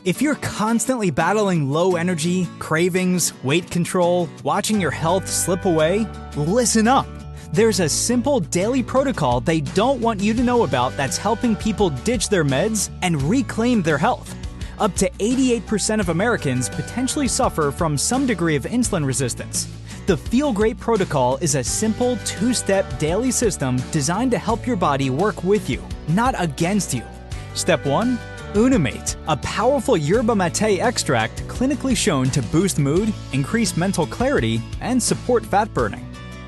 If you're constantly battling low energy, cravings, weight control, watching your health slip away, listen up. There's a simple daily protocol they don't want you to know about that's helping people ditch their meds and reclaim their health. Up to 88% of Americans potentially suffer from some degree of insulin resistance. The Feel Great protocol is a simple 2-step daily system designed to help your body work with you, not against you. Step 1. Unimate, a powerful yerba mate extract clinically shown to boost mood, increase mental clarity, and support fat burning.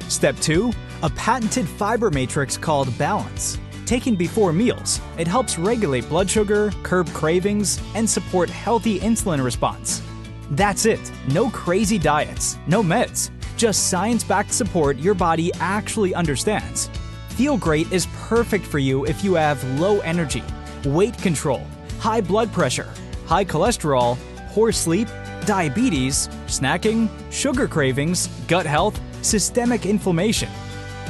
Step 2. A patented fiber matrix called Balance. Taken before meals, it helps regulate blood sugar, curb cravings, and support healthy insulin response. That's it. No crazy diets, no meds, just science-backed support your body actually understands. Feel Great is perfect for you if you have low energy, weight control, high blood pressure, high cholesterol, poor sleep, diabetes, snacking, sugar cravings, gut health, systemic inflammation.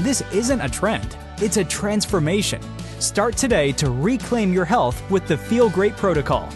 This isn't a trend, it's a transformation. Start today to reclaim your health with the Feel Great protocol.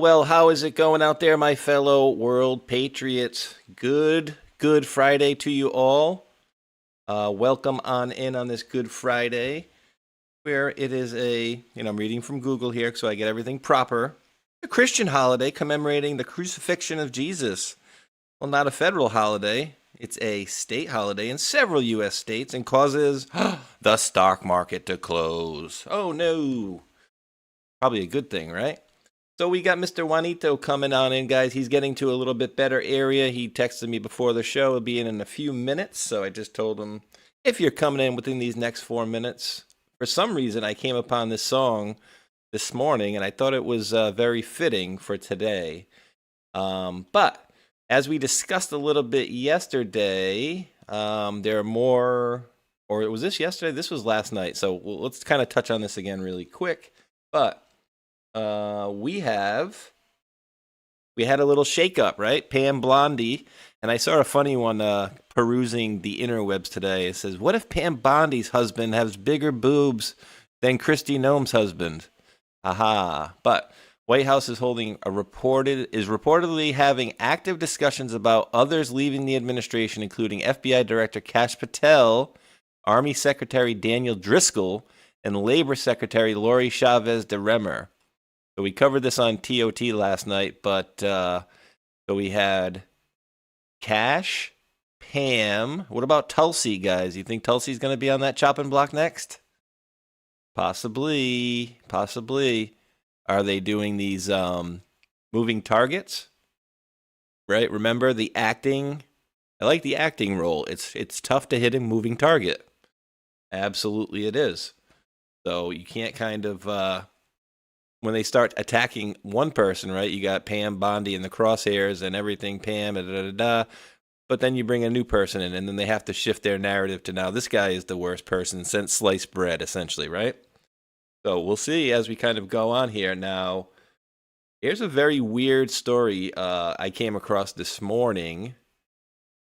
Well, how is it going out there, my fellow world patriots? Good Friday to you all. Welcome on in on this Good Friday, where it is I'm reading from Google here so I get everything proper, a Christian holiday commemorating the crucifixion of Jesus. Well, not a federal holiday. It's a state holiday in several U.S. states and causes the stock market to close. Oh, no. Probably a good thing, right? So we got Mr. Juanito coming on in, guys. He's getting to a little bit better area. He texted me before the show. He'll be in a few minutes. So I just told him, if you're coming in within these next 4 minutes, for some reason I came upon this song this morning, and I thought it was very fitting for today. But as we discussed a little bit yesterday, there are more, or was this yesterday? This was last night. So let's kind of touch on this again really quick. But we had a little shakeup, right? Pam Blondie, and I saw a funny one perusing the interwebs today. It says, "What if Pam Blondie's husband has bigger boobs than Kristi Noem's husband?" Aha! But White House is reportedly having active discussions about others leaving the administration, including FBI Director Kash Patel, Army Secretary Daniel Driscoll, and Labor Secretary Lori Chavez de Remer. So we covered this on TOT last night, but so we had Kash, Pam. What about Tulsi, guys? You think Tulsi's going to be on that chopping block next? Possibly. Are they doing these moving targets? Right? Remember the acting? I like the acting role. It's tough to hit a moving target. Absolutely it is. So you can't kind of when they start attacking one person, right? You got Pam Bondi in the crosshairs and everything, Pam, but then you bring a new person in, and then they have to shift their narrative to now this guy is the worst person since sliced bread, essentially, right? So we'll see as we kind of go on here. Now, here's a very weird story I came across this morning,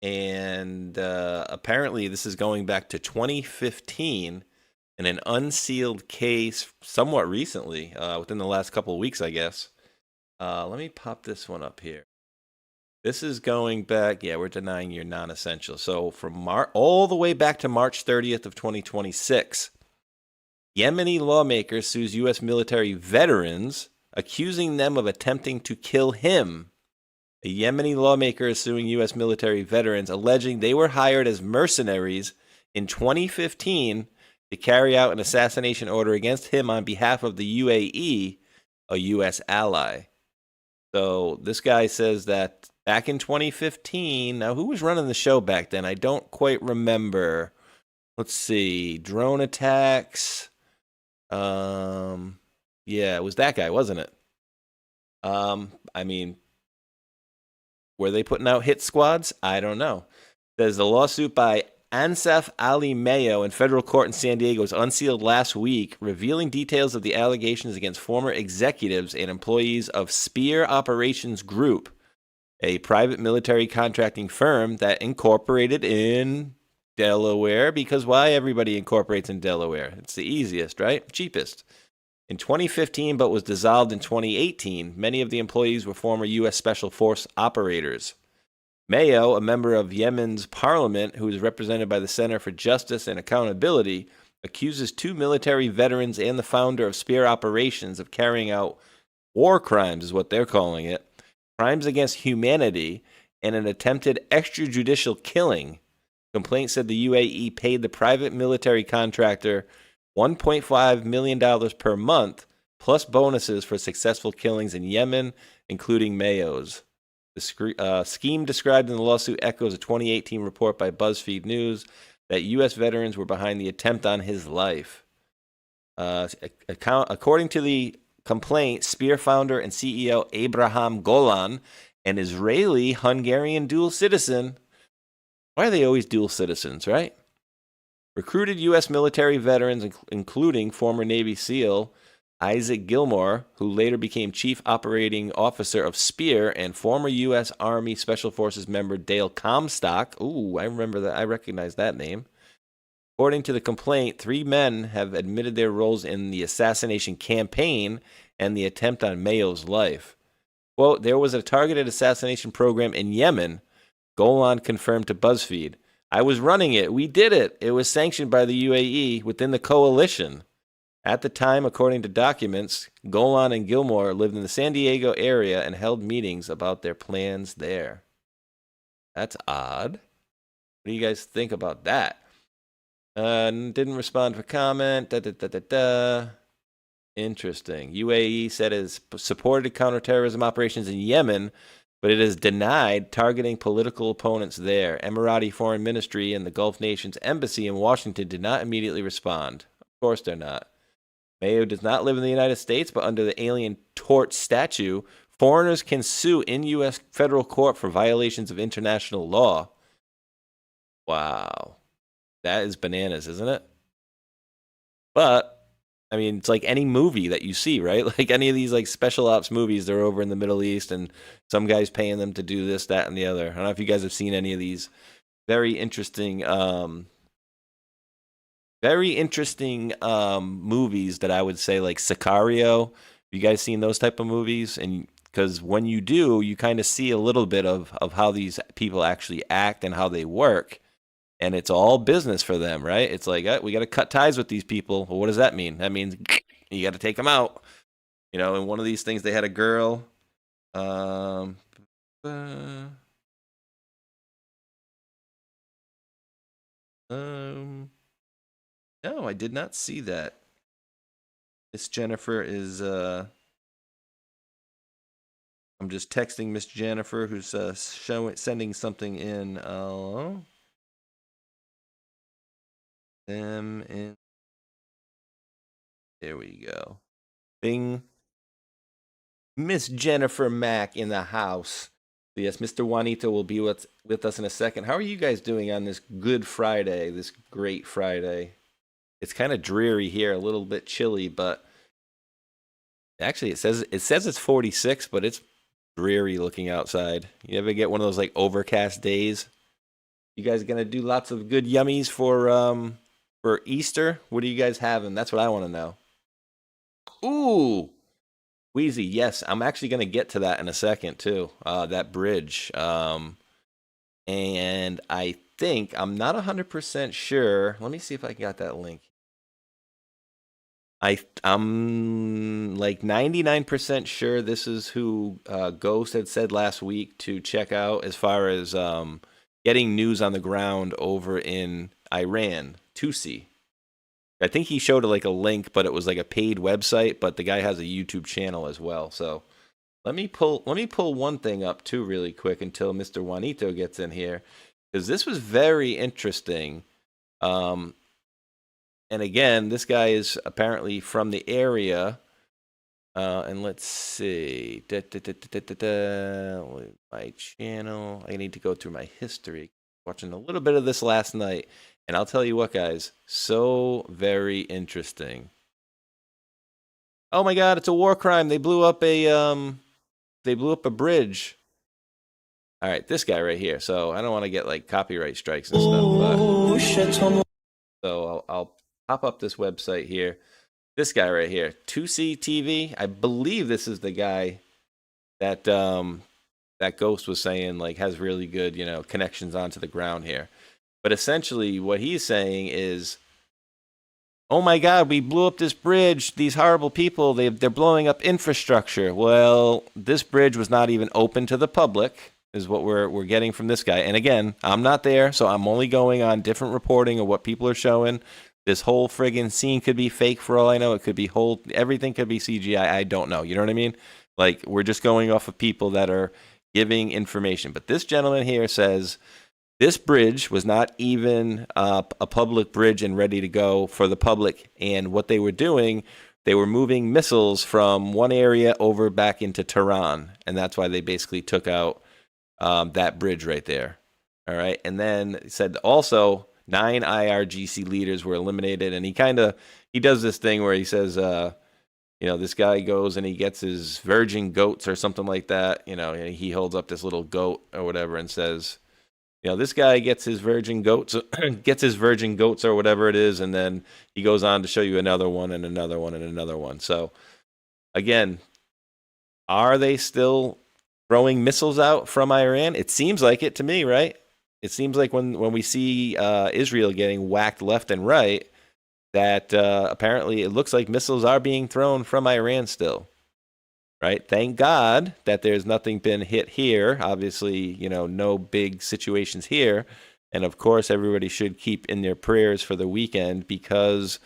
and apparently this is going back to 2015 in an unsealed case somewhat recently, within the last couple of weeks, I guess. Let me pop this one up here. This is going back, we're denying you're non-essential. So from all the way back to March 30th of 2026. Yemeni lawmaker sues U.S. military veterans, accusing them of attempting to kill him. A Yemeni lawmaker is suing U.S. military veterans, alleging they were hired as mercenaries in 2015 to carry out an assassination order against him on behalf of the UAE, a U.S. ally. So this guy says that back in 2015, now who was running the show back then? I don't quite remember. Let's see, drone attacks. It was that guy, wasn't it? I mean, were they putting out hit squads? I don't know. There's a lawsuit by Ansaf Ali Mayo in federal court in San Diego was unsealed last week, revealing details of the allegations against former executives and employees of Spear Operations Group, a private military contracting firm that incorporated in Delaware, because why everybody incorporates in Delaware? It's the easiest, right? Cheapest. In 2015, but was dissolved in 2018, many of the employees were former U.S. Special Force operators. Mayo, a member of Yemen's parliament who is represented by the Center for Justice and Accountability, accuses two military veterans and the founder of Spear Operations of carrying out war crimes, is what they're calling it, crimes against humanity, and an attempted extrajudicial killing. Complaint said the UAE paid the private military contractor $1.5 million per month, plus bonuses for successful killings in Yemen, including Mayo's. The scheme described in the lawsuit echoes a 2018 report by BuzzFeed News that U.S. veterans were behind the attempt on his life. According to the complaint, Spear founder and CEO Abraham Golan, an Israeli-Hungarian dual citizen. Why are they always dual citizens, right? Recruited U.S. military veterans, including former Navy SEAL Isaac Gilmore, who later became Chief Operating Officer of Spear, and former U.S. Army Special Forces member Dale Comstock. Ooh, I remember that. I recognize that name. According to the complaint, 3 men have admitted their roles in the assassination campaign and the attempt on Mayo's life. Quote, there was a targeted assassination program in Yemen, Golan confirmed to BuzzFeed. I was running it. We did it. It was sanctioned by the UAE within the coalition. At the time, according to documents, Golan and Gilmore lived in the San Diego area and held meetings about their plans there. That's odd. What do you guys think about that? Didn't respond for comment. Interesting. UAE said it has supported counterterrorism operations in Yemen, but it has denied targeting political opponents there. Emirati Foreign Ministry and the Gulf Nations Embassy in Washington did not immediately respond. Of course they're not. Mayo does not live in the United States, but under the Alien Tort Statute, foreigners can sue in U.S. federal court for violations of international law. Wow. That is bananas, isn't it? But I mean, it's like any movie that you see, right? Like any of these like special ops movies, they're over in the Middle East and some guy's paying them to do this, that, and the other. I don't know if you guys have seen any of these very interesting movies that I would say like Sicario, You guys seen those type of movies? And because when you do, you kind of see a little bit of how these people actually act and how they work. And it's all business for them, right? It's like, we got to cut ties with these people. Well, what does that mean? That means you got to take them out. You know, in one of these things, they had a girl. No, I did not see that. Miss Jennifer is. I'm just texting Miss Jennifer, who's sending something in. Them in. There we go. Bing. Miss Jennifer Mack in the house. So yes, Mr. Juanito will be with us in a second. How are you guys doing on this Good Friday, this great Friday? It's kind of dreary here, a little bit chilly, but actually it says it's 46, but it's dreary looking outside. You ever get one of those like overcast days? You guys gonna do lots of good yummies for Easter? What are you guys having? That's what I want to know. Ooh, Wheezy, yes, I'm actually gonna get to that in a second too. That bridge, and I think I'm not 100% sure. Let me see if I got that link. I'm like 99% sure this is who Ghost had said last week to check out as far as getting news on the ground over in Iran, Tusi. I think he showed like a link, but it was like a paid website, but the guy has a YouTube channel as well. So let me pull one thing up too really quick until Mr. Juanito gets in here, because this was very interesting. And again, this guy is apparently from the area. And let's see. My channel. I need to go through my history. Watching a little bit of this last night. And I'll tell you what, guys. So very interesting. Oh my God, it's a war crime. They blew up a bridge. All right, this guy right here. So I don't want to get like copyright strikes and stuff. But so I'll pop up this website here. This guy right here, 2C TV. I believe this is the guy that that Ghost was saying like has really good, connections onto the ground here. But essentially what he's saying is, oh my God, we blew up this bridge. These horrible people, they're blowing up infrastructure. Well, this bridge was not even open to the public, is what we're getting from this guy. And again, I'm not there, so I'm only going on different reporting of what people are showing. This whole friggin' scene could be fake for all I know. It could be everything could be CGI. I don't know. You know what I mean? Like, we're just going off of people that are giving information. But this gentleman here says this bridge was not even a public bridge and ready to go for the public. And what they were doing, they were moving missiles from one area over back into Tehran. And that's why they basically took out that bridge right there. All right. And then said also 9 IRGC leaders were eliminated. And he does this thing where he says, this guy goes and he gets his virgin goats or something like that. And he holds up this little goat or whatever and says, this guy gets his virgin goats, or whatever it is. And then he goes on to show you another one and another one and another one. So again, are they still throwing missiles out from Iran? It seems like it to me, right? It seems like when we see Israel getting whacked left and right, that apparently it looks like missiles are being thrown from Iran still, right? Thank God that there's nothing been hit here. Obviously, no big situations here. And of course, everybody should keep in their prayers for the weekend, because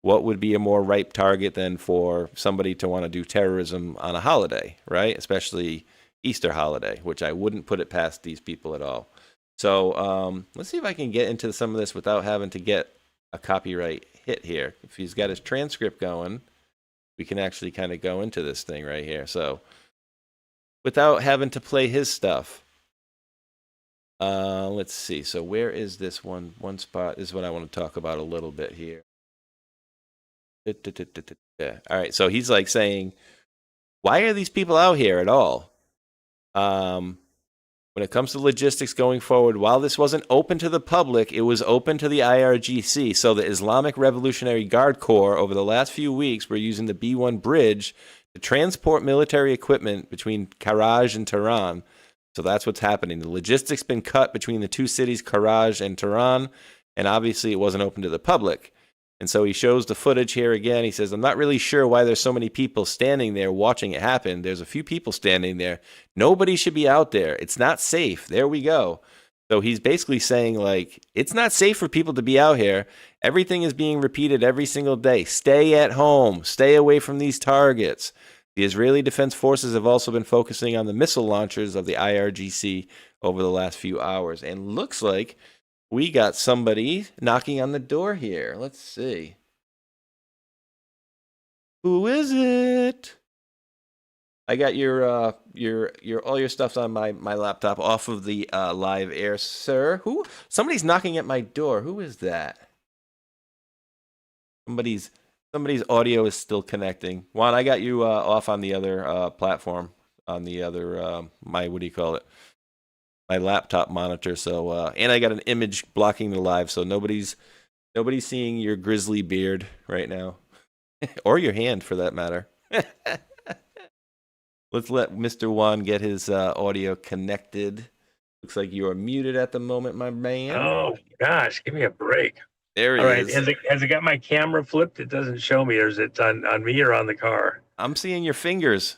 what would be a more ripe target than for somebody to want to do terrorism on a holiday, right? Especially Easter holiday, which I wouldn't put it past these people at all. So let's see if I can get into some of this without having to get a copyright hit here. If he's got his transcript going, we can actually kind of go into this thing right here. So without having to play his stuff. Let's see. So where is this one spot? This is what I want to talk about a little bit here. All right. So he's like saying, why are these people out here at all? When it comes to logistics going forward, while this wasn't open to the public, it was open to the IRGC. So the Islamic Revolutionary Guard Corps over the last few weeks were using the B1 bridge to transport military equipment between Karaj and Tehran. So that's what's happening. The logistics been cut between the two cities, Karaj and Tehran, and obviously it wasn't open to the public. And so he shows the footage here again. He says, I'm not really sure why there's so many people standing there watching it happen. There's a few people standing there. Nobody should be out there. It's not safe. There we go. So he's basically saying, like, it's not safe for people to be out here. Everything is being repeated every single day. Stay at home. Stay away from these targets. The Israeli Defense Forces have also been focusing on the missile launchers of the IRGC over the last few hours. And looks like we got somebody knocking on the door here. Let's see. Who is it? I got your all your stuff on my laptop off of the live air, sir. Who? Somebody's knocking at my door. Who is that? Somebody's audio is still connecting. Juan, I got you off on the other platform, on the other my what do you call it? My laptop monitor. So and I got an image blocking the live, so nobody's seeing your grizzly beard right now, or your hand for that matter. Let's let Mr. Juan get his audio connected. Looks like you are muted at the moment, my man. Oh gosh, give me a break. There he All right, is. has it got my camera flipped? It doesn't show me. Or is it on me or on the car? I'm seeing your fingers.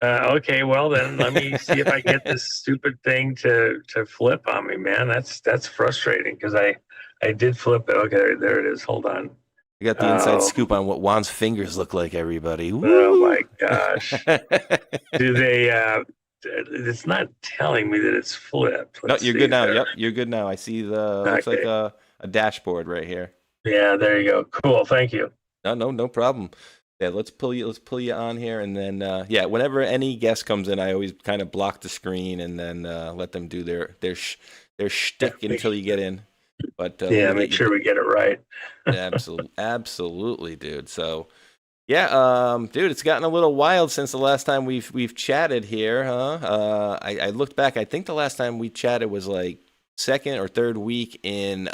Okay, well then let me see if I get this stupid thing to flip on me, man. That's frustrating because I did flip it. Okay, there it is. Hold on. I got the inside scoop on what Juan's fingers look like, everybody. Woo! Oh my gosh. Do they it's not telling me that it's flipped. No, you're good now. Yep, you're good now. I see the looks like a dashboard right here. Yeah, there you go. Cool. Thank you. No problem. Yeah, let's pull you on here, and then yeah, whenever any guest comes in, I always kind of block the screen and then let them do their shtick until you get in. But yeah, make sure we get it right. Absolutely, dude. So yeah, dude, it's gotten a little wild since the last time we've chatted here, huh? I looked back. I think the last time we chatted was like second or third week in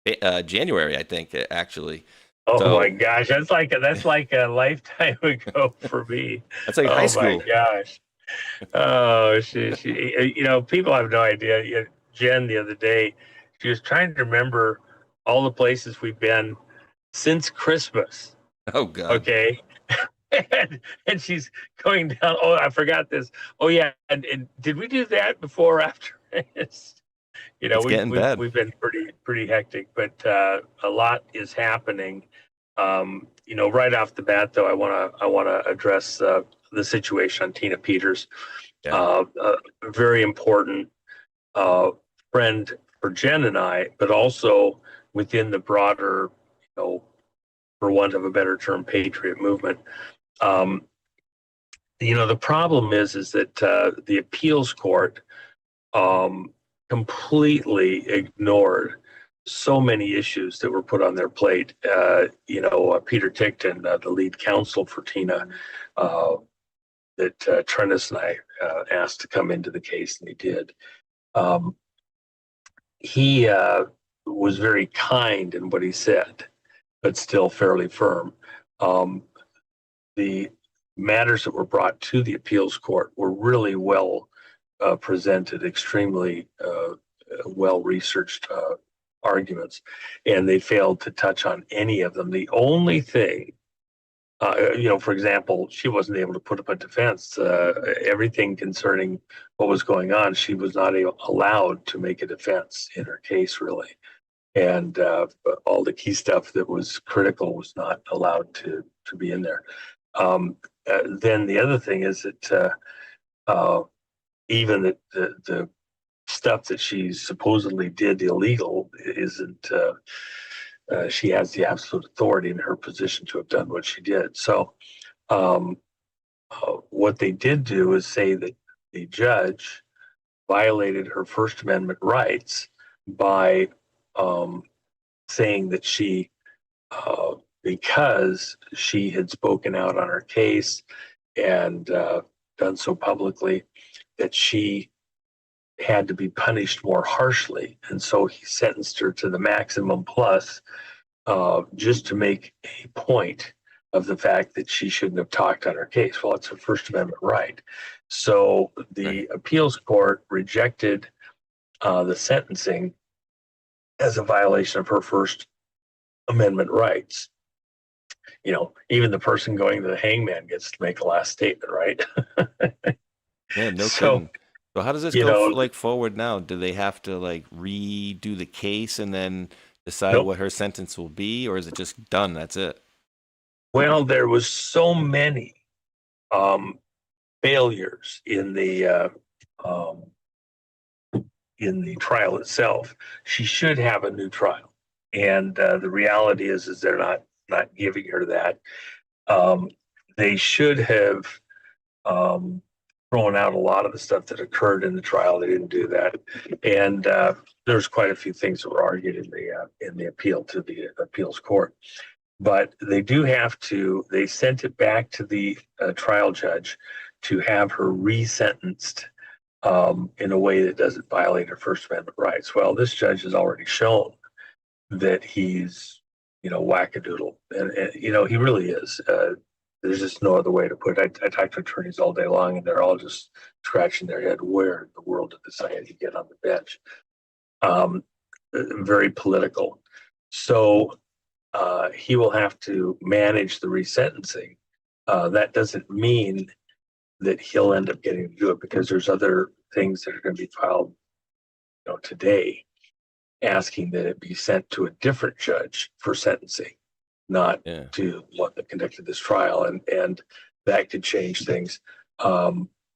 January, I think, actually. Oh my gosh, that's like a lifetime ago for me. That's like high school. Oh my gosh. Oh, she people have no idea. Jen, the other day, she was trying to remember all the places we've been since Christmas. Oh God. Okay. and she's going down. Oh, I forgot this. Oh yeah, and did we do that before or after? We've been pretty hectic, but a lot is happening. Right off the bat, though, I want to address the situation on Tina Peters. Yeah. A very important friend for Jen and I, but also within the broader, for want of a better term, patriot movement. The problem is that the appeals court completely ignored so many issues that were put on their plate. Peter Tickton, the lead counsel for Tina, that Trennis and I asked to come into the case, and he did. He was very kind in what he said, but still fairly firm. The matters that were brought to the appeals court were really well presented, extremely well-researched arguments, and they failed to touch on any of them. The only thing, for example, she wasn't able to put up a defense. Everything concerning what was going on, she was not allowed to make a defense in her case, really. And all the key stuff that was critical was not allowed to be in there. Then the other thing is that even the stuff that she supposedly did illegal isn't. She has the absolute authority in her position to have done what she did. So what they did do is say that the judge violated her First Amendment rights by saying that she, because she had spoken out on her case and done so publicly, that she had to be punished more harshly. And so he sentenced her to the maximum plus just to make a point of the fact that she shouldn't have talked on her case. Well, it's her First Amendment right. So the appeals court rejected the sentencing as a violation of her First Amendment rights. You know, even the person going to the hangman gets to make a last statement, right? Yeah, no So, kidding. So how does this you go know, like forward now? Do they have to like redo the case and then decide nope. what her sentence will be, or is it just done? That's it. Well, there was so many um, failures um, in the trial itself. She should have a new trial, and the reality is they're not giving her that. Um, they should have thrown out a lot of the stuff that occurred in the trial. They didn't do that, and there's quite a few things that were argued in the appeal to the appeals court. But they do have to. They sent it back to the trial judge to have her resentenced in a way that doesn't violate her First Amendment rights. Well, this judge has already shown that he's, you know, wackadoodle, and you know, he really is. There's just no other way to put it. I talk to attorneys all day long, and they're all just scratching their head. Where in the world did this guy get on the bench? Very political. So he will have to manage the resentencing. That doesn't mean that he'll end up getting to do it, because there's other things that are going to be filed, you know, today, asking that it be sent to a different judge for sentencing, not to one that conducted this trial, and that could change things.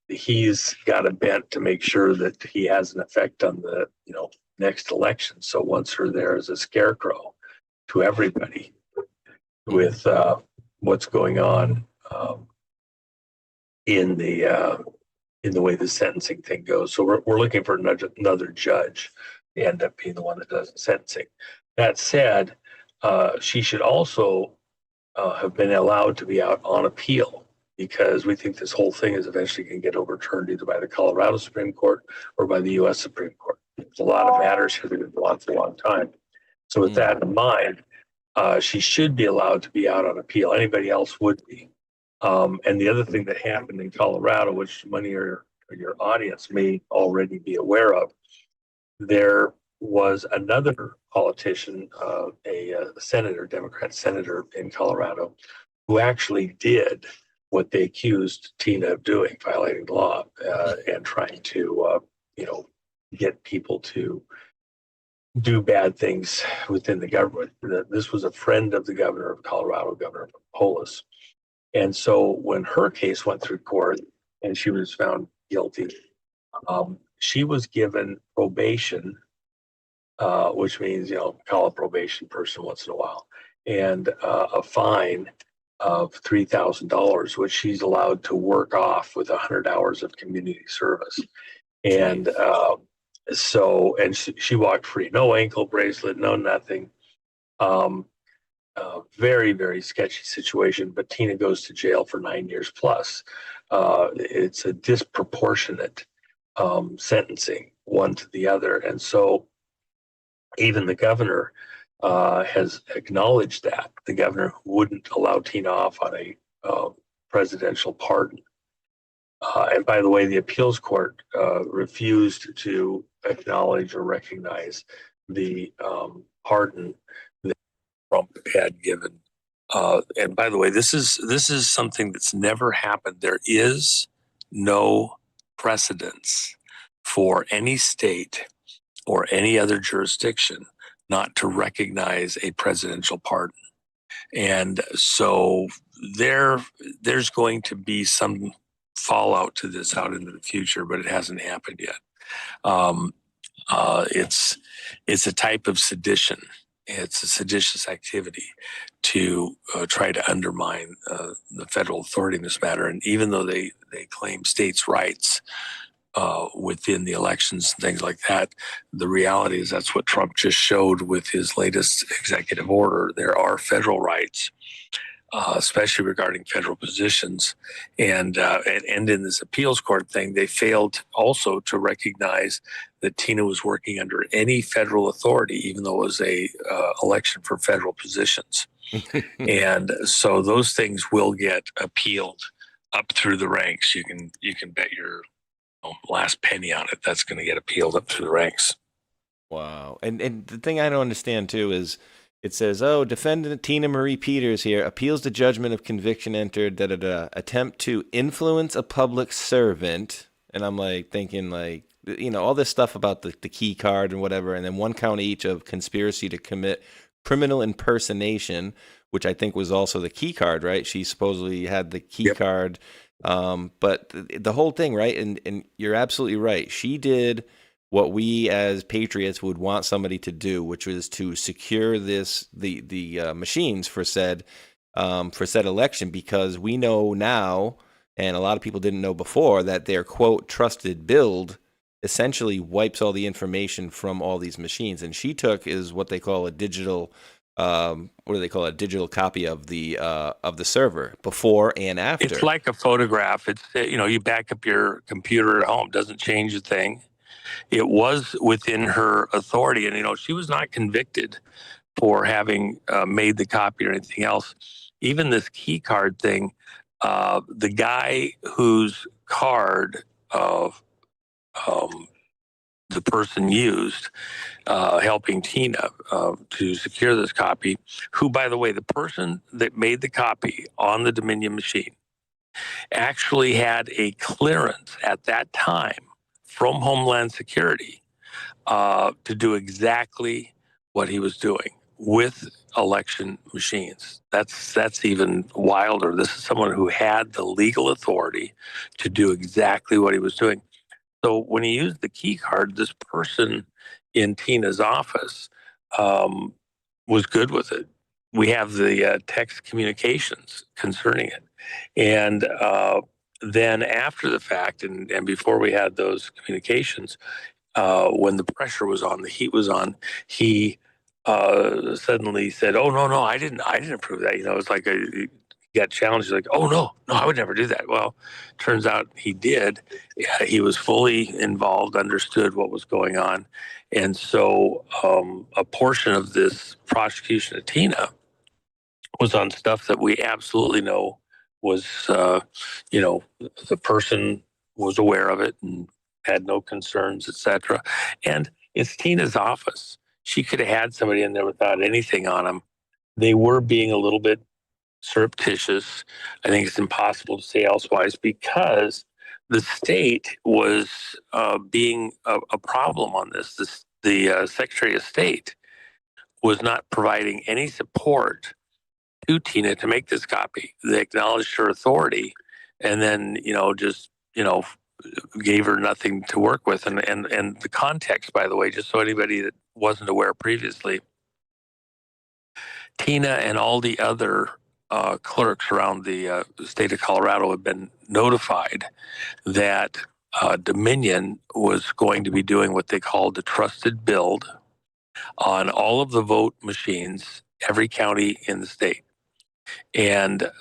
He's got a bent to make sure that he has an effect on the, you know, next election. So once her there as a scarecrow to everybody with what's going on in the way the sentencing thing goes. So we're looking for another judge to end up being the one that does the sentencing. That said, she should also have been allowed to be out on appeal, because we think this whole thing is eventually going to get overturned either by the Colorado Supreme Court or by the U.S. Supreme Court. There's a lot of matters here that have gone on for a long time. So with that in mind, she should be allowed to be out on appeal. Anybody else would be. And the other thing that happened in Colorado, which many of your audience may already be aware of, there was another politician, a senator, Democrat senator in Colorado, who actually did what they accused Tina of doing, violating the law and trying to, you know, get people to do bad things within the government. This was a friend of the governor of Colorado, Governor Polis. And so when her case went through court and she was found guilty, she was given probation, which means, you know, call a probation person once in a while, and a fine of $3,000, which she's allowed to work off with 100 hours of community service. And and she walked free, no ankle bracelet, no nothing. Very, very sketchy situation, but Tina goes to jail for 9 years plus. It's a disproportionate sentencing, one to the other. And so even the governor has acknowledged that. The governor wouldn't allow Tina off on a presidential pardon. And by the way, the appeals court refused to acknowledge or recognize the pardon that Trump had given. And by the way, this is something that's never happened. There is no precedence for any state or any other jurisdiction not to recognize a presidential pardon. And so there's going to be some fallout to this out into the future, but it hasn't happened yet. It's a type of sedition. It's a seditious activity to try to undermine the federal authority in this matter. And even though they claim states' rights within the elections and things like that, the reality is that's what Trump just showed with his latest executive order. There are federal rights, especially regarding federal positions. And in this appeals court thing, they failed also to recognize that Tina was working under any federal authority, even though it was a election for federal positions. And so those things will get appealed up through the ranks. You can bet your last penny on it. That's going to get appealed up through the ranks. Wow. And the thing I don't understand too is it says, "Oh, defendant Tina Marie Peters here appeals the judgment of conviction entered attempt to influence a public servant." And I'm like thinking like, all this stuff about the key card and whatever, and then 1 count each of conspiracy to commit criminal impersonation, which I think was also the key card, right? She supposedly had the key Yep. card. But the whole thing, right? And you're absolutely right. She did what we as patriots would want somebody to do, which was to secure the machines for said election, because we know now, and a lot of people didn't know before, that their quote trusted build essentially wipes all the information from all these machines. And she took is what they call a digital what do they call it? A digital copy of the server before and after. It's like a photograph. It's you back up your computer at home. Doesn't change a thing. It was within her authority, and she was not convicted for having made the copy or anything else. Even this key card thing, the guy whose card the person used helping Tina to secure this copy, who, by the way, the person that made the copy on the Dominion machine actually had a clearance at that time from Homeland Security to do exactly what he was doing with election machines. That's even wilder. This is someone who had the legal authority to do exactly what he was doing. So when he used the key card, this person in Tina's office was good with it. We have the text communications concerning it. And then after the fact, and before we had those communications, when the pressure was on, the heat was on, he suddenly said, "Oh no, I didn't approve that." It's like he got challenged. Like, "Oh no, I would never do that." Well, turns out he did. He was fully involved, understood what was going on, and so a portion of this prosecution of Tina was on stuff that we absolutely know was, the person was aware of it and had no concerns, etc. And it's Tina's office. She could have had somebody in there without anything on them. They were being a little bit surreptitious. I think it's impossible to say elsewise, because the state was being a problem on this. The Secretary of State was not providing any support to Tina to make this copy. They acknowledged her authority, and then just gave her nothing to work with. And the context, by the way, just so anybody that wasn't aware previously, Tina and all the other clerks around the state of Colorado have been notified that Dominion was going to be doing what they called the trusted build on all of the vote machines, every county in the state. And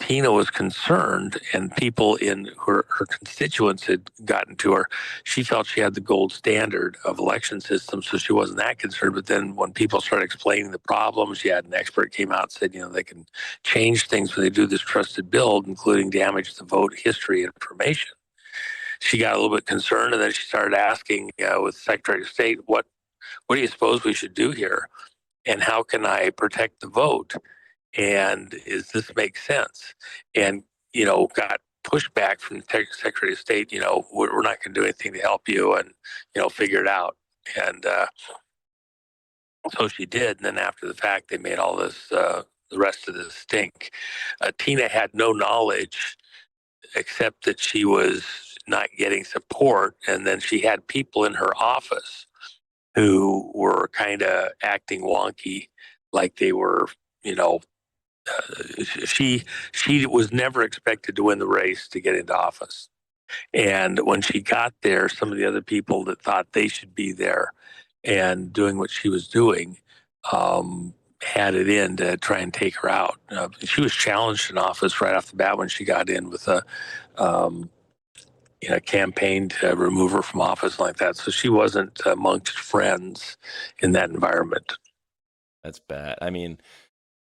Tina was concerned, and people in her constituents had gotten to her. She felt she had the gold standard of election systems, so she wasn't that concerned. But then when people started explaining the problems, she had an expert came out and said, they can change things when they do this trusted build, including damage to vote history information. She got a little bit concerned, and then she started asking with Secretary of State, what do you suppose we should do here? And how can I protect the vote? And does this make sense? And, got pushback from the Secretary of State, we're not going to do anything to help you, and, figure it out. And so she did. And then after the fact, they made all this, the rest of this stink. Tina had no knowledge except that she was not getting support. And then she had people in her office who were kind of acting wonky, like they were, she was never expected to win the race to get into office. And when she got there, some of the other people that thought they should be there and doing what she was doing had it in to try and take her out. She was challenged in office right off the bat when she got in with a campaign to remove her from office like that. So she wasn't amongst friends in that environment. That's bad. I mean,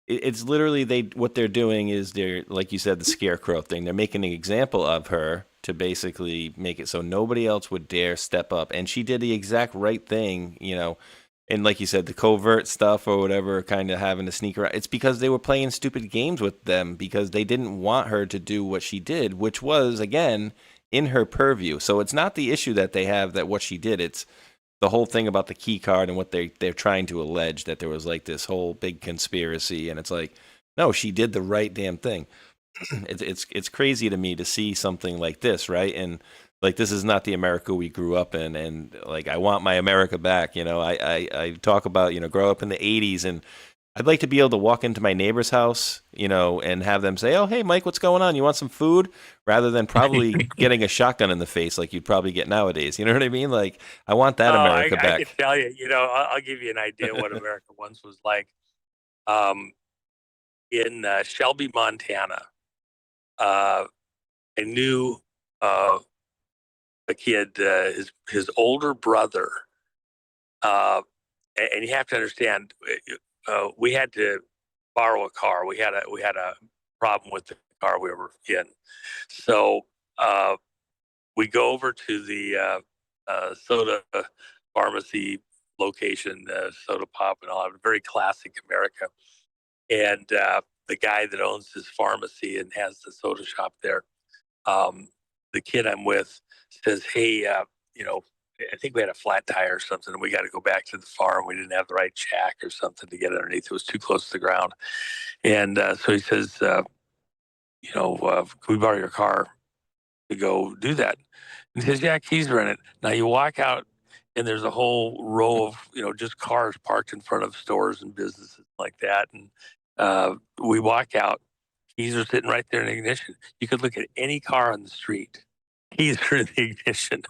it's literally what they're doing is they're, like you said, the scarecrow thing. They're making an example of her to basically make it so nobody else would dare step up. And she did the exact right thing, and like you said, the covert stuff or whatever, kind of having to sneak around. It's because they were playing stupid games with them because they didn't want her to do what she did, which was, again, in her purview. So it's not the issue that they have that what she did. It's the whole thing about the key card and what they're trying to allege, that there was like this whole big conspiracy. And it's like, no, she did the right damn thing. It's crazy to me to see something like this, right? And like, this is not the America we grew up in, and like, I want my America back. I talk about, grow up in the 80s, and I'd like to be able to walk into my neighbor's house, and have them say, "Oh, hey, Mike, what's going on? You want some food?" Rather than probably getting a shotgun in the face like you'd probably get nowadays. You know what I mean? Like, I want that America back. I can tell you, I'll give you an idea what America once was like. In Shelby, Montana, I knew a kid, his older brother, and you have to understand, we had to borrow a car. We had a problem with the car we were in, so we go over to the soda pharmacy location, Soda Pop, and all. Very classic America. And the guy that owns his pharmacy and has the soda shop there, the kid I'm with says, "Hey, I think we had a flat tire or something, and we got to go back to the farm. We didn't have the right jack or something to get underneath. It was too close to the ground." And so he says, "Can we borrow your car to go do that?" And he says, "Yeah, keys are in it." Now you walk out, and there's a whole row of just cars parked in front of stores and businesses like that. And we walk out, keys are sitting right there in the ignition. You could look at any car on the street, keys are in the ignition.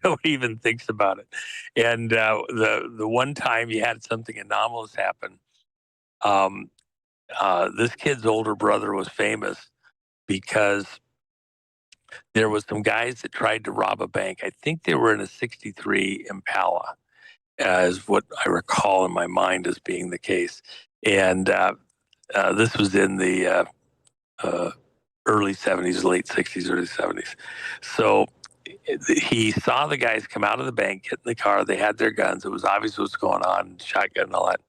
Nobody even thinks about it. And the one time you had something anomalous happen, this kid's older brother was famous because there was some guys that tried to rob a bank. I think they were in a 63 Impala, is what I recall in my mind as being the case. And this was in the early 70s, late 60s, early 70s. So he saw the guys come out of the bank, get in the car. They had their guns. It was obvious what's going on, shotgun and all that.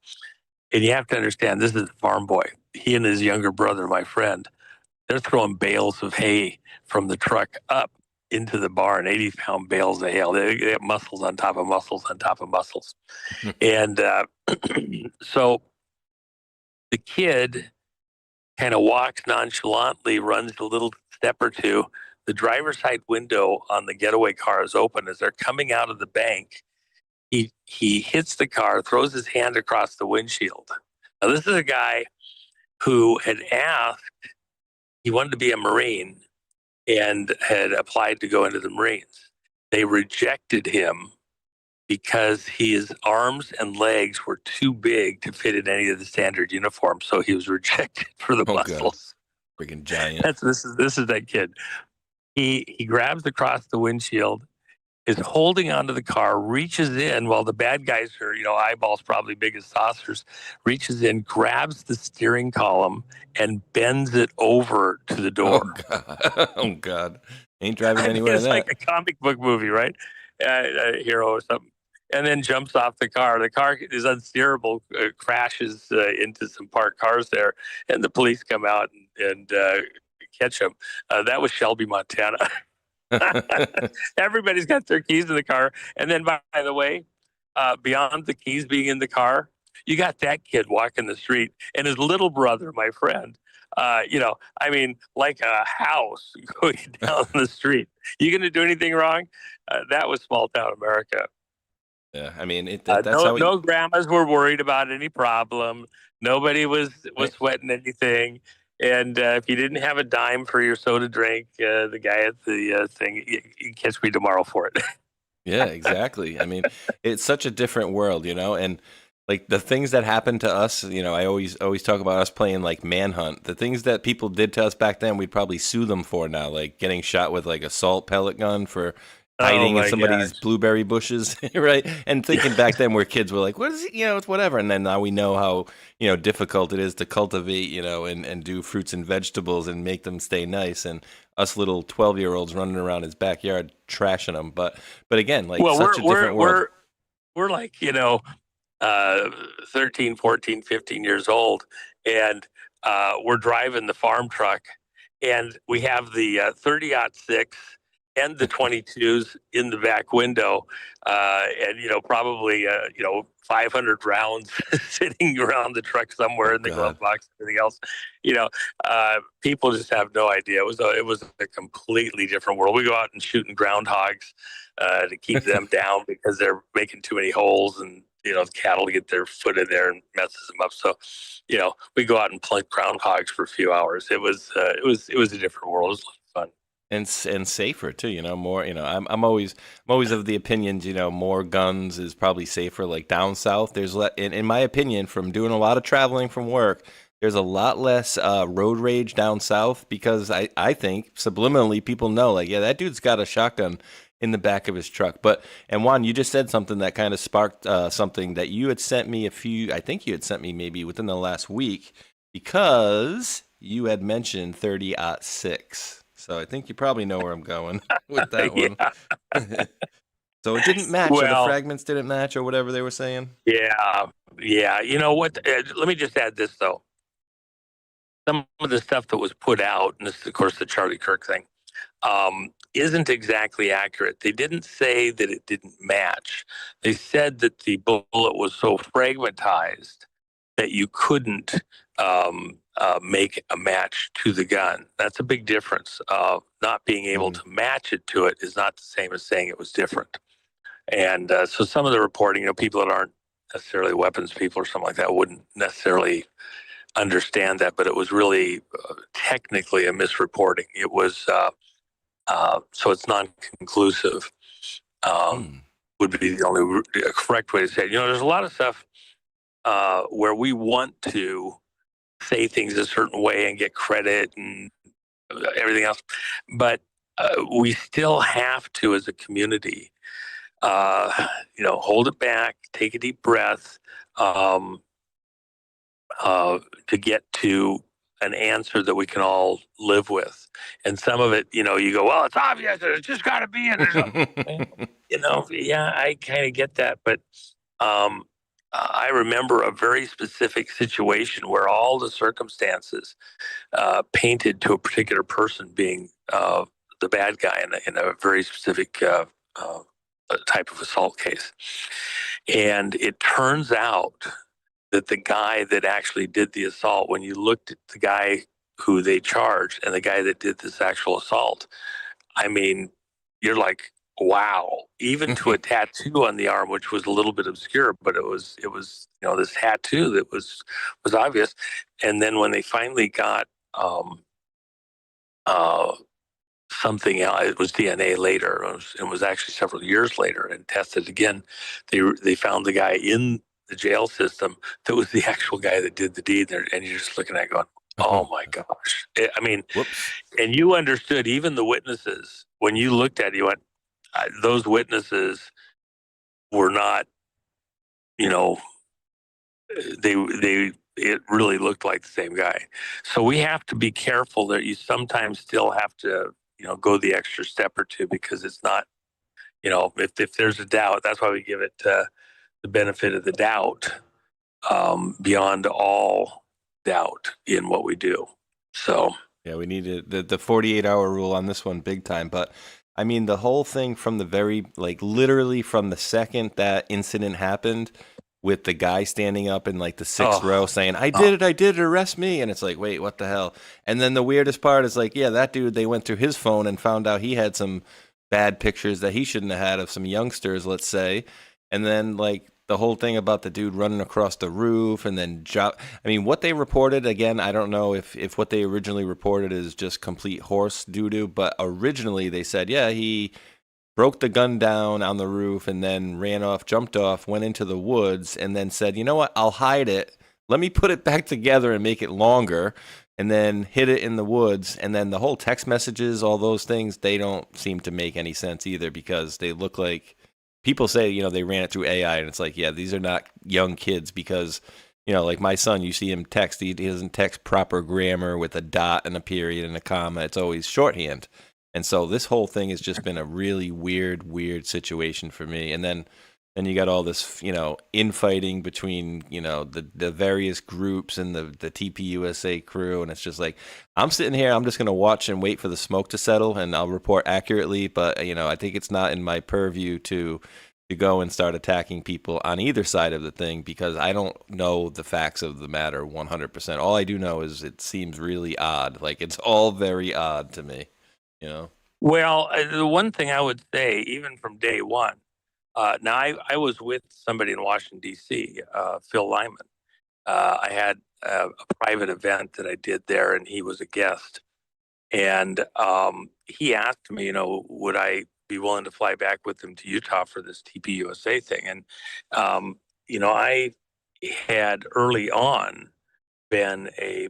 And you have to understand, this is a farm boy. He and his younger brother, my friend, they're throwing bales of hay from the truck up into the barn, 80-pound bales of hay. They have muscles on top of muscles on top of muscles. And so the kid kind of walks nonchalantly, runs a little step or two. The driver's side window on the getaway car is open. As they're coming out of the bank, he hits the car, throws his hand across the windshield. Now, this is a guy who had asked, he wanted to be a Marine and had applied to go into the Marines. They rejected him because his arms and legs were too big to fit in any of the standard uniforms. So he was rejected for the muscles. Freaking giant. This is that kid. He grabs across the windshield, is holding onto the car, reaches in while the bad guys are, eyeballs probably big as saucers, reaches in, grabs the steering column and bends it over to the door. Oh God. Ain't driving anywhere. It's like a comic book movie, right? A hero or something. And then jumps off the car. The car is unsteerable, crashes into some parked cars there, and the police come out and catch him. That was Shelby, Montana. Everybody's got their keys in the car. And then, by the way, beyond the keys being in the car, you got that kid walking the street and his little brother, my friend, like a house going down the street. You going to do anything wrong? That was small town America. Yeah, I mean, no grandmas were worried about any problem. Nobody was sweating anything. And if you didn't have a dime for your soda drink, the guy at the thing, you catch me tomorrow for it. Yeah, exactly. I mean, it's such a different world, and like the things that happened to us, I always talk about us playing like Manhunt. The things that people did to us back then, we'd probably sue them for now, like getting shot with like a salt pellet gun for Oh hiding in my somebody's gosh. blueberry bushes, right? And thinking back then where kids were like, what is it? It's whatever. And then now we know how, difficult it is to cultivate, and do fruits and vegetables and make them stay nice. And us little 12-year-olds running around his backyard trashing them. But again, like Well, such a different world. we're like, 13, 14, 15 years old, and we're driving the farm truck, and we have the 30-06 and the 22s in the back window, and probably 500 rounds sitting around the truck somewhere Oh in the glove God. box. Everything else, people just have no idea. It was a completely different world. We go out and shooting groundhogs to keep them down because they're making too many holes, and the cattle get their foot in there and messes them up. So, we go out and play groundhogs for a few hours. It was a different world. It was a lot of fun. And safer too, more, I'm always of the opinions, more guns is probably safer. Like down south, in my opinion, from doing a lot of traveling from work, there's a lot less road rage down south because I think subliminally people know, like, yeah, that dude's got a shotgun in the back of his truck. And Juan, you just said something that kind of sparked something that you had sent me I think you had sent me maybe within the last week, because you had mentioned 30-06. So I think you probably know where I'm going with that one. Yeah. So it didn't match, or the Well, fragments didn't match, or whatever they were saying. yeah, yeah. You know what? Let me just add this though. Some of the stuff that was put out, and this is of course the Charlie Kirk thing, isn't exactly accurate. They didn't say that it didn't match. They said that the bullet was so fragmentized that you couldn't make a match to the gun. That's a big difference. Not being able to match it to it is not the same as saying it was different. And so some of the reporting, people that aren't necessarily weapons people or something like that wouldn't necessarily understand that, but it was really technically a misreporting. It was so it's non-conclusive. Would be the only correct way to say it. There's a lot of stuff where we want to say things a certain way and get credit and everything else, but we still have to, as a community, hold it back, take a deep breath, to get to an answer that we can all live with. And some of it, you go, well, it's obvious, it's just got to be it. Yeah, I kind of get that, but I remember a very specific situation where all the circumstances painted to a particular person being the bad guy in a very specific type of assault case. And it turns out that the guy that actually did the assault, when you looked at the guy who they charged and the guy that did this actual assault, I mean, you're like, wow, even to a tattoo on the arm, which was a little bit obscure, but it was this tattoo that was obvious. And then when they finally got something else, it was DNA later. It was actually several years later, and tested again. They found the guy in the jail system that was the actual guy that did the deed. And you're just looking at it going, oh my gosh. I mean, Whoops. And you understood, even the witnesses, when you looked at it, you went, those witnesses were not, it really looked like the same guy. So we have to be careful that you sometimes still have to, go the extra step or two, because it's not, if there's a doubt, that's why we give it the benefit of the doubt, beyond all doubt in what we do. So yeah, we needed the 48-hour rule on this one big time. But I mean, the whole thing from the very, like, literally from the second that incident happened, with the guy standing up in like the sixth row saying, I did it, arrest me. And it's like, wait, what the hell? And then the weirdest part is like, yeah, that dude, they went through his phone and found out he had some bad pictures that he shouldn't have had of some youngsters, let's say. And then like the whole thing about the dude running across the roof and then I mean, what they reported, again, I don't know if what they originally reported is just complete horse doo-doo, but originally they said, yeah, he broke the gun down on the roof and then ran off, jumped off, went into the woods, and then said, you know what, I'll hide it. Let me put it back together and make it longer. and then hid it in the woods. And then the whole text messages, all those things, they don't seem to make any sense either, because they look like people say, you know, they ran it through AI, and it's like, yeah, these are not young kids, because, you know, like my son, you see him text, he doesn't text proper grammar with a dot and a period and a comma. It's always shorthand. And so this whole thing has just been a really weird situation for me. And then you got all this, you know, infighting between, you know, the various groups and the TPUSA crew. And it's just like, I'm sitting here, I'm just going to watch and wait for the smoke to settle, and I'll report accurately. But, you know, I think it's not in my purview to go and start attacking people on either side of the thing, because I don't know the facts of the matter 100%. All I do know is it seems really odd. Like, it's all very odd to me, you know? Well, the one thing I would say, even from day one, now I was with somebody in Washington, D.C., Phil Lyman. I had a private event that I did there, and he was a guest. And he asked me, you know, would I be willing to fly back with him to Utah for this TPUSA thing? And, you know, I had early on been a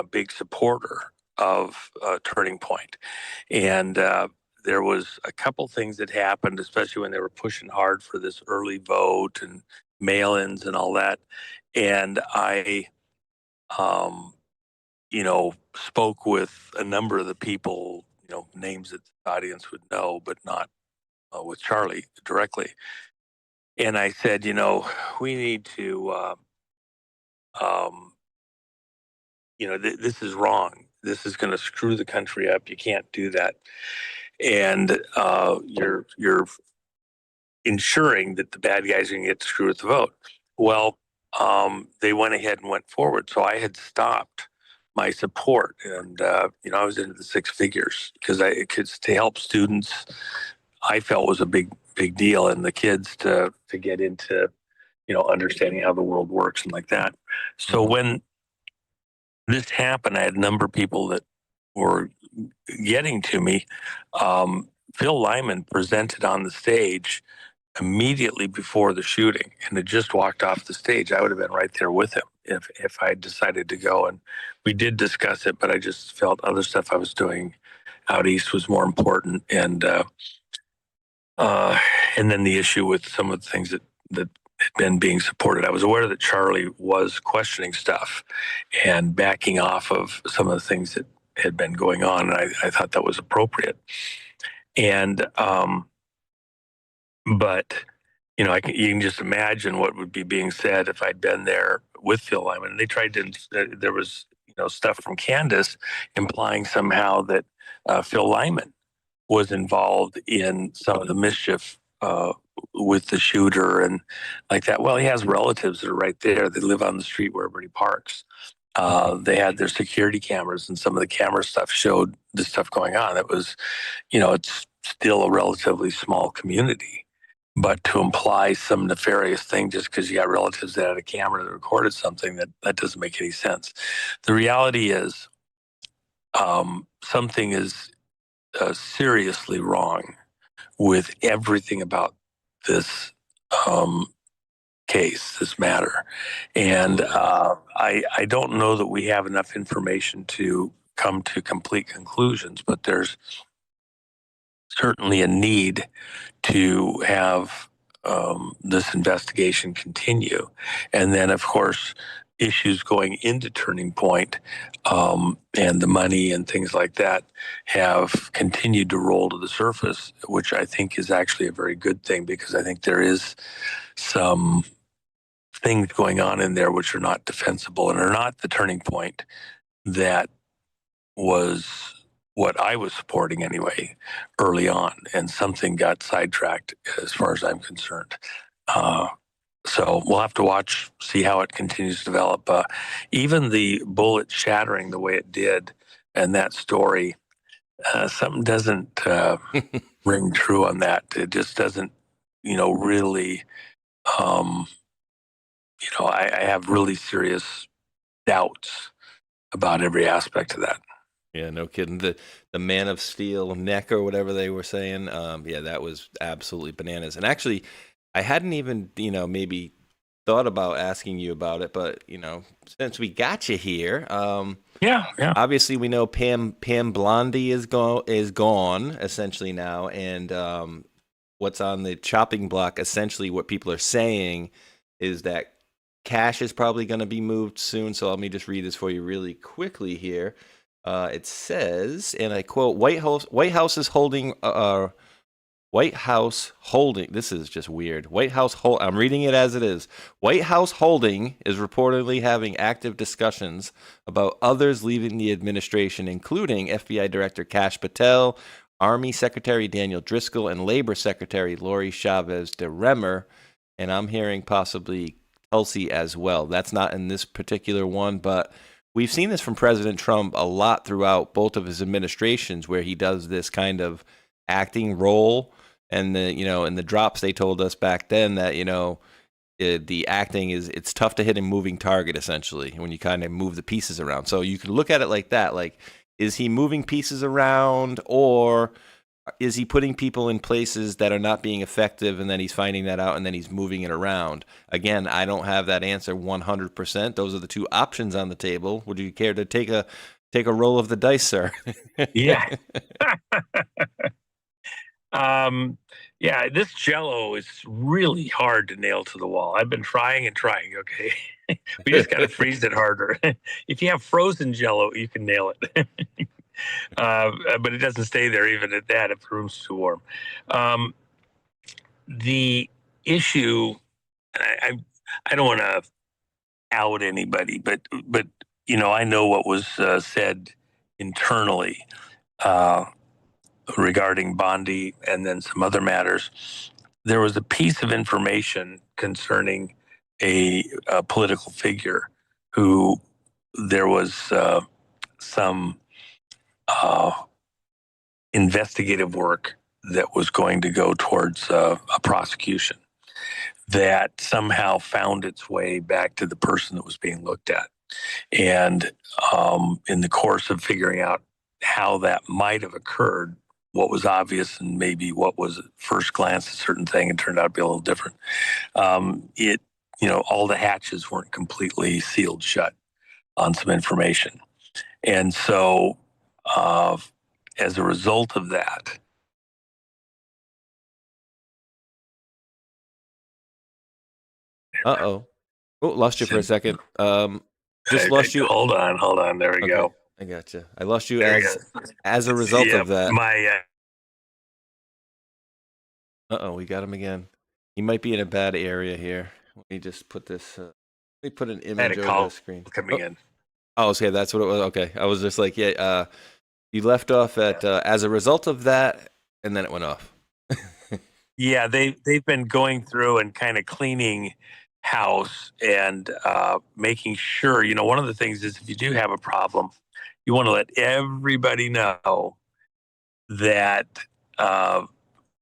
big supporter of Turning Point. And there was a couple things that happened, especially when they were pushing hard for this early vote and mail-ins and all that. And I, you know, spoke with a number of the people, you know, names that the audience would know, but not with Charlie directly. And I said, you know, we need to, um, you know, this is wrong. This is going to screw the country up. You can't do that. And you're ensuring that the bad guys are going to get to screw with the vote. Well, they went ahead and went forward. So I had stopped my support, and you know, I was into the six figures because to help students, I felt was a big deal, and the kids to get into, you know, understanding how the world works and like that. So when this happened, I had a number of people that were getting to me. Phil Lyman presented on the stage immediately before the shooting and had just walked off the stage. I would have been right there with him if I decided to go. And we did discuss it, but I just felt other stuff I was doing out east was more important. And then the issue with some of the things that had been being supported. I was aware that Charlie was questioning stuff and backing off of some of the things that had been going on. And I thought that was appropriate. And, but, you know, you can just imagine what would be being said if I'd been there with Phil Lyman. And they tried to, there was, you know, stuff from Candace implying somehow that Phil Lyman was involved in some of the mischief with the shooter and like that. Well, he has relatives that are right there. They live on the street where everybody parks. They had their security cameras, and some of the camera stuff showed the stuff going on. It was, you know, it's still a relatively small community. But to imply some nefarious thing just because you got relatives that had a camera that recorded something, that doesn't make any sense. The reality is something is seriously wrong with everything about this case, this matter. And I don't know that we have enough information to come to complete conclusions, but there's certainly a need to have this investigation continue. And then, of course, issues going into Turning Point and the money and things like that have continued to roll to the surface, which I think is actually a very good thing, because I think there is some things going on in there which are not defensible and are not the Turning Point that was what I was supporting anyway early on, and something got sidetracked as far as I'm concerned. So we'll have to watch, see how it continues to develop. Even the bullet shattering the way it did and that story, something doesn't ring true on that. It just doesn't, you know, really, you know, I have really serious doubts about every aspect of that. Yeah, no kidding. The Man of Steel neck or whatever they were saying. Yeah, that was absolutely bananas. And actually, I hadn't even, you know, maybe thought about asking you about it, but since we got you here, Yeah. obviously we know Pam Blondie is gone essentially now, and what's on the chopping block, essentially what people are saying is that cash is probably going to be moved soon. So let me just read this for you really quickly here. It says, and I quote, White House is holding White House holding. This is just weird. I'm reading it as it is. White House holding is reportedly having active discussions about others leaving the administration, including FBI Director Kash Patel, Army Secretary Daniel Driscoll, and Labor Secretary Lori Chavez de Remer. And I'm hearing possibly Tulsi as well. That's not in this particular one, but we've seen this from President Trump a lot throughout both of his administrations, where he does this kind of acting role. And in the drops, they told us back then that the acting it's tough to hit a moving target, essentially, when you kind of move the pieces around. So you can look at it like that. Like, is he moving pieces around, or is he putting people in places that are not being effective, and then he's finding that out, and then he's moving it around? Again, I don't have that answer 100%. Those are the two options on the table. Would you care to take a roll of the dice, sir? Yeah. Yeah, this Jello is really hard to nail to the wall. I've been trying and trying. Okay, we just got to freeze it harder. If you have frozen Jello, you can nail it. But it doesn't stay there even at that if the room's too warm. The issue, I don't want to out anybody, but I know what was said internally regarding Bondi and then some other matters. There was a piece of information concerning a political figure who there was some investigative work that was going to go towards a prosecution that somehow found its way back to the person that was being looked at. And in the course of figuring out how that might have occurred, what was obvious and maybe what was at first glance a certain thing and turned out to be a little different. All the hatches weren't completely sealed shut on some information. And so as a result of that, Oh, lost you for a second. Just lost you. Hold on. There we go. I gotcha. I lost you as a result of that. We got him again. He might be in a bad area here. Let me just put this. Let me put an image over the screen. Coming in. Oh, okay, that's what it was. Okay, I was just like, yeah. You left off at as a result of that, and then it went off. Yeah, they've been going through and kind of cleaning house and making sure. One of the things is if you do have a problem, you want to let everybody know that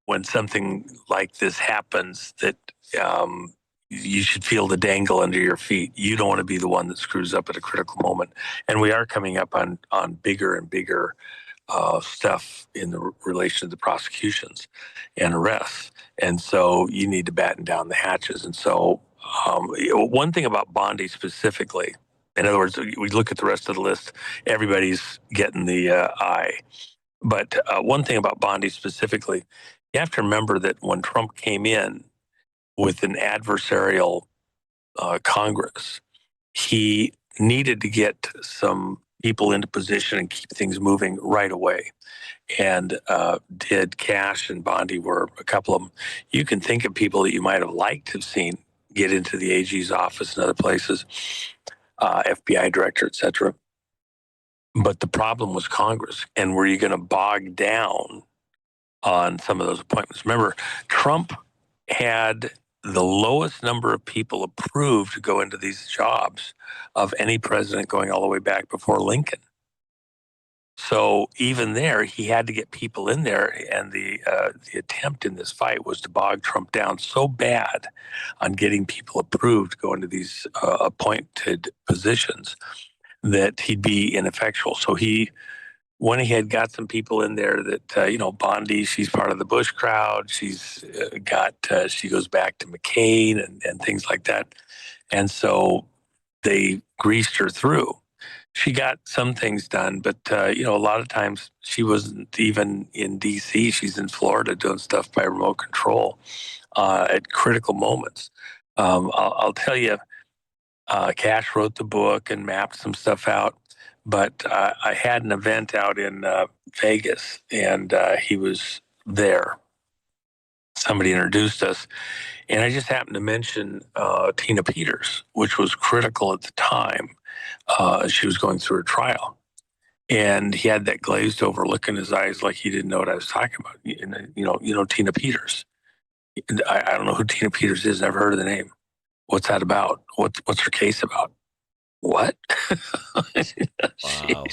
when something like this happens, that you should feel the dangle under your feet. You don't want to be the one that screws up at a critical moment. And we are coming up on bigger and bigger stuff in the relation to the prosecutions and arrests. And so you need to batten down the hatches. And so one thing about Bondi specifically, in other words, we look at the rest of the list, everybody's getting the eye. But one thing about Bondi specifically, you have to remember that when Trump came in with an adversarial Congress, he needed to get some people into position and keep things moving right away. And did Cash and Bondi were a couple of them. You can think of people that you might have liked to have seen get into the AG's office and other places, FBI director, et cetera. But the problem was Congress. And were you going to bog down on some of those appointments? Remember, Trump had the lowest number of people approved to go into these jobs of any president going all the way back before Lincoln. So even there, he had to get people in there, and the attempt in this fight was to bog Trump down so bad on getting people approved to go into these appointed positions that he'd be ineffectual. So he when he had got some people in there that, Bondi, she's part of the Bush crowd. She's she goes back to McCain and things like that. And so they greased her through. She got some things done, but, a lot of times she wasn't even in DC. She's in Florida doing stuff by remote control at critical moments. I'll tell you, Cash wrote the book and mapped some stuff out. But I had an event out in Vegas, and he was there. Somebody introduced us, and I just happened to mention Tina Peters, which was critical at the time. She was going through her trial, and he had that glazed over look in his eyes, like he didn't know what I was talking about. Tina Peters. I don't know who Tina Peters is. Never heard of the name. What's that about? What's her case about? What? Wow.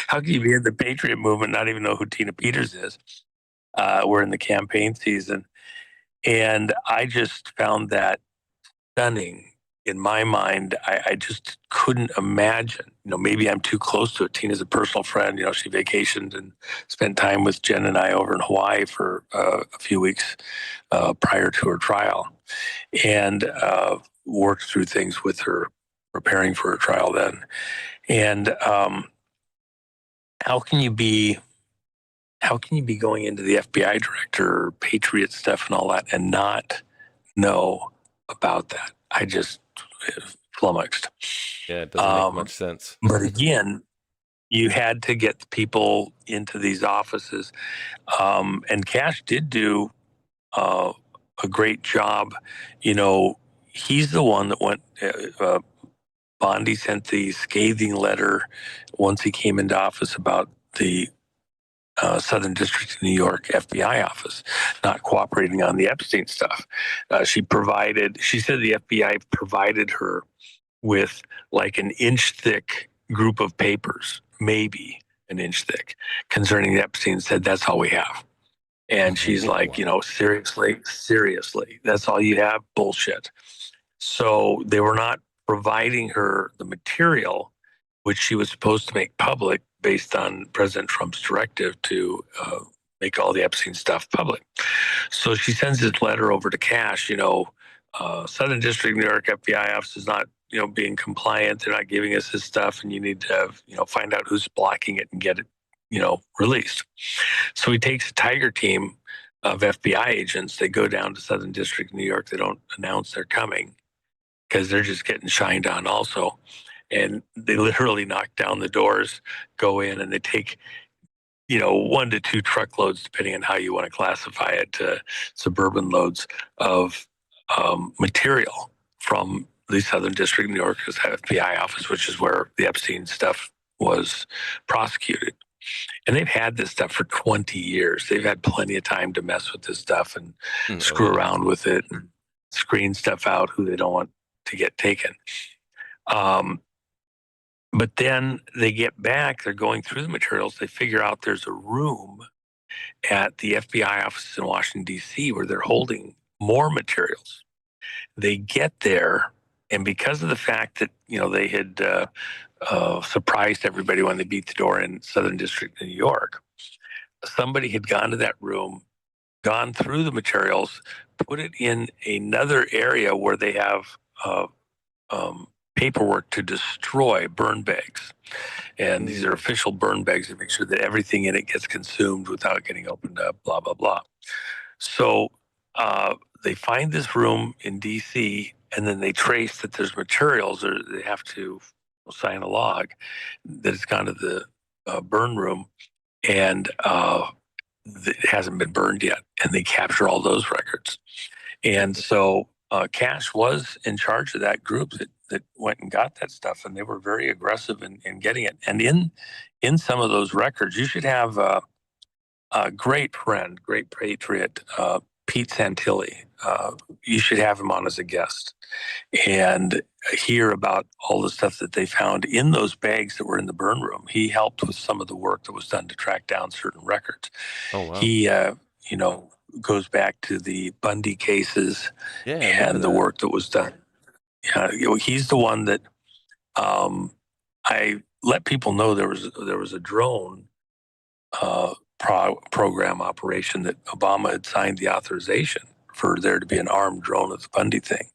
How can you be in the Patriot movement and not even know who Tina Peters is? We're in the campaign season. And I just found that stunning in my mind. I just couldn't imagine. Maybe I'm too close to it. Tina's a personal friend. She vacationed and spent time with Jen and I over in Hawaii for a few weeks prior to her trial, and worked through things with her, preparing for her trial then. And how can you be going into the FBI director, Patriot stuff, and all that, and not know about that? I just flummoxed. Yeah, it doesn't make much sense. But again, you had to get the people into these offices, and Cash did do a great job. He's the one that went. Bondi sent the scathing letter once he came into office about the Southern District of New York FBI office not cooperating on the Epstein stuff. She said the FBI provided her with like an inch thick group of papers, maybe an inch thick, concerning the Epstein. Said, that's all we have. And she's like, seriously, that's all you have? Bullshit. So they were not providing her the material which she was supposed to make public based on President Trump's directive to make all the Epstein stuff public. So she sends this letter over to Cash, Southern District of New York FBI office is not, being compliant. They're not giving us this stuff, and you need to have, find out who's blocking it and get it, released. So he takes a tiger team of FBI agents. They go down to Southern District of New York. They don't announce they're coming because they're just getting shined on also. And they literally knock down the doors, go in, and they take, 1 to 2 truckloads, depending on how you want to classify it, to suburban loads of material from the Southern District of New York's FBI office, which is where the Epstein stuff was prosecuted. And they've had this stuff for 20 years. They've had plenty of time to mess with this stuff and screw around with it and screen stuff out who they don't want to get taken. But then they get back, they're going through the materials, they figure out there's a room at the FBI office in Washington, D.C., where they're holding more materials. They get there, and because of the fact that, they had surprised everybody when they beat the door in Southern District of New York, somebody had gone to that room, gone through the materials, put it in another area where they have paperwork to destroy burn bags. And these are official burn bags to make sure that everything in it gets consumed without getting opened up, blah, blah, blah. So they find this room in DC, and then they trace that there's materials, or they have to sign a log that it's gone to the burn room, and it hasn't been burned yet. And they capture all those records. And so Cash was in charge of that group that went and got that stuff, and they were very aggressive in getting it. And in some of those records, you should have a great friend, great patriot, Pete Santilli. You should have him on as a guest and hear about all the stuff that they found in those bags that were in the burn room. He helped with some of the work that was done to track down certain records. Oh, wow. He, goes back to the Bundy cases and the work that was done. He's the one that I let people know there was a drone program operation that Obama had signed the authorization for there to be an armed drone at the Bundy thing.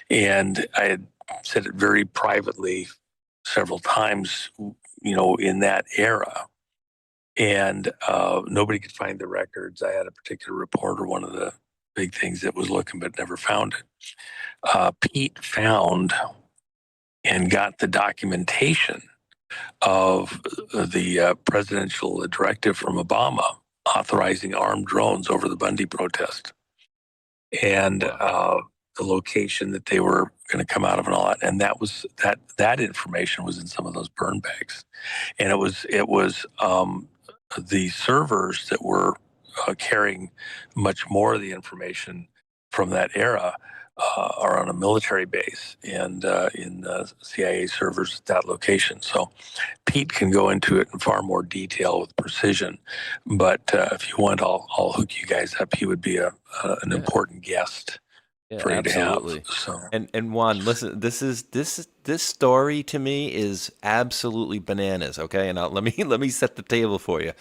And I had said it very privately several times, in that era. And nobody could find the records. I had a particular reporter, one of the big things that was looking but never found it. Pete found and got the documentation of the presidential directive from Obama authorizing armed drones over the Bundy protest and the location that they were going to come out of and all that. And that information was in some of those burn bags. And it was the servers that were carrying much more of the information from that era are on a military base and in CIA servers at that location. So Pete can go into it in far more detail with precision. But if you want, I'll hook you guys up. He would be an important guest for you to have. So and Juan, listen, this story to me is absolutely bananas. Okay, and let me set the table for you.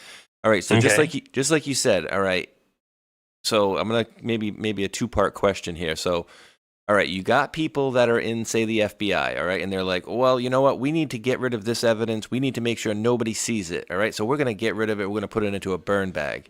All right, so okay. just like you said. All right, so I'm gonna maybe a 2-part question here. So, all right, you got people that are in, say, the FBI, all right, and they're like, well, you know what? We need to get rid of this evidence. We need to make sure nobody sees it, all right? So we're going to get rid of it. We're going to put it into a burn bag.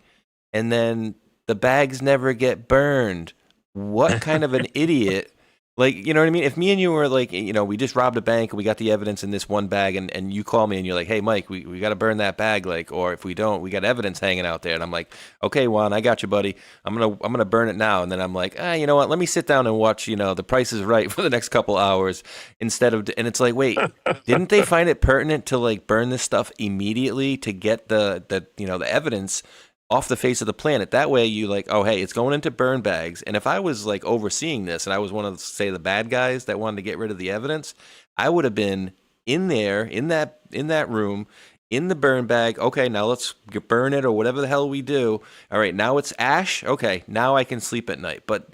And then the bags never get burned. What kind of an idiot, like, you know what I mean? If me and you were like, we just robbed a bank and we got the evidence in this one bag and you call me and you're like, hey, Mike, we got to burn that bag, like, or if we don't, we got evidence hanging out there. And I'm like, okay, Juan, I got you, buddy. I'm gonna burn it now. And then I'm like, you know what? Let me sit down and watch, The Price is Right for the next couple hours instead of, and it's like, wait, didn't they find it pertinent to like burn this stuff immediately to get the evidence off the face of the planet? That way you like, oh, hey, it's going into burn bags. And if I was like overseeing this and I was one of, say, the bad guys that wanted to get rid of the evidence, I would have been in there, in that room, in the burn bag. Okay, now let's burn it or whatever the hell we do. All right, now it's ash. Okay, now I can sleep at night. But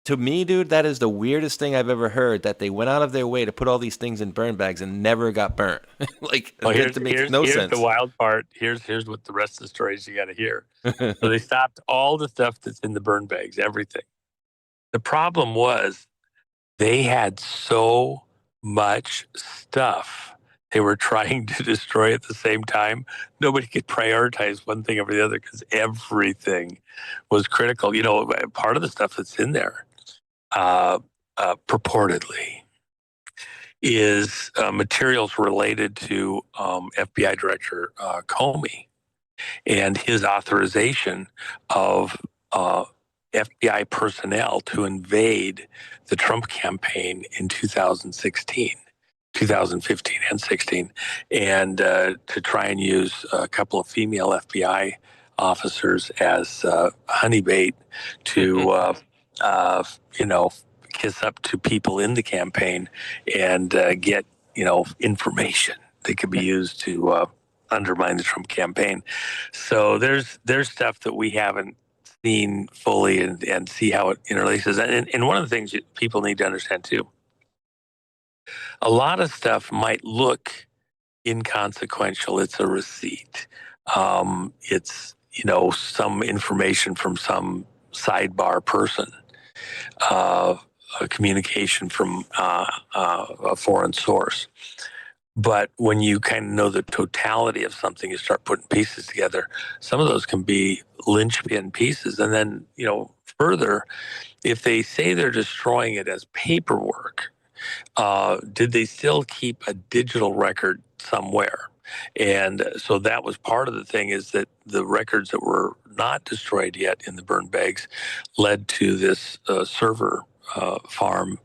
to me, dude, that is the weirdest thing I've ever heard, that they went out of their way to put all these things in burn bags and never got burnt. Like, Well, that makes no here's sense. the wild part. Here's what the rest of the stories you got to hear. So they stopped all the stuff that's in the burn bags, everything. The problem was they had so much stuff they were trying to destroy at the same time. Nobody could prioritize one thing over the other because everything was critical. Part of the stuff that's in there, purportedly, is materials related to FBI Director Comey and his authorization of FBI personnel to invade the Trump campaign in 2015 and 16, and to try and use a couple of female FBI officers as honey bait to, kiss up to people in the campaign and get, information that could be used to undermine the Trump campaign. So there's stuff that we haven't seen fully and see how it interlaces. And one of the things that people need to understand too, a lot of stuff might look inconsequential. It's a receipt. It's, some information from some sidebar person, a communication from a foreign source. But when you kind of know the totality of something, you start putting pieces together. Some of those can be linchpin pieces. And then, further, if they say they're destroying it as paperwork, did they still keep a digital record somewhere? And so that was part of the thing, is that the records that were not destroyed yet in the burn bags led to this server farm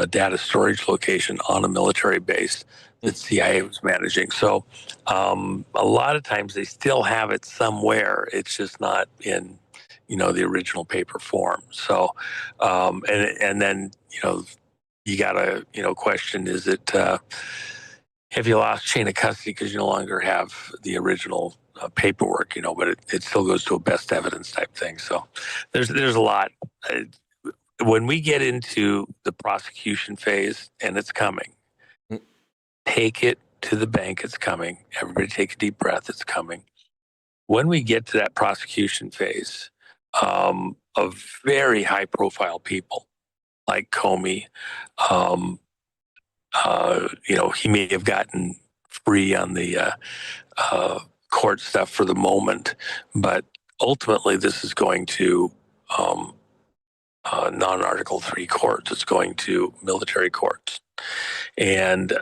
data storage location on a military base that CIA was managing. So a lot of times they still have it somewhere. It's just not in, the original paper form. So, and then, you got to, question, is it, have you lost chain of custody because you no longer have the original paperwork, but it still goes to a best evidence type thing. So there's a lot. When we get into the prosecution phase, and it's coming, take it to the bank. It's coming. Everybody take a deep breath. It's coming. when we get to that prosecution phase of very high profile people like Comey, he may have gotten free on the court stuff for the moment, but ultimately this is going to non-Article 3 courts. It's going to military courts. And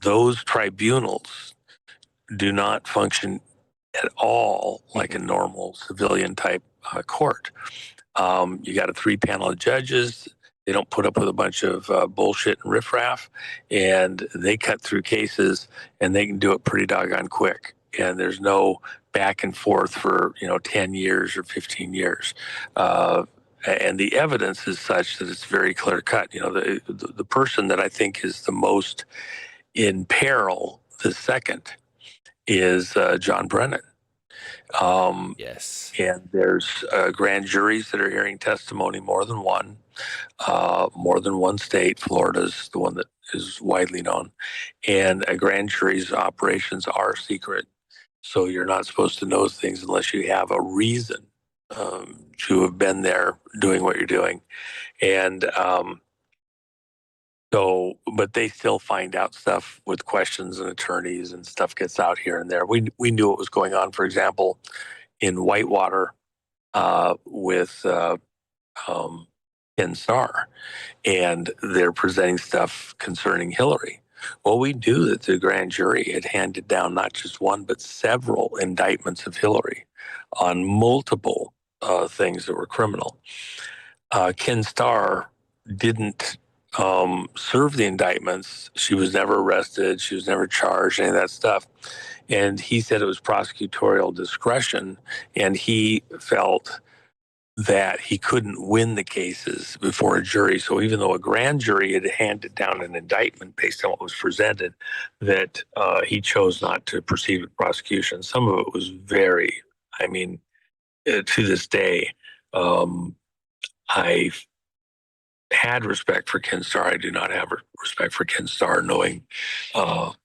those tribunals do not function at all like a normal civilian type court. You got a 3-panel of judges. They don't put up with a bunch of bullshit and riffraff, and they cut through cases, and they can do it pretty doggone quick. And there's no back and forth for 10 years or 15 years. And the evidence is such that it's very clear cut. The person that I think is the most in peril, the second, is John Brennan. Yes. And there's grand juries that are hearing testimony, more than one state. Florida's the one that is widely known. And a grand jury's operations are secret. So you're not supposed to know things unless you have a reason to have been there doing what you're doing. And but they still find out stuff with questions and attorneys, and stuff gets out here and there. We knew what was going on, for example, in Whitewater with Ken Starr, and they're presenting stuff concerning Hillary. Well, we knew that the grand jury had handed down not just one, but several indictments of Hillary on multiple things that were criminal. Ken Starr didn't serve the indictments. She was never arrested. She was never charged, any of that stuff. And he said it was prosecutorial discretion, and he felt that he couldn't win the cases before a jury. So even though a grand jury had handed down an indictment based on what was presented, that he chose not to proceed with prosecution. Some of it was very, to this day, I had respect for Ken Starr. I do not have respect for Ken Starr, knowing the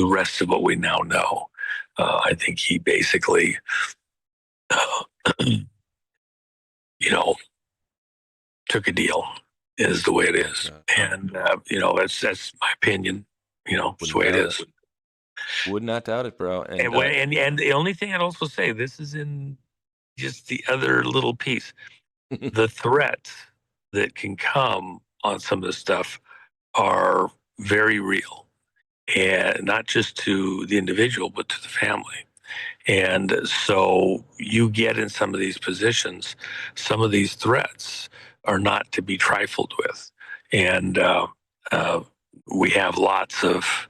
rest of what we now know. I think he basically, took a deal, is the way it is. And, that's my opinion. It's the way it is. Would not doubt it, bro. And the only thing I'd also say, this is in just the other little piece, the threats that can come on some of this stuff are very real, and not just to the individual, but to the family. And so you get in some of these positions, some of these threats are not to be trifled with. And we have lots of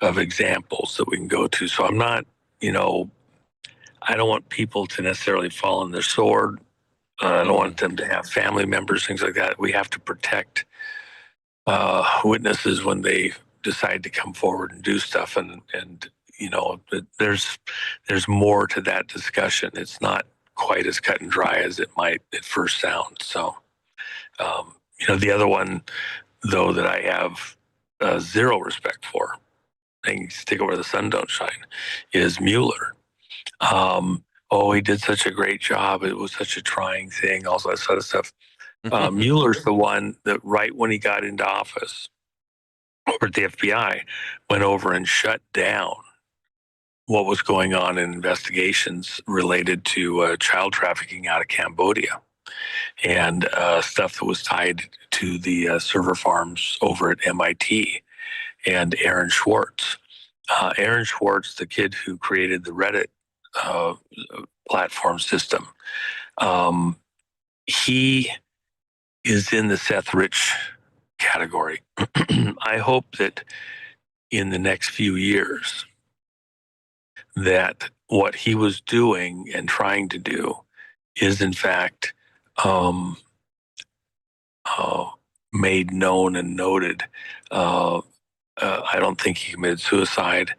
examples that we can go to. So I'm not, I don't want people to necessarily fall on their sword. I don't want them to have family members, things like that. We have to protect witnesses when they decide to come forward and do stuff. And there's more to that discussion. It's not quite as cut and dry as it might at first sound. So, the other one, though, that I have zero respect for, and stick it where the sun don't shine, is Mueller. He did such a great job. It was such a trying thing, all that sort of stuff. Mueller's the one that right when he got into office, or at the FBI, went over and shut down what was going on in investigations related to child trafficking out of Cambodia, and stuff that was tied to the server farms over at MIT, and Aaron Swartz. Aaron Swartz, the kid who created the Reddit platform system, he is in the Seth Rich category. I hope that in the next few years that what he was doing and trying to do is in fact made known and noted. I don't think he committed suicide,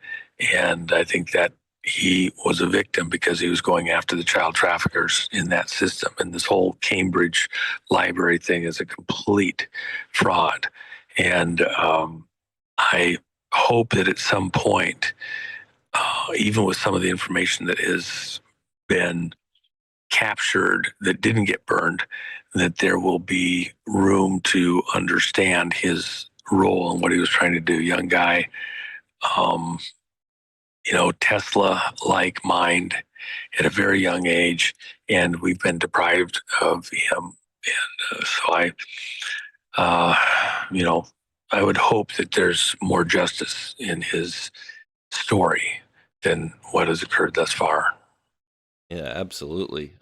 and I think that he was a victim because he was going after the child traffickers in that system. And this whole Cambridge library thing is a complete fraud. And I hope that at some point, even with some of the information that is been captured that didn't get burned, that there will be room to understand his role and what he was trying to do. Young guy, um, Tesla-like mind at a very young age, and we've been deprived of him. And I would hope that there's more justice in his story than what has occurred thus far. Yeah, absolutely.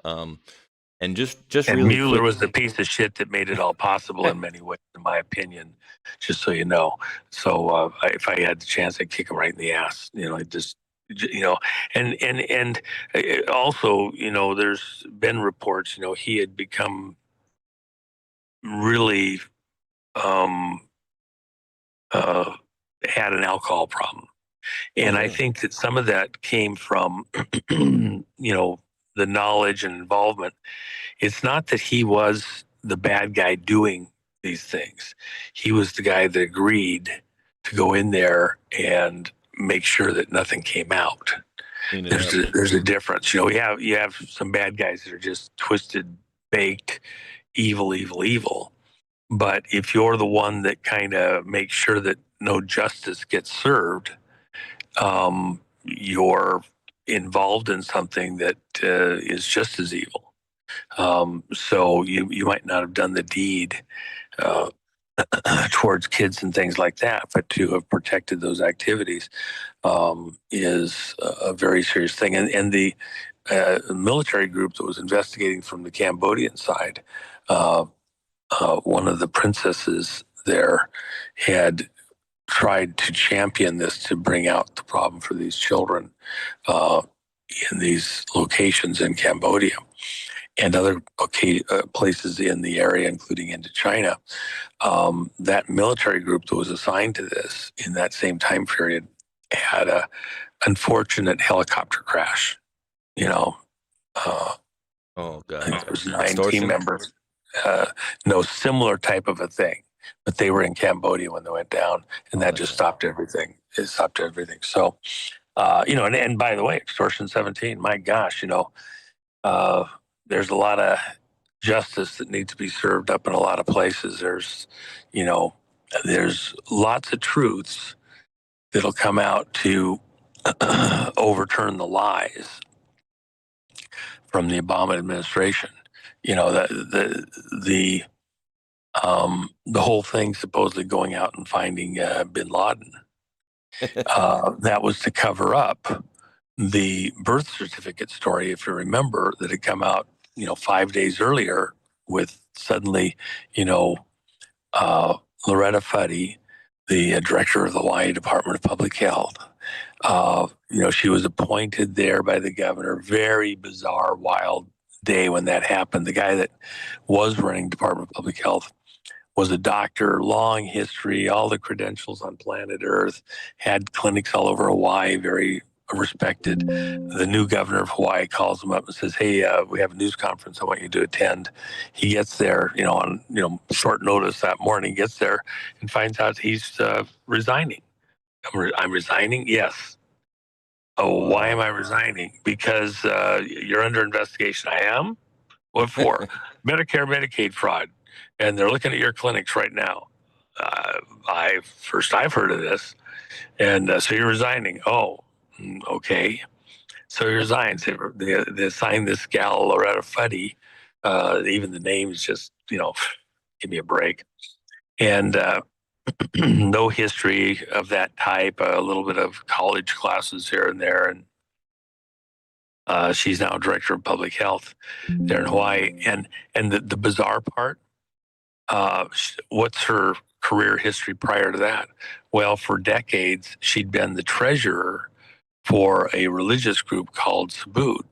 And just And really Mueller quick. was the piece of shit that made it all possible in many ways, in my opinion, just so you know. So if I had the chance, I'd kick him right in the ass. And also, there's been reports, he had become really um, had an alcohol problem. And I think that some of that came from, the knowledge and involvement. It's not that he was the bad guy doing these things. He was the guy that agreed to go in there and make sure that nothing came out. There's a difference. You have some bad guys that are just twisted, baked, evil. But if you're the one that kind of makes sure that no justice gets served, you're involved in something that is just as evil. So you might not have done the deed towards kids and things like that, but to have protected those activities is a very serious thing. And the military group that was investigating from the Cambodian side, one of the princesses there had tried to champion this to bring out the problem for these children in these locations in Cambodia and other places in the area, including into China. That military group that was assigned to this in that same time period had a unfortunate helicopter crash. Oh God! I think there was 9 team members. No, similar type of a thing, but they were in Cambodia when they went down, and that just stopped everything. It stopped everything. So, and by the way, extortion 17. My gosh, there's a lot of justice that needs to be served up in a lot of places. There's lots of truths that'll come out to overturn the lies from the Obama administration. The whole thing supposedly going out and finding bin Laden. That was to cover up the birth certificate story, if you remember, that had come out, 5 days earlier with suddenly, Loretta Fuddy, the director of the Hawaii Department of Public Health. She was appointed there by the governor. Very bizarre, wild day when that happened. The guy that was running Department of Public Health was a doctor, long history, all the credentials on planet Earth, had clinics all over Hawaii, very respected. The new governor of Hawaii calls him up and says, "Hey, we have a news conference. I want you to attend." He gets there, on short notice that morning. Gets there and finds out he's resigning. I'm resigning. Yes. Oh, why am I resigning? Because you're under investigation. I am. What for? Medicare, Medicaid fraud, and they're looking at your clinics right now. I've heard of this, and so you're resigning. Oh, okay. So he resigns. They assigned this gal, Loretta Fuddy. Even the name is just, give me a break. And no history of that type, a little bit of college classes here and there. And she's now director of public health there in Hawaii. And the bizarre part, what's her career history prior to that? Well, for decades, she'd been the treasurer for a religious group called Subud.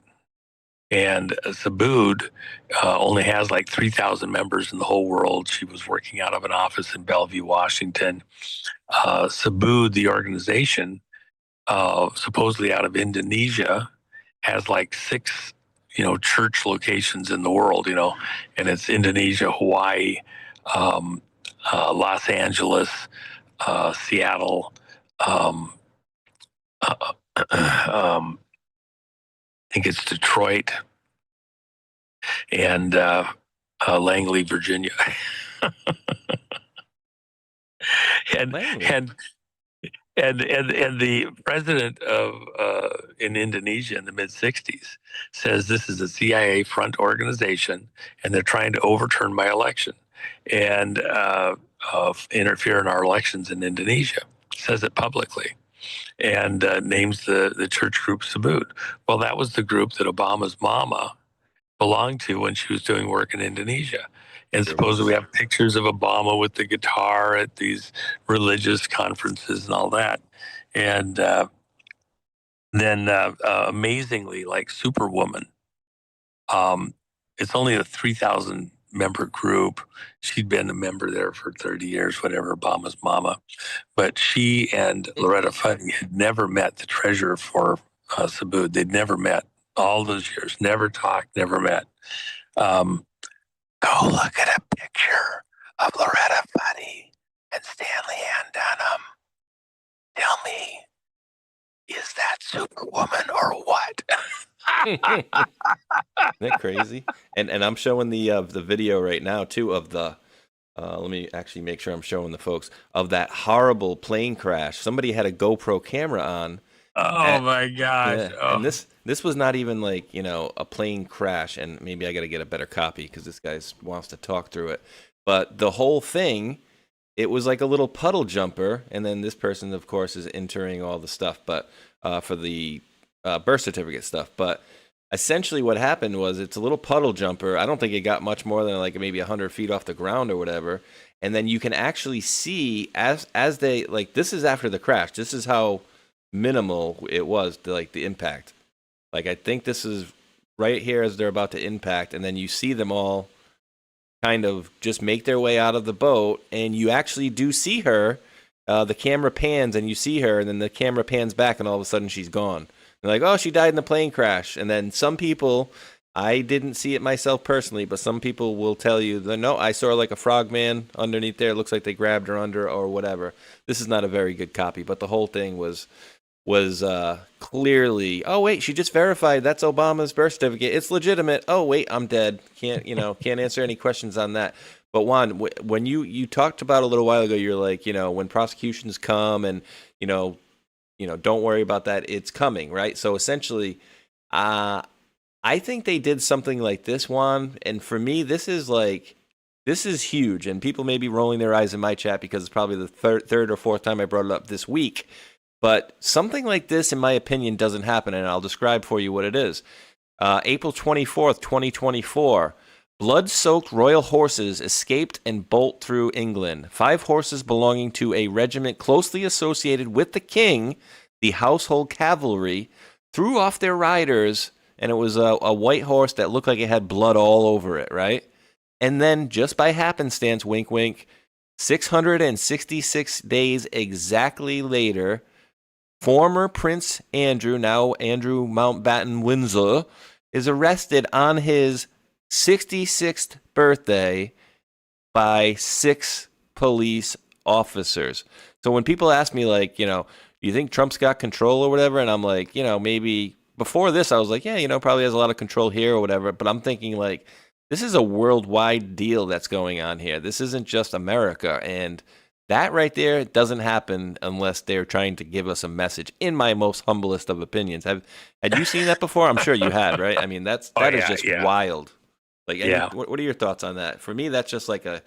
And Subud only has like 3,000 members in the whole world. She was working out of an office in Bellevue, Washington. Subud, the organization, supposedly out of Indonesia, has like 6, church locations in the world, and it's Indonesia, Hawaii, Los Angeles, Seattle, think it's Detroit and Langley, Virginia. and Langley. and the president of in Indonesia in the mid '60s says this is a CIA front organization, and they're trying to overturn my election and interfere in our elections in Indonesia. Says it publicly, and names the church group Subud. Well, that was the group that Obama's mama belonged to when she was doing work in Indonesia. And supposedly we have pictures of Obama with the guitar at these religious conferences and all that. And then amazingly, like Superwoman, it's only a 3,000 member group. She'd been a member there for 30 years, whatever, Obama's mama. But she and Loretta Funny had never met the treasurer for Subud. They'd never met all those years, never talked, never met. Go look at a picture of Loretta Funny and Stanley Ann Dunham. Tell me, is that Superwoman or what? Isn't that crazy? And I'm showing the video right now too of the let me actually make sure I'm showing the folks of that horrible plane crash. Somebody had a GoPro camera on. Oh my gosh. Yeah, oh. And this was not even like, a plane crash, and maybe I got to get a better copy because this guy wants to talk through it. But the whole thing, it was like a little puddle jumper, and then this person, of course, is entering all the stuff, but for the birth certificate stuff. But essentially what happened was it's a little puddle jumper. I don't think it got much more than like maybe 100 feet off the ground or whatever. And then you can actually see as they, like, this is after the crash. This is how minimal it was, the impact. Like, I think this is right here as they're about to impact, and then you see them all kind of just make their way out of the boat, and you actually do see her. The camera pans and you see her, and then the camera pans back, and all of a sudden she's gone. They're like, oh, she died in the plane crash. And then some people, I didn't see it myself personally, but some people will tell you that, no, I saw like a frogman underneath there. It looks like they grabbed her under or whatever. This is not a very good copy, but the whole thing was clearly, oh wait, she just verified that's Obama's birth certificate. It's legitimate. Oh wait, I'm dead. Can't answer any questions on that. But Juan, when you talked about a little while ago, you're like, when prosecutions come and don't worry about that, it's coming, right? So essentially, I think they did something like this, Juan, and for me, this is huge, and people may be rolling their eyes in my chat because it's probably the third or fourth time I brought it up this week. But something like this, in my opinion, doesn't happen, and I'll describe for you what it is. April 24th, 2024, blood-soaked royal horses escaped and bolt through England. 5 horses belonging to a regiment closely associated with the king, the household cavalry, threw off their riders, and it was a white horse that looked like it had blood all over it, right? And then, just by happenstance, wink, wink, 666 days exactly later, former Prince Andrew, now Andrew Mountbatten Windsor, is arrested on his 66th birthday by 6 police officers. So when people ask me, like, do you think Trump's got control or whatever? And I'm like, maybe before this, I was like, yeah, probably has a lot of control here or whatever. But I'm thinking, like, this is a worldwide deal that's going on here. This isn't just America. And that right there doesn't happen unless they're trying to give us a message, in my most humblest of opinions. Had you seen that before? I'm sure you had, right? I mean, that is just wild. Like, yeah. What are your thoughts on that? For me, that's just like a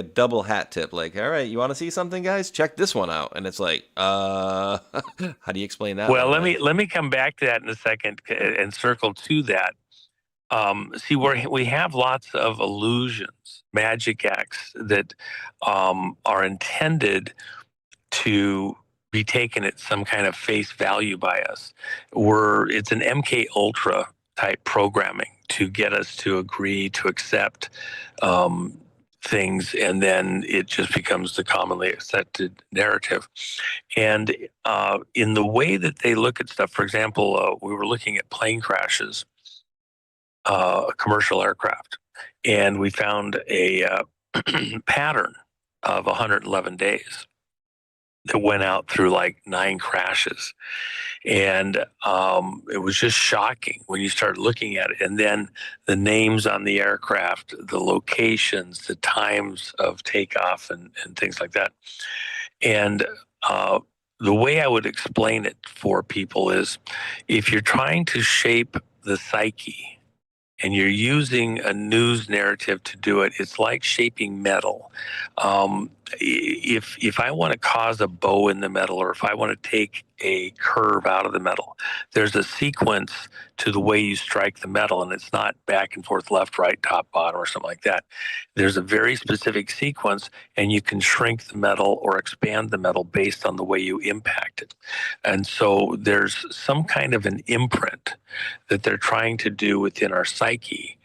double hat tip. Like, all right, you want to see something, guys? Check this one out. And it's like, how do you explain that? Well, let me come back to that in a second and circle to that. See, we have lots of illusions, magic acts that are intended to be taken at some kind of face value by us. It's an MK Ultra type programming to get us to agree to accept things, and then it just becomes the commonly accepted narrative. And in the way that they look at stuff, for example, we were looking at plane crashes, commercial aircraft, and we found a pattern of 111 days. that went out through like 9 crashes. And it was just shocking when you start looking at it. And then the names on the aircraft, the locations, the times of takeoff, and things like that. And the way I would explain it for people is, if you're trying to shape the psyche and you're using a news narrative to do it, it's like shaping metal. If I want to cause a bow in the metal, or if I want to take a curve out of the metal, there's a sequence to the way you strike the metal, and it's not back and forth, left, right, top, bottom, or something like that. There's a very specific sequence, and you can shrink the metal or expand the metal based on the way you impact it. And so there's some kind of an imprint that they're trying to do within our psyche,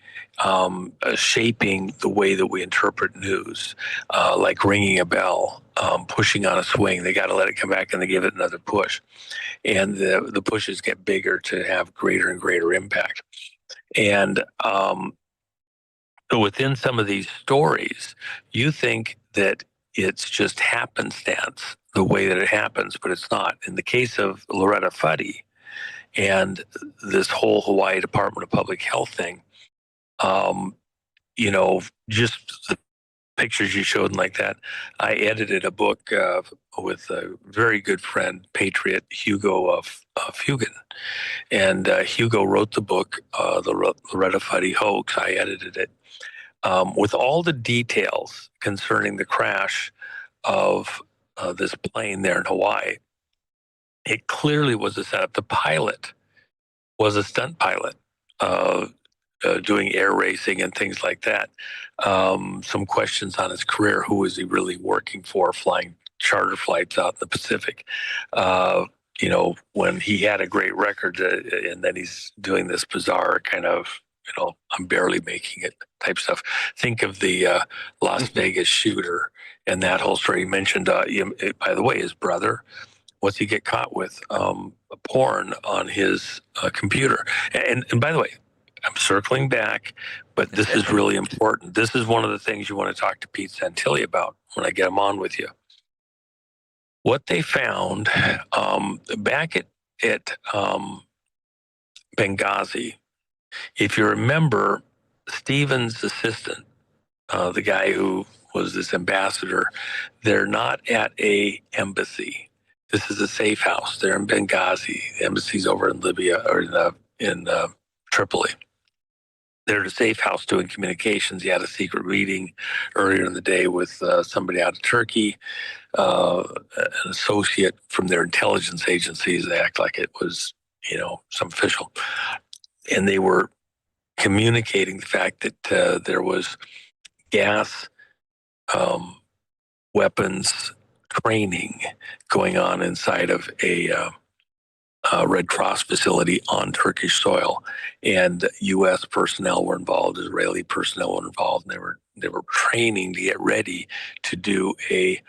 shaping the way that we interpret news, like ringing a bell, pushing on a swing. They got to let it come back and they give it another push. And the pushes get bigger to have greater and greater impact. And within some of these stories, you think that it's just happenstance the way that it happens, but it's not. In the case of Loretta Fuddy and this whole Hawaii Department of Public Health thing, just the pictures you showed and like that. I edited a book with a very good friend, Patriot Hugo of Hugan. And Hugo wrote the book, The Loretta Fuddy Hoax. I edited it with all the details concerning the crash of this plane there in Hawaii. It clearly was a setup. The pilot was a stunt pilot doing air racing and things like that. Some questions on his career. Who was he really working for, flying charter flights out in the Pacific? When he had a great record and then he's doing this bizarre kind of, I'm barely making it type stuff. Think of the Las Vegas shooter and that whole story. He mentioned, by the way, his brother, what's he get caught with? Porn on his computer. And by the way, I'm circling back, but this is really important. This is one of the things you want to talk to Pete Santilli about when I get him on with you. What they found back at Benghazi, if you remember, Stephen's assistant, the guy who was this ambassador, they're not at a embassy. This is a safe house. They're in Benghazi. The embassy's over in Libya, or in Tripoli. They're at a safe house doing communications. He had a secret meeting earlier in the day with somebody out of Turkey, an associate from their intelligence agencies. They act like it was, some official. And they were communicating the fact that there was gas weapons training going on inside of a Red Cross facility on Turkish soil, and U.S. personnel were involved, Israeli personnel were involved, and they were training to get ready to do a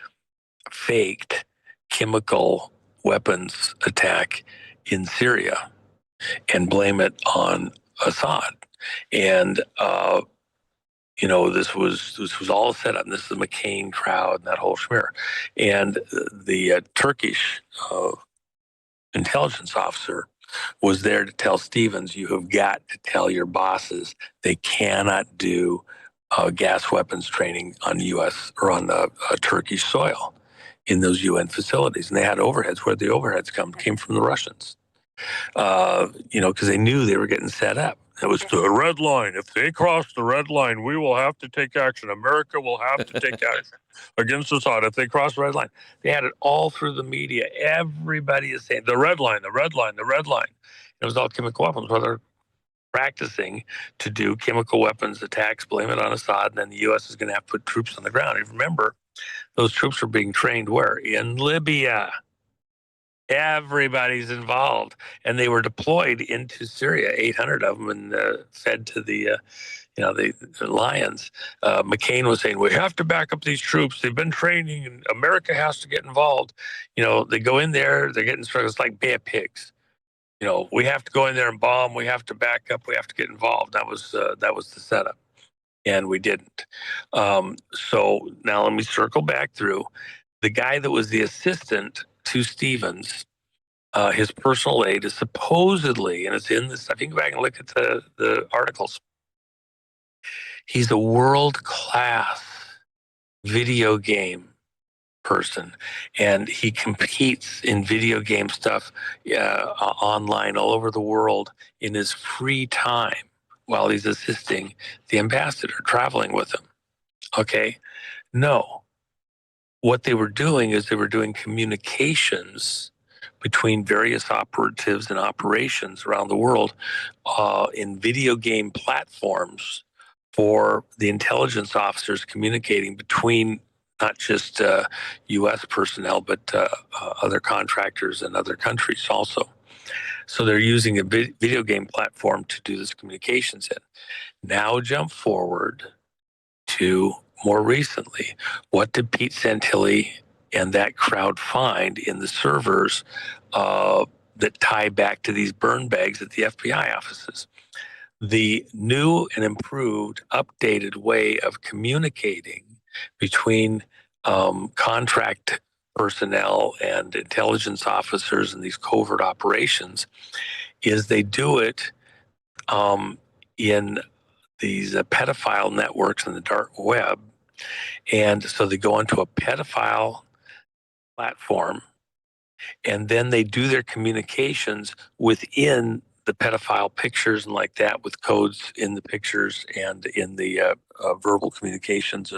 faked chemical weapons attack in Syria and blame it on Assad. And this was all set up. And this is the McCain crowd and that whole schmear. And the Turkish intelligence officer was there to tell Stevens, you have got to tell your bosses they cannot do gas weapons training on U.S. or on Turkish soil in those UN facilities. And they had overheads. Where the overheads came from the Russians, because they knew they were getting set up. It was the red line. If they cross the red line, we will have to take action. America will have to take action against Assad if they cross the red line. They had it all through the media. Everybody is saying the red line, the red line, the red line. It was all chemical weapons. Well, they're practicing to do chemical weapons attacks, blame it on Assad, and then the U.S. is going to have to put troops on the ground. And remember, those troops are being trained where? In Libya. Everybody's involved, and they were deployed into Syria, 800 of them, and fed to the lions. McCain was saying, we have to back up these troops. They've been training, and America has to get involved. They go in there, they're getting instructed. It's like bad pigs. We have to go in there and bomb. We have to back up. We have to get involved. That was the setup, and we didn't. So now let me circle back through. the guy that was the assistant to Stevens, his personal aide, is supposedly, and it's in this, I can go back and look at the articles, he's a world-class video game person, and he competes in video game stuff online all over the world in his free time while he's assisting the ambassador, traveling with him. Okay? No. What they were doing is they were doing communications between various operatives and operations around the world in video game platforms for the intelligence officers communicating between not just U.S. personnel, but other contractors in other countries also. So they're using a video game platform to do this communications in. Now jump forward to more recently. What did Pete Santilli and that crowd find in the servers that tie back to these burn bags at the FBI offices? The new and improved, updated way of communicating between contract personnel and intelligence officers in these covert operations is they do it in these pedophile networks in the dark web. And so they go onto a pedophile platform, and then they do their communications within the pedophile pictures and like that, with codes in the pictures and in the verbal communications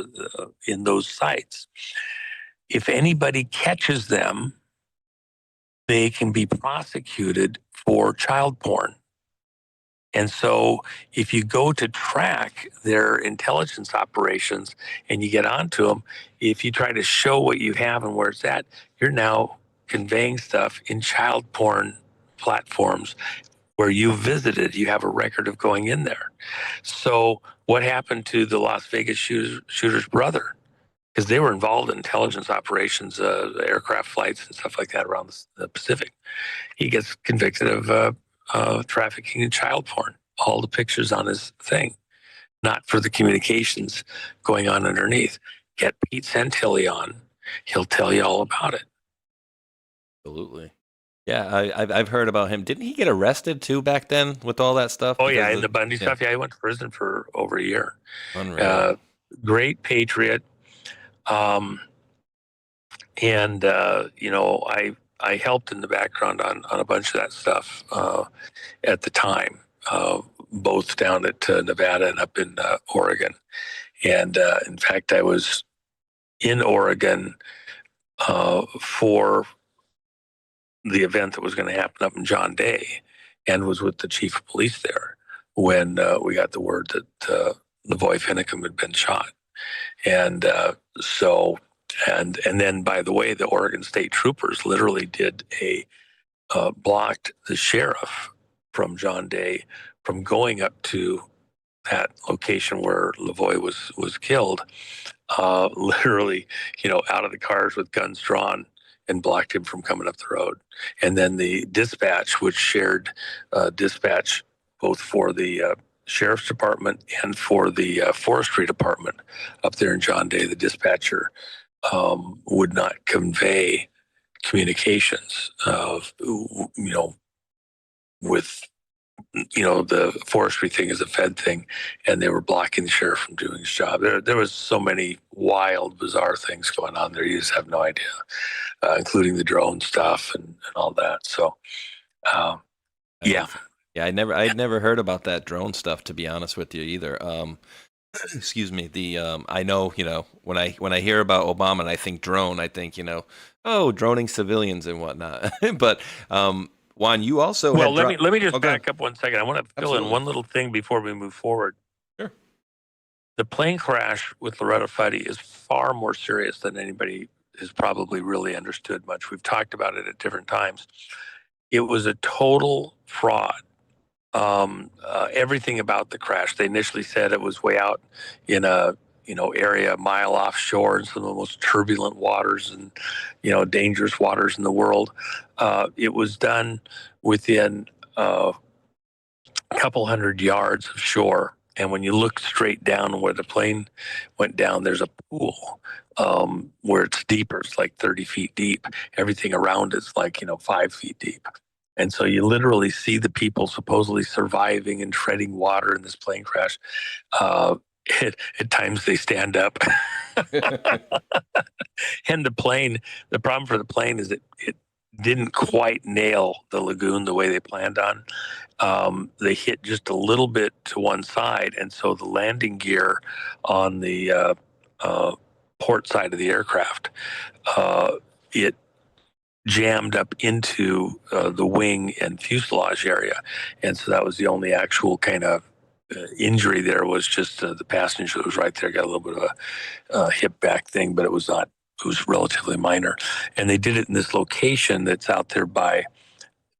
in those sites. If anybody catches them, they can be prosecuted for child porn. And so if you go to track their intelligence operations and you get onto them, if you try to show what you have and where it's at, you're now conveying stuff in child porn platforms where you visited. You have a record of going in there. So what happened to the Las Vegas shooter's brother? Because they were involved in intelligence operations, aircraft flights and stuff like that around the Pacific. He gets convicted of trafficking in child porn. All the pictures on his thing, not for the communications going on underneath. Get Pete Santilli on; he'll tell you all about it. Absolutely. Yeah, I've heard about him. Didn't he get arrested too back then with all that stuff? Oh yeah, and the Bundy stuff. Yeah, he went to prison for over a year. Unreal. Great patriot. And I helped in the background on a bunch of that stuff at the time, both down at Nevada and up in Oregon. And in fact, I was in Oregon for the event that was going to happen up in John Day, and was with the chief of police there when we got the word that Lavoy Finicum had been shot. And and then, by the way, the Oregon State Troopers literally did blocked the sheriff from John Day from going up to that location where Lavoy was killed, literally, out of the cars with guns drawn, and blocked him from coming up the road. And then the dispatch, which shared dispatch both for the sheriff's department and for the forestry department up there in John Day, the dispatcher would not convey communications of, with, the forestry thing is a Fed thing, and they were blocking the sheriff from doing his job. There was so many wild, bizarre things going on there. You just have no idea, including the drone stuff and all that. So, yeah. Yeah, I'd never heard about that drone stuff, to be honest with you, either. Excuse me. I know, when I hear about Obama and I think drone, I think, droning civilians and whatnot. But Juan, you also let me just back up 1 second. I want to fill Absolutely. in one little thing before we move forward. Sure. The plane crash with Loretta Fuddy is far more serious than anybody has probably really understood much. We've talked about it at different times. It was a total fraud. Everything about the crash. They initially said it was way out in a area a mile offshore in some of the most turbulent waters and dangerous waters in the world. It was done within a couple hundred yards of shore And when you look straight down where the plane went down, there's a pool where it's deeper. It's like 30 feet deep. Everything around it's like, 5 feet deep. And so you literally see the people supposedly surviving and treading water in this plane crash. Uh, at times they stand up. And the problem for the plane is it didn't quite nail the lagoon the way they planned on. They hit just a little bit to one side, and so the landing gear on the port side of the aircraft, it jammed up into the wing and fuselage area, and so that was the only actual kind of injury there. Was just the passenger that was right there got a little bit of a hip back thing, but it was not. It was relatively minor, and they did it in this location that's out there by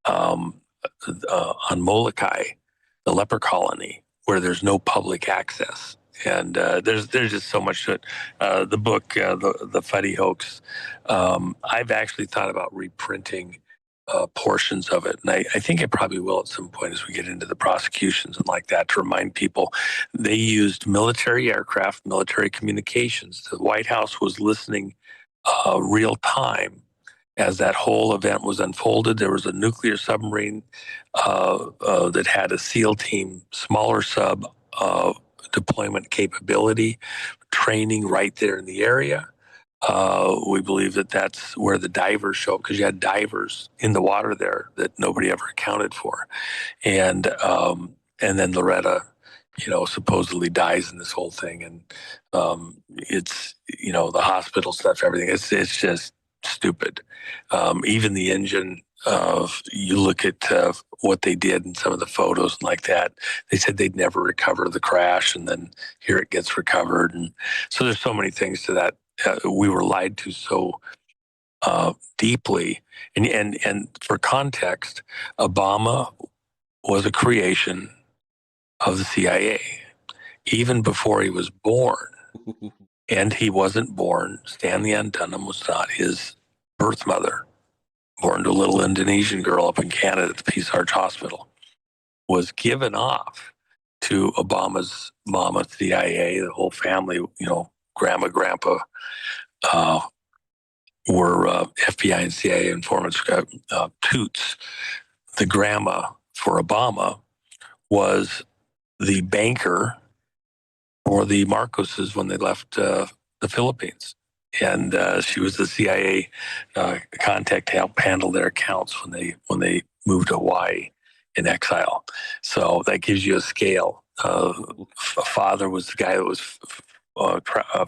on Molokai, the leper colony, where there's no public access. And there's just so much to it. The book, the Fuddy Hoax, I've actually thought about reprinting portions of it. And I think I probably will at some point as we get into the prosecutions and like that, to remind people they used military aircraft, military communications. The White House was listening real time as that whole event was unfolded. There was a nuclear submarine that had a SEAL team, smaller sub deployment capability, training right there in the area. We believe that that's where the divers show up, because you had divers in the water there that nobody ever accounted for. And then Loretta, supposedly dies in this whole thing. And it's, the hospital stuff, everything. It's just stupid. Even the engine, you look at what they did in some of the photos and like that, they said they'd never recover the crash, and then here it gets recovered. And so there's so many things to that. We were lied to so deeply. And for context, Obama was a creation of the CIA even before he was born. And he wasn't born. Stanley Ann Dunham was not his birth mother. Born to a little Indonesian girl up in Canada at the Peace Arch Hospital. Was given off to Obama's mama, CIA, the whole family, grandma, grandpa, were FBI and CIA informants. Toots, the grandma for Obama, was the banker for the Marcoses when they left the Philippines. And she was the CIA contact to help handle their accounts when they moved to Hawaii in exile. So that gives you a scale. Father was the guy that was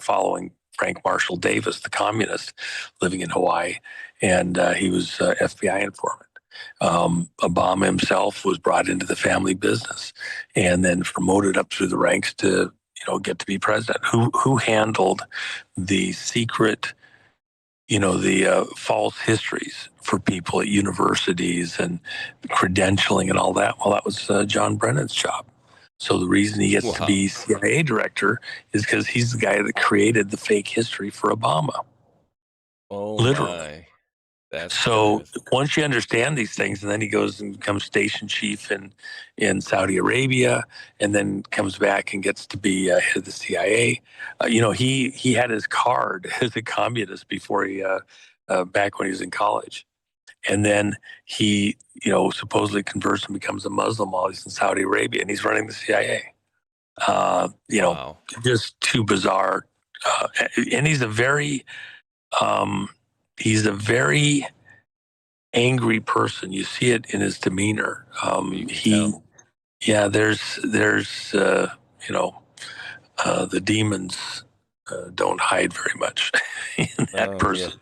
following Frank Marshall Davis, the communist, living in Hawaii, and he was FBI informant. Obama himself was brought into the family business and then promoted up through the ranks to get to be president. Who handled the secret, the false histories for people at universities and credentialing and all that? Well, that was John Brennan's job. So the reason he gets to be CIA director is because he's the guy that created the fake history for Obama. Oh, literally. My. That's so good. Once you understand these things, and then he goes and becomes station chief in Saudi Arabia, and then comes back and gets to be head of the CIA. He had his card as a communist before he back when he was in college, and then he supposedly converts and becomes a Muslim while he's in Saudi Arabia, and he's running the CIA. Wow. Just too bizarre. And he's a very angry person. You see it in his demeanor. There's the demons don't hide very much in that person.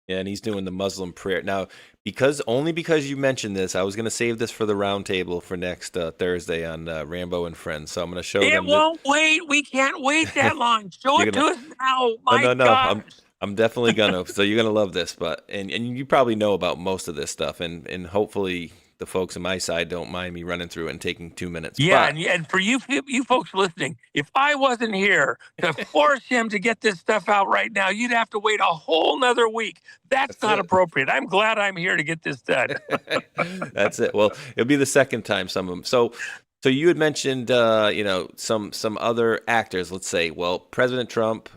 Yeah, and he's doing the Muslim prayer now. Because you mentioned this, I was going to save this for the roundtable for next Thursday on Rambo and Friends. So I'm going to show them. It won't wait. We can't wait that long. Show it to us now. My God. I'm definitely gonna. So you're gonna love this, and you probably know about most of this stuff, and hopefully the folks on my side don't mind me running through it and taking 2 minutes. Yeah, and for you folks listening, if I wasn't here to force him to get this stuff out right now, you'd have to wait a whole nother week. That's not appropriate. I'm glad I'm here to get this done. That's it. Well, it'll be the second time some of them. So So you had mentioned, some other actors. Let's say, well, President Trump,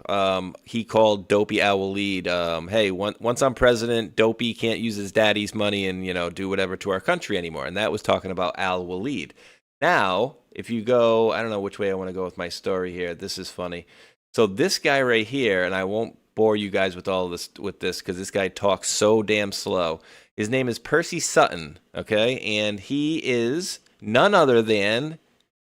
he called Dopey Al Waleed, hey, once I'm president, Dopey can't use his daddy's money and do whatever to our country anymore. And that was talking about Al Waleed. Now, if you go, I don't know which way I want to go with my story here. This is funny. So this guy right here, and I won't bore you guys with all this because this guy talks so damn slow. His name is Percy Sutton, okay, and he is none other than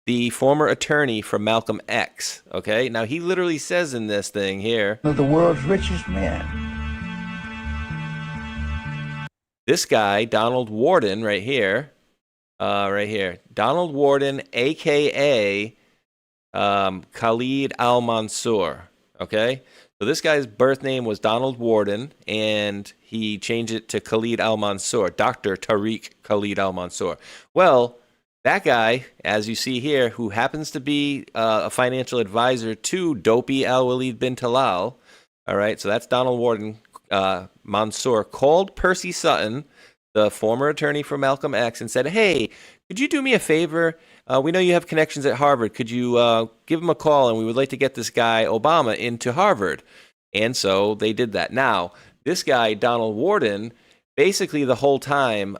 the former attorney for Malcolm X, okay? Now, he literally says in this thing here, of the world's richest man. This guy, Donald Warden, right here, Donald Warden, a.k.a. Khalid al-Mansour, okay? So this guy's birth name was Donald Warden, and he changed it to Khalid al-Mansour, Dr. Tariq Khalid al-Mansour. Well, that guy, as you see here, who happens to be a financial advisor to Dopey Al-Waleed bin Talal, all right, so that's Donald Warden, Mansour, called Percy Sutton, the former attorney for Malcolm X, and said, hey, could you do me a favor? We know you have connections at Harvard. Could you give him a call, and we would like to get this guy, Obama, into Harvard. And so they did that. Now, this guy, Donald Warden, basically the whole time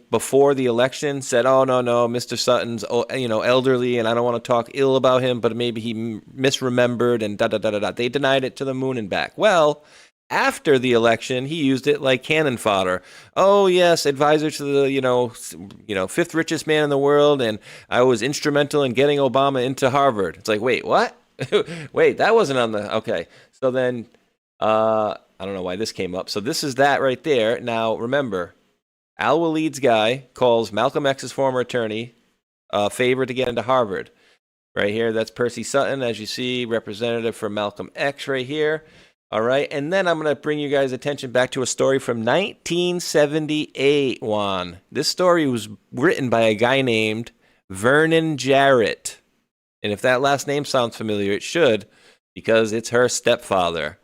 before the election said, oh, no, Mr. Sutton's, elderly, and I don't want to talk ill about him, but maybe he misremembered and da-da-da-da-da. They denied it to the moon and back. Well, after the election, he used it like cannon fodder. Oh, yes, advisor to the, fifth richest man in the world, and I was instrumental in getting Obama into Harvard. It's like, wait, what? Wait, that wasn't on the, okay. So then, I don't know why this came up. So this is that right there. Now, remember, Al Waleed's guy calls Malcolm X's former attorney a favor to get into Harvard. Right here, that's Percy Sutton, as you see, representative for Malcolm X right here. All right, and then I'm going to bring you guys' attention back to a story from 1978, Juan. This story was written by a guy named Vernon Jarrett. And if that last name sounds familiar, it should, because it's her stepfather.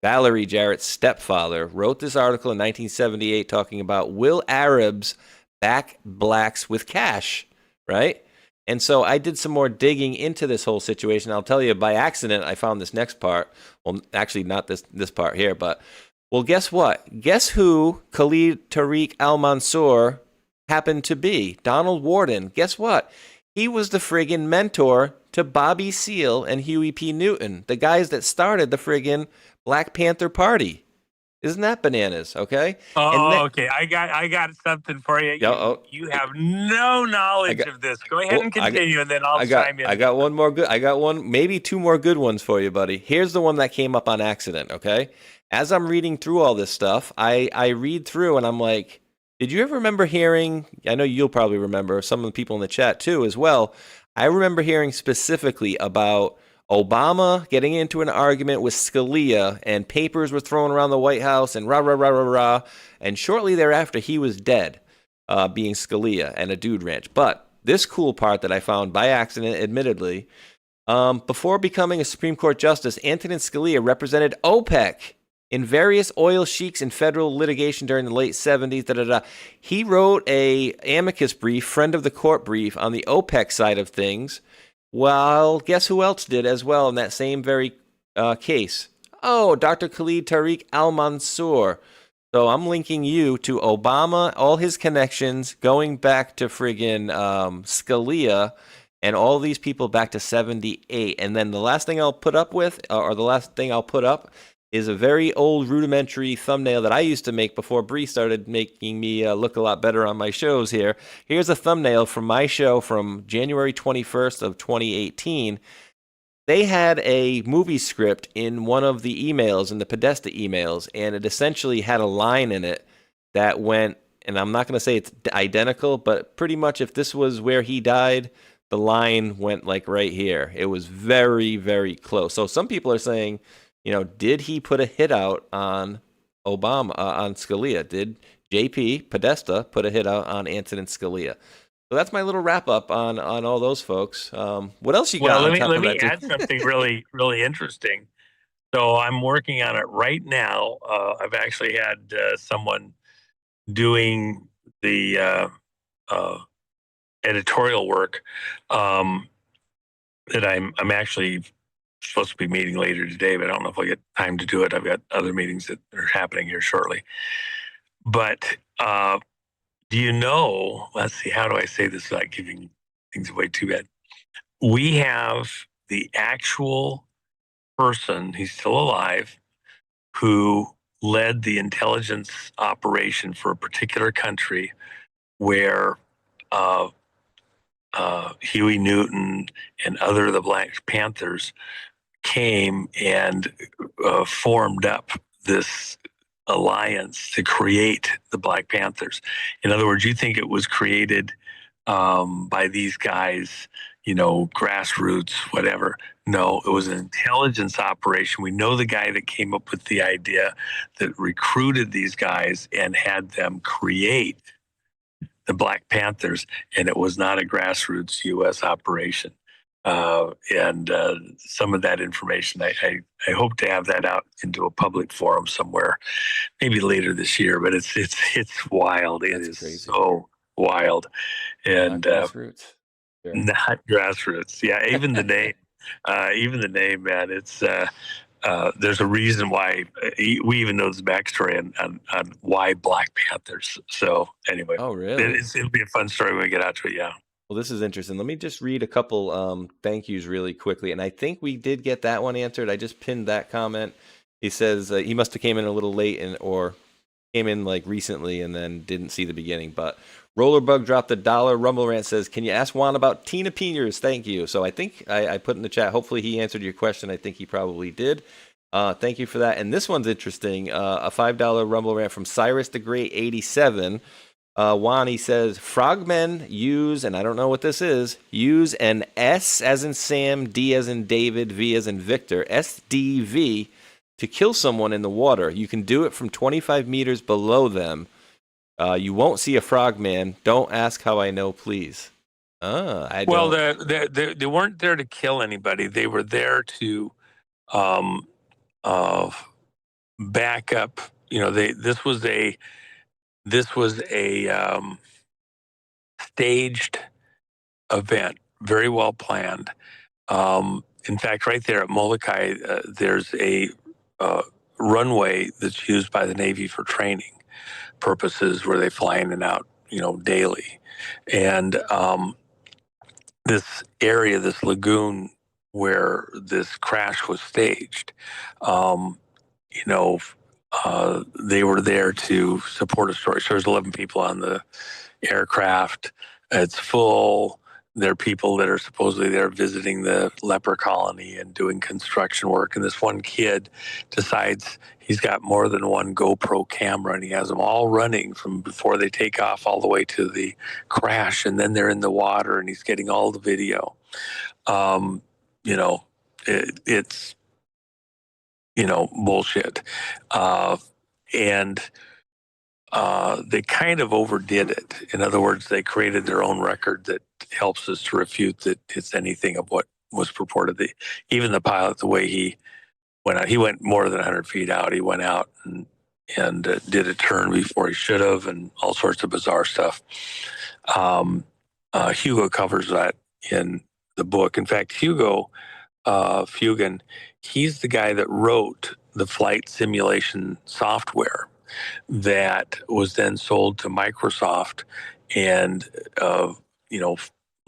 Valerie Jarrett's stepfather wrote this article in 1978 talking about will Arabs back blacks with cash, right? And so I did some more digging into this whole situation. I'll tell you, by accident, I found this next part. Well, actually, not this part here, but, well, guess what? Guess who Khalid Tariq al-Mansour happened to be? Donald Warden. Guess what? He was the friggin' mentor to Bobby Seale and Huey P. Newton, the guys that started the friggin' Black Panther Party. Isn't that bananas? Okay. Okay. I got something for you. You have no knowledge of this. Go ahead and continue, and then I'll chime in. I got one more good. I got one, maybe two more good ones for you, buddy. Here's the one that came up on accident. Okay. As I'm reading through all this stuff, I read through and I'm like, did you ever remember hearing? I know you'll probably remember, some of the people in the chat too as well. I remember hearing specifically about Obama getting into an argument with Scalia, and papers were thrown around the White House, and rah, rah, rah, rah, rah. And shortly thereafter, he was dead, being Scalia and a dude ranch. But this cool part that I found by accident, admittedly, before becoming a Supreme Court justice, Antonin Scalia represented OPEC in various oil sheiks and federal litigation during the late 70s. He wrote a amicus brief, friend of the court brief, on the OPEC side of things. Well, guess who else did as well in that same very case? Oh, Dr. Khalid Tariq al-Mansour. So I'm linking you to Obama, all his connections, going back to friggin' Scalia, and all these people back to 78. And then the last thing I'll put up with, or the last thing I'll put up, is a very old rudimentary thumbnail that I used to make before Bree started making me look a lot better on my shows here. Here's a thumbnail from my show from January 21st of 2018. They had a movie script in one of the emails, in the Podesta emails, and it essentially had a line in it that went, and I'm not going to say it's identical, but pretty much if this was where he died, the line went like right here. It was very, very close. So some people are saying, did he put a hit out on Obama, on Scalia? Did JP Podesta put a hit out on Antonin Scalia? So that's my little wrap up on all those folks. What else you got? Well, let me add something really, really interesting. So I'm working on it right now. I've actually had someone doing the editorial work that I'm actually supposed to be meeting later today, but I don't know if I'll get time to do it. I've got other meetings that are happening here shortly. But do you know, let's see, how do I say this without giving things away too bad? We have the actual person, he's still alive, who led the intelligence operation for a particular country where Huey Newton and other of the Black Panthers came and formed up this alliance to create the Black Panthers. In other words, you think it was created by these guys, grassroots, whatever. No, it was an intelligence operation. We know the guy that came up with the idea, that recruited these guys and had them create the Black Panthers, and it was not a grassroots U.S. operation. And some of that information, I hope to have that out into a public forum somewhere, maybe later this year. But it's wild. It is crazy. So wild, and not grassroots. Sure. Not grassroots. Yeah, even the name, man. It's there's a reason why we even know the backstory on why Black Panthers. So anyway, oh really? It'll be a fun story when we get out to it. Yeah. Well, this is interesting. Let me just read a couple thank yous really quickly. And I think we did get that one answered. I just pinned that comment. He says he must have came in a little late or came in like recently and then didn't see the beginning. But Rollerbug dropped $1. Rumble Rant says, can you ask Juan about Tina Peters? Thank you. So I think I put in the chat. Hopefully he answered your question. I think he probably did. Thank you for that. And this one's interesting. A $5 Rumble Rant from Cyrus the Great 87. Juan, he says, frogmen use, and I don't know what this is, use an S as in Sam, D as in David, V as in Victor, SDV, to kill someone in the water. You can do it from 25 meters below them. You won't see a frogman. Don't ask how I know, please. They weren't there to kill anybody. They were there to back up. This was a staged event, very well planned. In fact, right there at Molokai, there's a runway that's used by the Navy for training purposes, where they fly in and out, daily. And this area, this lagoon where this crash was staged, they were there to support a story. So there's 11 people on the aircraft. It's full. There are people that are supposedly there visiting the leper colony and doing construction work. And this one kid decides he's got more than one GoPro camera, and he has them all running from before they take off all the way to the crash. And then they're in the water and he's getting all the video. It's bullshit. And they kind of overdid it. In other words, they created their own record that helps us to refute that it's anything of what was purported. Even the pilot, the way he went out, he went more than 100 feet out. He went out and did a turn before he should have, and all sorts of bizarre stuff. Hugo covers that in the book. In fact, Hugo Fugan, he's the guy that wrote the flight simulation software that was then sold to Microsoft, and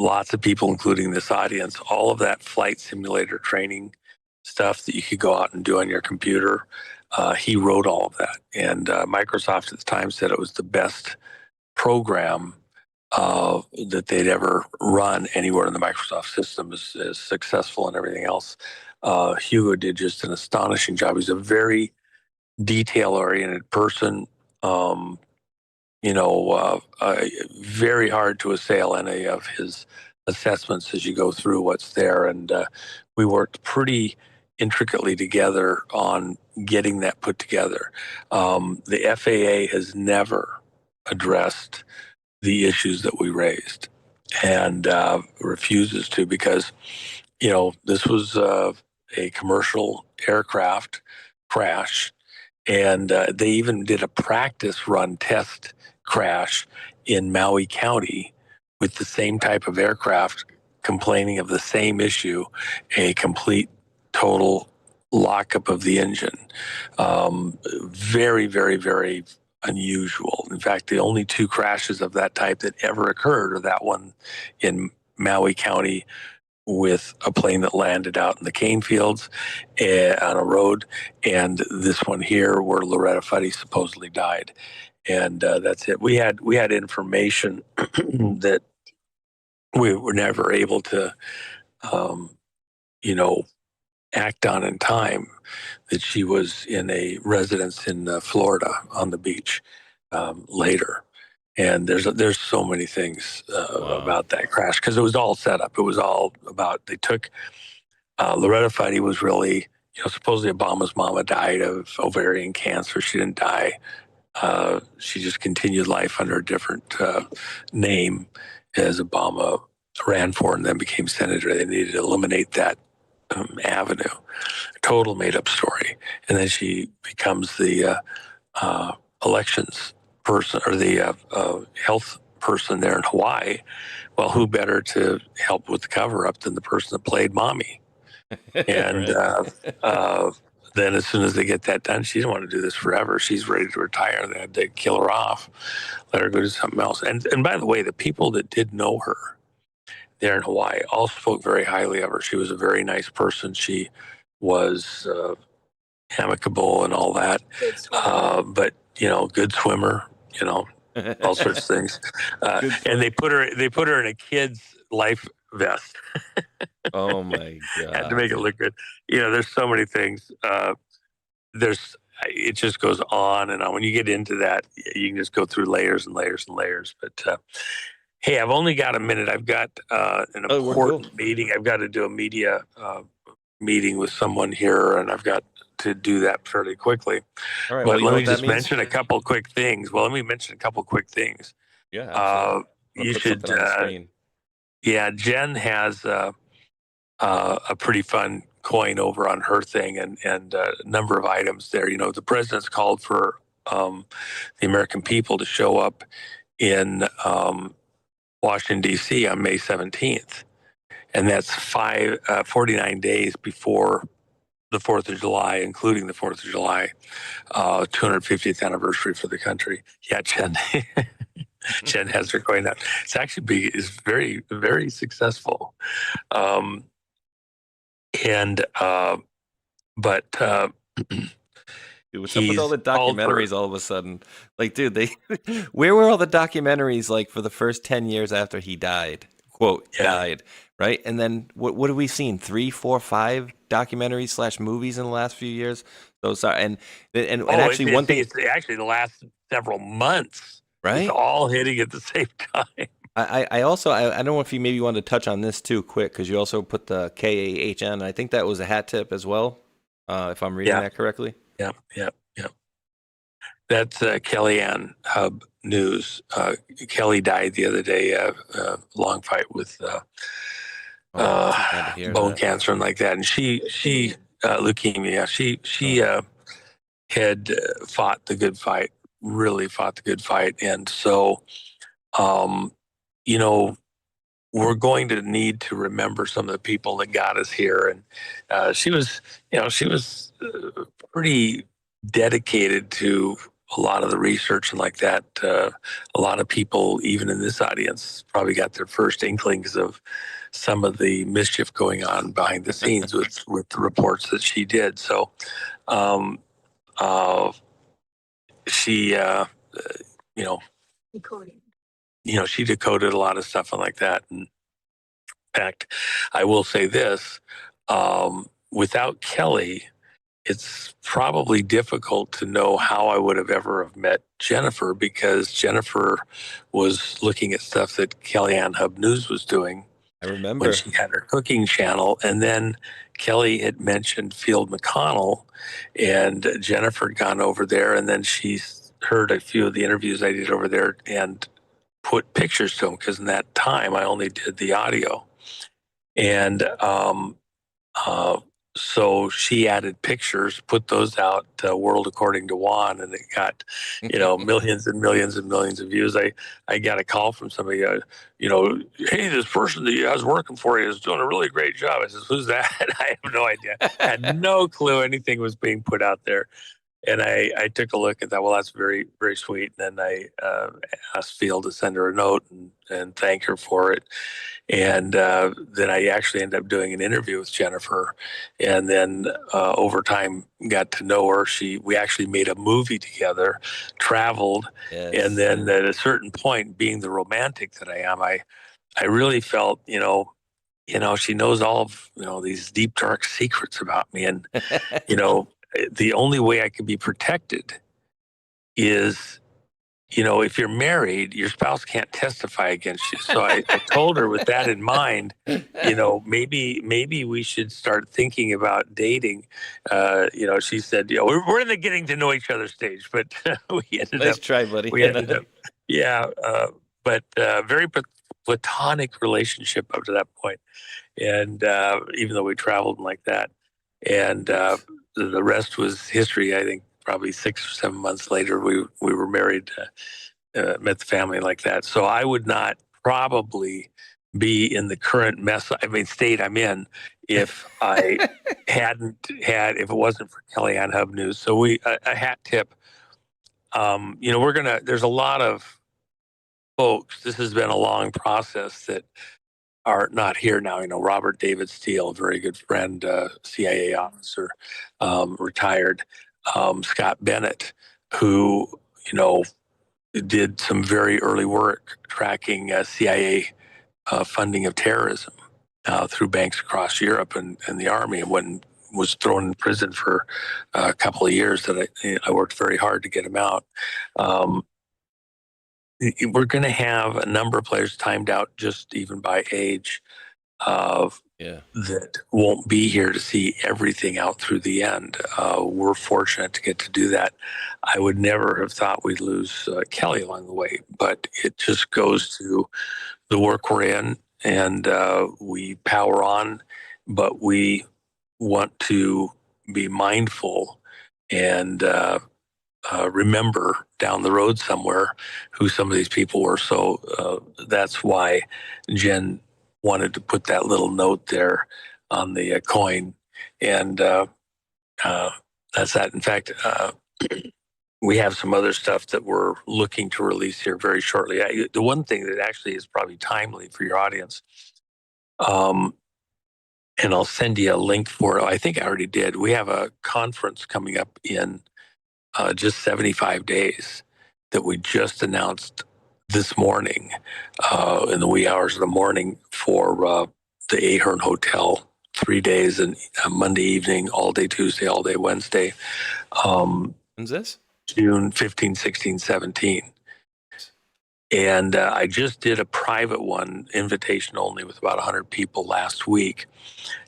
lots of people, including this audience, all of that flight simulator training stuff that you could go out and do on your computer, he wrote all of that. And Microsoft at the time said it was the best program that they'd ever run anywhere in the Microsoft system, is successful and everything else. Hugo did just an astonishing job. He's a very detail-oriented person, very hard to assail any of his assessments as you go through what's there. And we worked pretty intricately together on getting that put together. The FAA has never addressed the issues that we raised, and refuses to, because, this was a commercial aircraft crash. And they even did a practice run test crash in Maui County with the same type of aircraft complaining of the same issue, a complete total lockup of the engine. Very, very, very unusual. In fact, the only two crashes of that type that ever occurred are that one in Maui County with a plane that landed out in the cane fields on a road, and this one here where Loretta Fuddy supposedly died. And that's it. We had information that we were never able to, act on in time, that she was in a residence in Florida on the beach later. And there's so many things about that crash, because it was all set up. It was all about, they took Loretta Fuddy was really, supposedly Obama's mama died of ovarian cancer. She didn't die. She just continued life under a different name as Obama ran for and then became senator. They needed to eliminate that avenue. A total made-up story. And then she becomes the elections person, or the health person there in Hawaii. Well, who better to help with the cover-up than the person that played mommy? And then as soon as they get that done, she didn't want to do this forever. She's ready to retire. They had to kill her off, let her go do something else. And by the way, the people that did know her there in Hawaii all spoke very highly of her. She was a very nice person. She was amicable and all that. But, good swimmer, all sorts of things. And they put her in a kid's life vest. Oh my God. Had to make it look good. There's so many things. It just goes on and on. When you get into that, you can just go through layers and layers and layers. But hey, I've only got a minute. I've got an important meeting. I've got to do a media meeting with someone here, and I've got to do that fairly quickly. All right. But let me just mention a couple quick things. Yeah. You should. Jen has a pretty fun coin over on her thing, and a number of items there. The president's called for the American people to show up in Washington, D.C. on May 17th. And that's 49 days before the 4th of July, including the 4th of July, 250th anniversary for the country. Yeah, Jen. Jen has her coin out. It's actually is very, very successful. Dude, what's up with all the documentaries all of a sudden? Like, dude, where were all the documentaries like for the first 10 years after he died? Quote, died, right? And then what have we seen? 3, 4, 5 documentaries / movies in the last few years? Those are and actually one thing. It's actually the last several months. Right? It's all hitting at the same time. I also don't know if you maybe wanted to touch on this too quick, because you also put the KAHN. I think that was a hat tip as well, if I'm reading that correctly. Yeah. That's Kellyanne Hub News. Kelly died the other day, long fight with bone cancer and like that. And she leukemia. She had fought the good fight, really fought the good fight. And so, we're going to need to remember some of the people that got us here. And she was pretty dedicated to a lot of the research and like that. A lot of people, even in this audience, probably got their first inklings of some of the mischief going on behind the scenes with the reports that she did. So she, she decoded a lot of stuff and like that. And in fact, I will say this, without Kelly, it's probably difficult to know how I would have ever have met Jennifer, because Jennifer was looking at stuff that Kellyanne Hub News was doing. I remember when she had her cooking channel, and then Kelly had mentioned Field McConnell, and Jennifer had gone over there, and then she heard a few of the interviews I did over there and put pictures to them, because in that time I only did the audio. And so she added pictures, put those out, World According to Juan, and it got, millions and millions and millions of views. I got a call from somebody, hey, this person that you guys working for you is doing a really great job. I says, who's that? I have no idea. Had no clue anything was being put out there. And I took a look and thought, well, that's very, very sweet. And then I asked Phil to send her a note and thank her for it. And then I actually ended up doing an interview with Jennifer. And then over time, got to know her. We actually made a movie together, traveled. Yes. And then at a certain point, being the romantic that I am, I really felt, she knows all of, these deep, dark secrets about me. And, the only way I could be protected is, if you're married, your spouse can't testify against you. So I told her with that in mind, maybe we should start thinking about dating. She said, we're in the getting to know each other stage, but we ended nice up. try, buddy. We ended up, yeah, but very platonic relationship up to that point. And even though we traveled like that, and the rest was history. I think probably 6 or 7 months later, we were married, met the family like that. So I would not probably be in the current state I'm in if I if it wasn't for Kellyanne Hub News. So a hat tip. There's a lot of folks. This has been a long process that are not here now. Robert David Steele, a very good friend, CIA officer, retired. Scott Bennett, who, did some very early work tracking CIA funding of terrorism through banks across Europe and the Army, and was thrown in prison for a couple of years that I worked very hard to get him out. We're going to have a number of players timed out just even by age that won't be here to see everything out through the end. We're fortunate to get to do that. I would never have thought we'd lose Kelly along the way, but it just goes to the work we're in, and we power on, but we want to be mindful and remember down the road somewhere who some of these people were. So that's why Jen wanted to put that little note there on the coin. And that's that. In fact, we have some other stuff that we're looking to release here very shortly. The one thing that actually is probably timely for your audience, and I'll send you a link for it. I think I already did. We have a conference coming up in just 75 days that we just announced this morning in the wee hours of the morning for the Ahern Hotel, 3 days, and Monday evening, all day Tuesday, all day Wednesday. When's this? June 15, 16, 17. And I just did a private one, invitation only, with about 100 people last week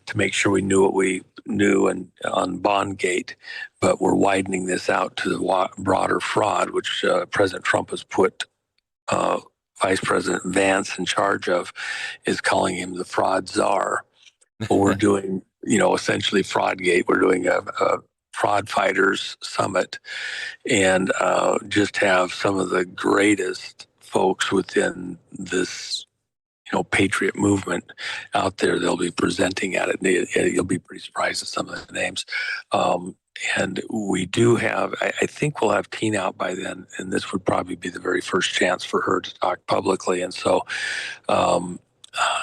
to make sure we knew what we knew and on Bondgate, but we're widening this out to the broader fraud, which President Trump has put Vice President Vance in charge of, is calling him the fraud czar. But we're doing, essentially Fraudgate. We're doing a fraud fighters summit, and just have some of the greatest folks within this patriot movement out there. They'll be presenting at it. You'll be pretty surprised at some of the names. And we do have, I think we'll have Tina out by then, and this would probably be the very first chance for her to talk publicly. And so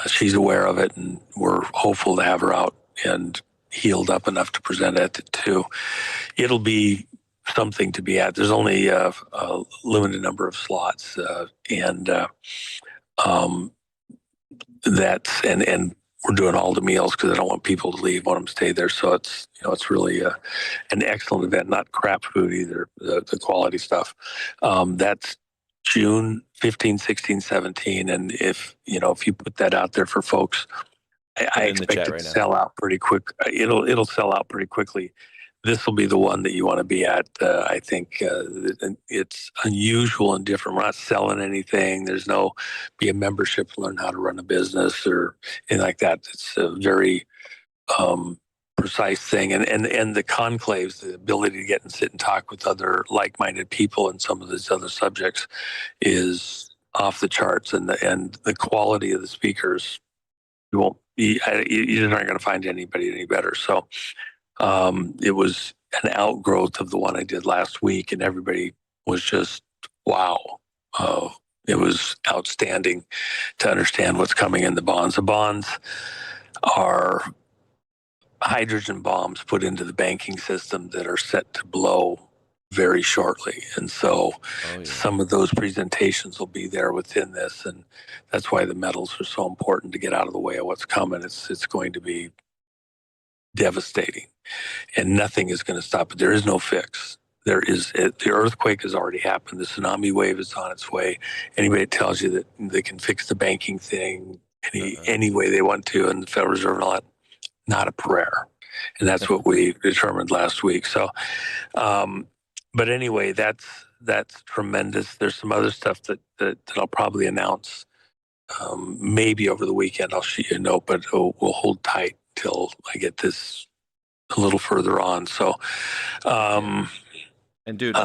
she's aware of it, and we're hopeful to have her out and healed up enough to present it too. It'll be something to be at. There's only a limited number of slots, and we're doing all the meals because I don't want people to leave, want them to stay there. So it's really an excellent event, not crap food either, the quality stuff. That's June 15, 16, 17. And if you put that out there for folks, I expect it to sell out pretty quick. It'll sell out pretty quickly. This will be the one that you want to be at. I think it's unusual and different. We're not selling anything. There's no be a membership to learn how to run a business or anything like that. It's very precise thing. And the conclaves, the ability to get and sit and talk with other like-minded people and some of these other subjects is off the charts. And the quality of the speakers, you just aren't going to find anybody any better. So it was an outgrowth of the one I did last week, and everybody was just, wow. It was outstanding to understand what's coming in the bonds. The bonds are hydrogen bombs put into the banking system that are set to blow very shortly. And so some of those presentations will be there within this. And that's why the metals are so important to get out of the way of what's coming. It's going to be devastating, and nothing is going to stop it. There is no fix. The earthquake has already happened. The tsunami wave is on its way. Anybody that tells you that they can fix the banking thing any way they want to, and the Federal Reserve and all that, not a prayer. And that's what we determined last week. So, but anyway, that's tremendous. There's some other stuff that I'll probably announce maybe over the weekend. I'll shoot you a note, but we'll hold tight till I get this a little further on. So, and dude,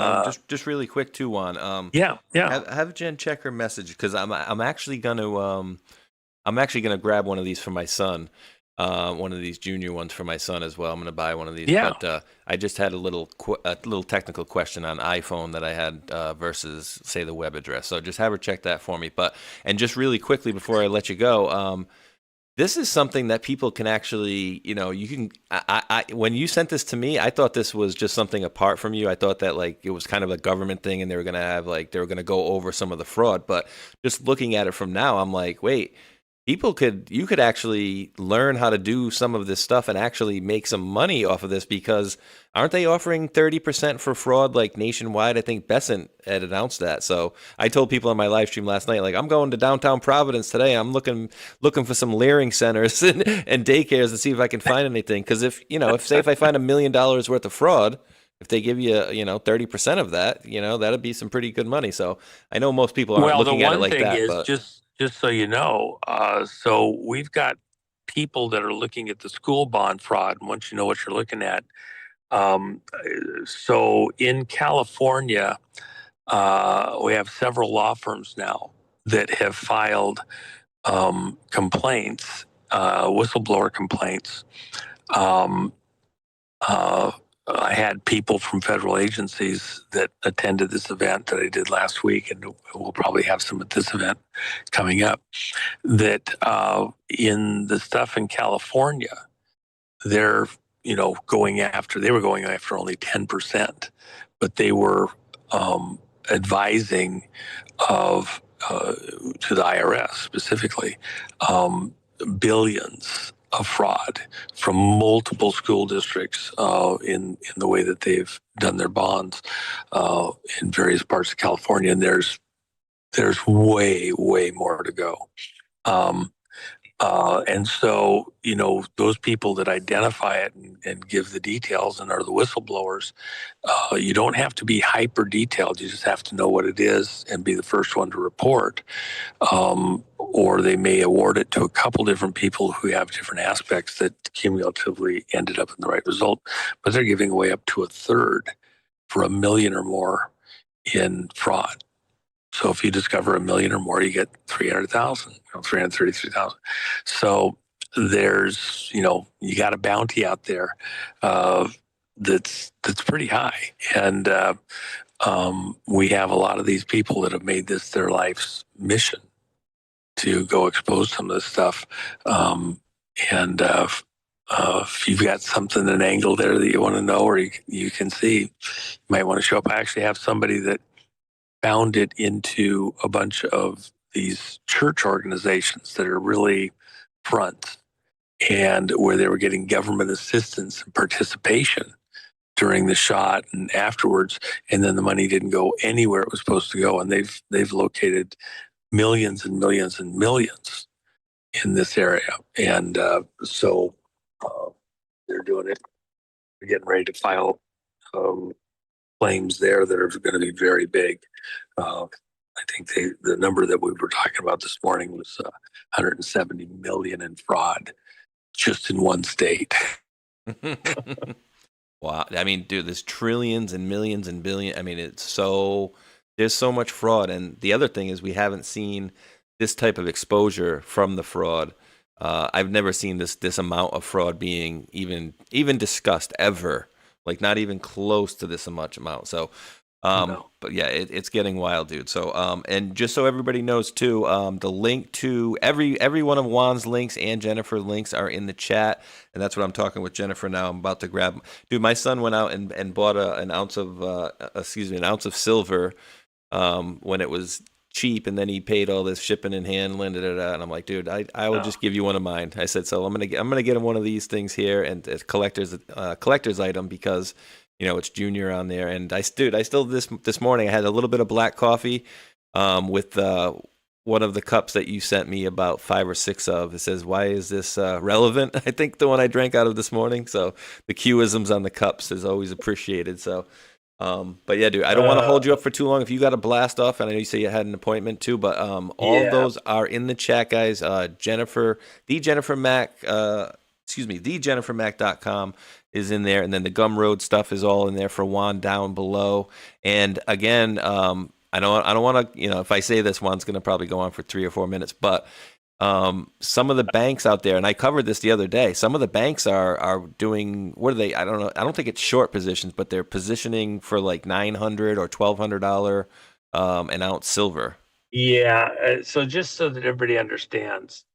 just really quick too, Juan. Yeah. Have Jen check her message, because I'm actually gonna grab one of these for my son, one of these junior ones for my son as well. I'm gonna buy one of these. Yeah. But I just had a little technical question on iPhone that I had versus say the web address. So just have her check that for me. And just really quickly before I let you go, this is something that people can actually, you can, when you sent this to me, I thought this was just something apart from you. I thought that like it was kind of a government thing and they were going to go over some of the fraud. But just looking at it from now, I'm like, wait, you could actually learn how to do some of this stuff and actually make some money off of this, because aren't they offering 30% for fraud like nationwide? I think Besant had announced that. So I told people on my live stream last night, like, I'm going to downtown Providence today. I'm looking for some leering centers and daycares to see if I can find anything. Because if I find $1 million worth of fraud, if they give you 30% of that, that'd be some pretty good money. So I know most people aren't looking at it like that. Well, the one thing is just so you know, so we've got people that are looking at the school bond fraud. And once you know what you're looking at, so in California, we have several law firms now that have filed complaints, whistleblower complaints. I had people from federal agencies that attended this event that I did last week, and we'll probably have some at this event coming up, that in the stuff in California, they're going after only 10%, but they were advising of to the IRS specifically billions of fraud from multiple school districts in the way that they've done their bonds in various parts of California, and there's way more to go. And so, those people that identify it and give the details and are the whistleblowers, you don't have to be hyper detailed. You just have to know what it is and be the first one to report. Or they may award it to a couple different people who have different aspects that cumulatively ended up in the right result. But they're giving away up to a third for $1 million or more in fraud. So if you discover $1 million or more, you get 300,000, 333,000. So there's, you got a bounty out there that's pretty high, and we have a lot of these people that have made this their life's mission to go expose some of this stuff. If you've got something, an angle there that you want to know, or you can see, you might want to show up. I actually have somebody that found it into a bunch of these church organizations that are really front, and where they were getting government assistance and participation during the shot and afterwards, and then the money didn't go anywhere it was supposed to go, and they've located millions and millions and millions in this area, and so they're doing it. They're getting ready to file claims there that are going to be very big. I think the number that we were talking about this morning was 170 million in fraud just in one state. Wow. I mean, dude, there's trillions and millions and billions. I mean, there's so much fraud. And the other thing is we haven't seen this type of exposure from the fraud. I've never seen this amount of fraud being even discussed ever. Like not even close to this much amount. So, No. but yeah, it's getting wild, dude. So, and just so everybody knows too, the link to every one of Juan's links and Jennifer's links are in the chat, and that's what I'm talking with Jennifer now. I'm about to grab. Dude, my son went out and bought an ounce of silver, when it was cheap, and then he paid all this shipping and handling, and I'm like, dude, I will just give you one of mine. I said, so I'm gonna get him one of these things here, and it's collector's item because it's Junior on there. And I still this morning I had a little bit of black coffee, with one of the cups that you sent me about 5 or 6 of. It says, why is this relevant? I think the one I drank out of this morning. So the Q-isms on the cups is always appreciated. So. But yeah, dude, I don't want to hold you up for too long. If you got to blast off, and I know you say you had an appointment too, but all of those are in the chat, guys. thejennifermac.com is in there, and then the Gumroad stuff is all in there for Juan down below. And again, I don't want to, if I say this, Juan's going to probably go on for 3 or 4 minutes, but some of the banks out there, and I covered this the other day, some of the banks are doing, what are they? I don't know. I don't think it's short positions, but they're positioning for like $900 or $1,200 an ounce silver. Yeah. So just so that everybody understands,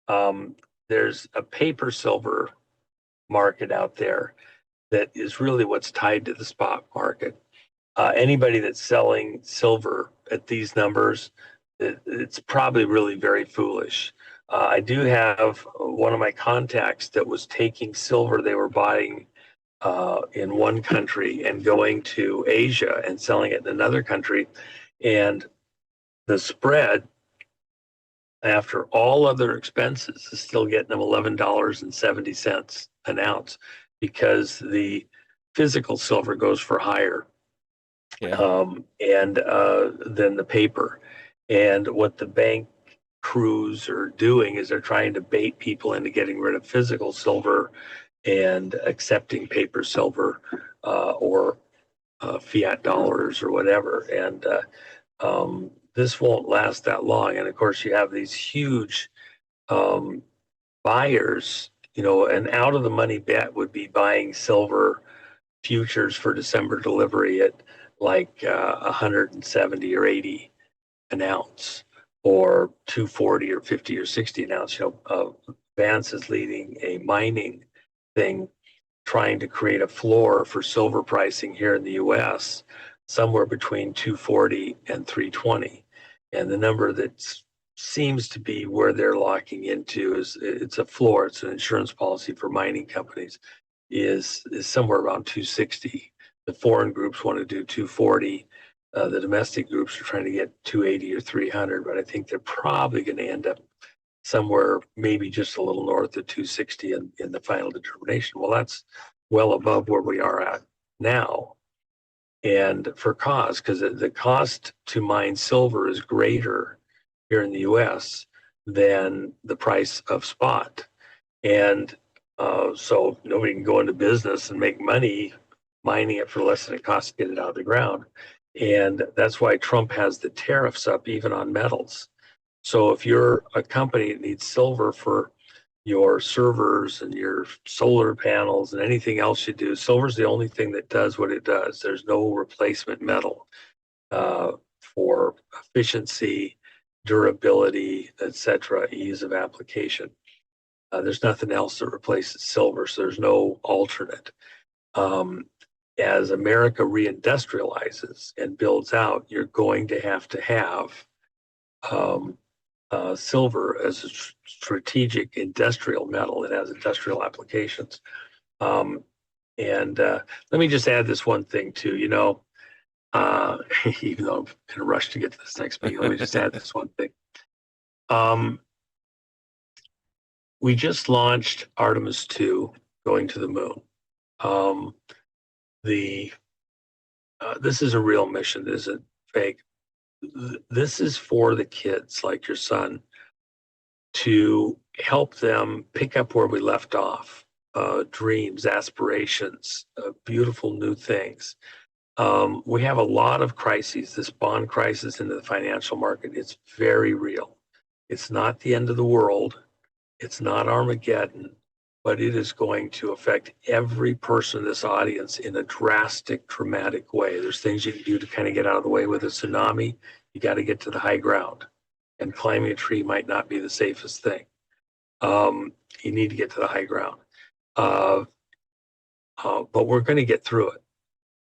there's a paper silver market out there that is really what's tied to the spot market. Anybody that's selling silver at these numbers, it's probably really very foolish. I do have one of my contacts that was taking silver they were buying in one country and going to Asia and selling it in another country. And the spread, after all other expenses, is still getting them $11.70 an ounce because the physical silver goes for higher. Yeah. And than the paper. And what the bank crews are doing is they're trying to bait people into getting rid of physical silver and accepting paper silver or fiat dollars or whatever. And this won't last that long. And of course, you have these huge buyers. An out of the money bet would be buying silver futures for December delivery at like 170 or 80 an ounce, or 240 or 50 or 60 an ounce. Vance is leading a mining thing, trying to create a floor for silver pricing here in the U.S. somewhere between 240 and 320. And the number that seems to be where they're locking into is, it's a floor, it's an insurance policy for mining companies, is somewhere around 260. The foreign groups want to do 240. The domestic groups are trying to get 280 or 300, but I think they're probably going to end up somewhere maybe just a little north of 260 in the final determination. Well, that's well above where we are at now. And for cost, because the cost to mine silver is greater here in the US than the price of spot. And so nobody can go into business and make money mining it for less than it costs to get it out of the ground. And that's why Trump has the tariffs up even on metals. So if you're a company that needs silver for your servers and your solar panels and anything else you do, silver's the only thing that does what it does. There's no replacement metal for efficiency, durability, etc., ease of application. There's nothing else that replaces silver, so there's no alternate. As America reindustrializes and builds out, you're going to have silver as a strategic industrial metal. It has industrial applications. And let me just add this one thing too, even though I'm going to rush to get to this next meeting, let me just add this one thing. We just launched Artemis 2 going to the moon. This is a real mission. This isn't fake. This is for the kids like your son to help them pick up where we left off. dreams, aspirations, beautiful new things. We have a lot of crises. This bond crisis in the financial market, it's very real. It's not the end of the world. It's not Armageddon, but it is going to affect every person in this audience in a drastic, dramatic way. There's things you can do to kind of get out of the way. With a tsunami, you got to get to the high ground, and climbing a tree might not be the safest thing. You need to get to the high ground. But we're going to get through it.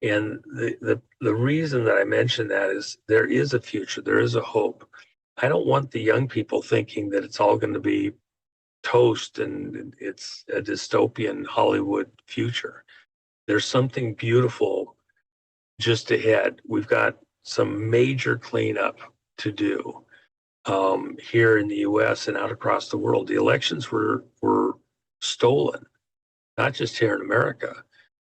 And the reason that I mention that is there is a future, there is a hope. I don't want the young people thinking that it's all going to be toast and it's a dystopian Hollywood future. There's something beautiful just ahead. We've got some major cleanup to do here in the US and out across the world. The elections were stolen, not just here in America,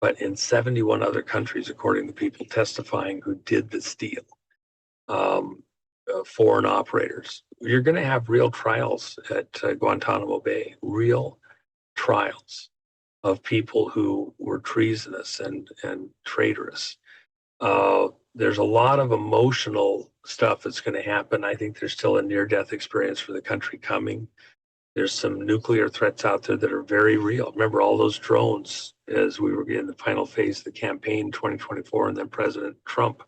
but in 71 other countries, according to people testifying who did the steal. Foreign operators. You're going to have real trials at Guantanamo Bay, real trials of people who were treasonous and traitorous. There's a lot of emotional stuff that's going to happen. I think there's still a near-death experience for the country coming. There's some nuclear threats out there that are very real. Remember all those drones as we were in the final phase of the campaign in 2024, and then President Trump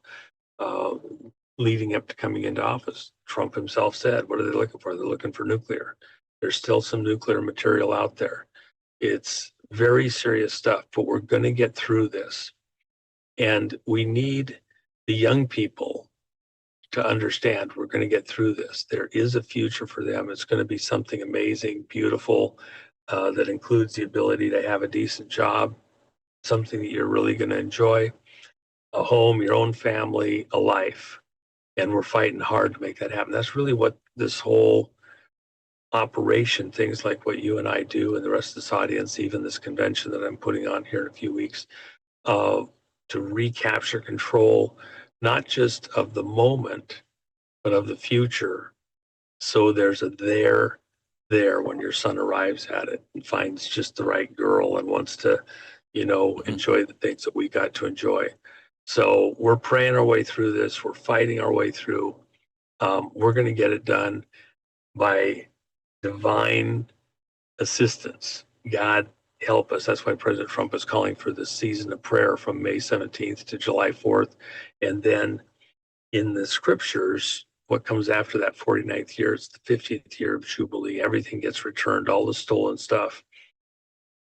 leading up to coming into office. Trump himself said, what are they looking for? They're looking for nuclear. There's still some nuclear material out there. It's very serious stuff, but we're going to get through this. And we need the young people to understand we're going to get through this. There is a future for them. It's going to be something amazing, beautiful, that includes the ability to have a decent job, something that you're really going to enjoy, a home, your own family, a life. And we're fighting hard to make that happen. That's really what this whole operation, things like what you and I do and the rest of this audience, even this convention that I'm putting on here in a few weeks, to recapture control, not just of the moment, but of the future. So there's a there when your son arrives at it and finds just the right girl and wants to, enjoy the things that we got to enjoy. So we're praying our way through this. We're fighting our way through. We're going to get it done by divine assistance. God help us. That's why President Trump is calling for this season of prayer from May 17th to July 4th. And then in the scriptures, what comes after that 49th year, it's the 50th year of Jubilee. Everything gets returned, all the stolen stuff.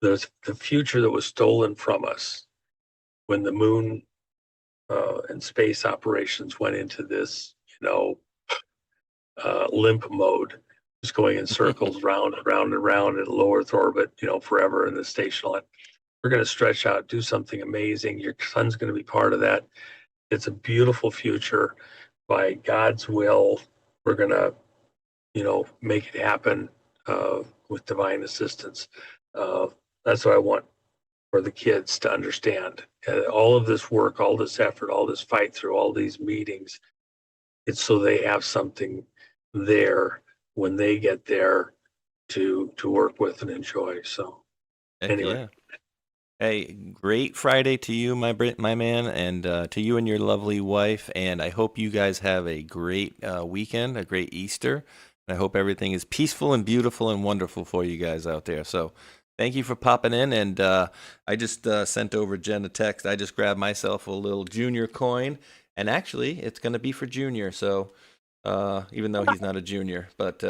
The future that was stolen from us when the moon and space operations went into this, limp mode, just going in circles round and round and round in low Earth orbit, forever in the station. We're going to stretch out, do something amazing. Your son's going to be part of that. It's a beautiful future. By God's will, we're going to, make it happen with divine assistance. That's what I want for the kids to understand. All of this work, all this effort, all this fight through, all these meetings, it's so they have something there when they get there to work with and enjoy. So anyway. Yeah. Hey, great Friday to you, my man, and to you and your lovely wife. And I hope you guys have a great weekend, a great Easter. And I hope everything is peaceful and beautiful and wonderful for you guys out there. So thank you for popping in. And I just sent over Jen a text. I just grabbed myself a little junior coin. And actually, it's going to be for Junior. So even though he's not a junior, but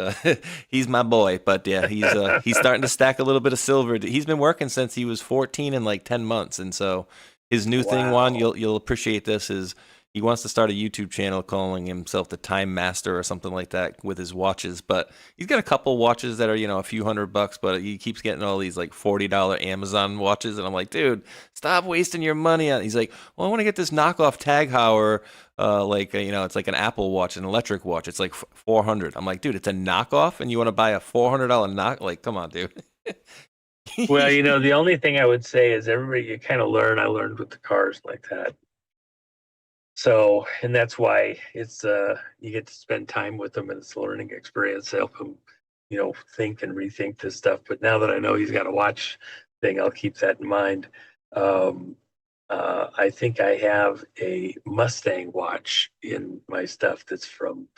he's my boy. But yeah, he's starting to stack a little bit of silver. He's been working since he was 14 in like 10 months. And so his new thing, Juan, you'll appreciate this, is he wants to start a YouTube channel calling himself the Time Master or something like that with his watches. But he's got a couple watches that are, a few $100, but he keeps getting all these like $40 Amazon watches. And I'm like, dude, stop wasting your money on it. He's like, well, I want to get this knockoff Tag Heuer, it's like an Apple watch, an electric watch. It's like $400. I'm like, dude, it's a knockoff and you want to buy a $400 knock? Like, come on, dude. Well, the only thing I would say is everybody, you kind of learn. I learned with the cars like that. So, and that's why it's you get to spend time with them, and it's a learning experience to help them, think and rethink this stuff. But now that I know he's got a watch thing. I'll keep that in mind. I think I have a Mustang watch in my stuff that's from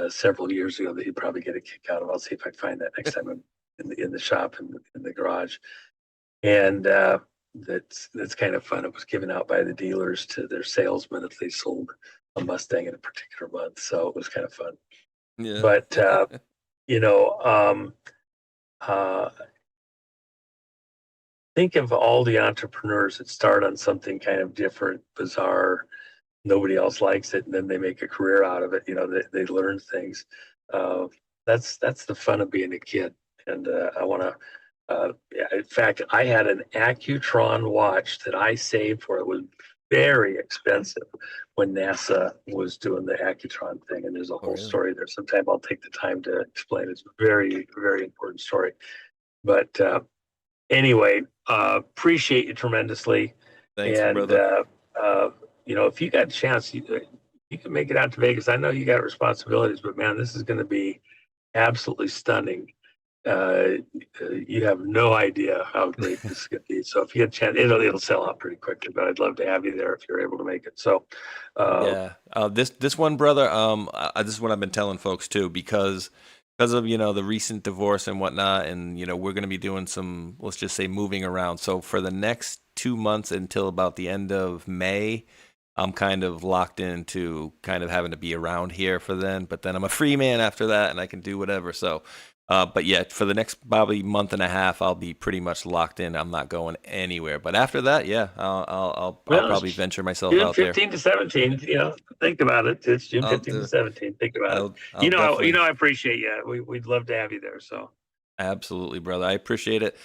several years ago that you'd probably get a kick out of. I'll see if I can find that next time I'm in the shop in the garage. And that's kind of fun. It was given out by the dealers to their salesmen if they sold a Mustang in a particular month. So it was kind of fun. Yeah. But you know, think of all the entrepreneurs that start on something kind of different, bizarre, nobody else likes it, and then they make a career out of it. You know, they learn things. That's the fun of being a kid. And I want to. In fact, I had an Accutron watch that I saved for. It was very expensive when NASA was doing the Accutron thing, and there's a whole story there. Sometime I'll take the time to explain. It's a very, very important story. But anyway, appreciate you tremendously. Thanks, and brother. you know, if you got a chance, you can make it out to Vegas. I know you got responsibilities, but man, this is going to be absolutely stunning. You have no idea how great this is going to be. So if you get a chance, it'll sell out pretty quickly. But I'd love to have you there if you're able to make it. So this one, brother. This is what I've been telling folks too, because of, you know, the recent divorce and whatnot, and, you know, we're going to be doing some, let's just say, moving around. So for the next 2 months until about the end of May, I'm kind of locked into kind of having to be around here for then. But then I'm a free man after that, and I can do whatever. So. But yeah, for the next probably month and a half, I'll be pretty much locked in. I'm not going anywhere. But after that, yeah, I'll probably venture myself out there. June 15 to 17. You know, think about it. It's June 15 to 17. Think about it. You know, I appreciate you. We'd love to have you there. So. Absolutely, brother. I appreciate it.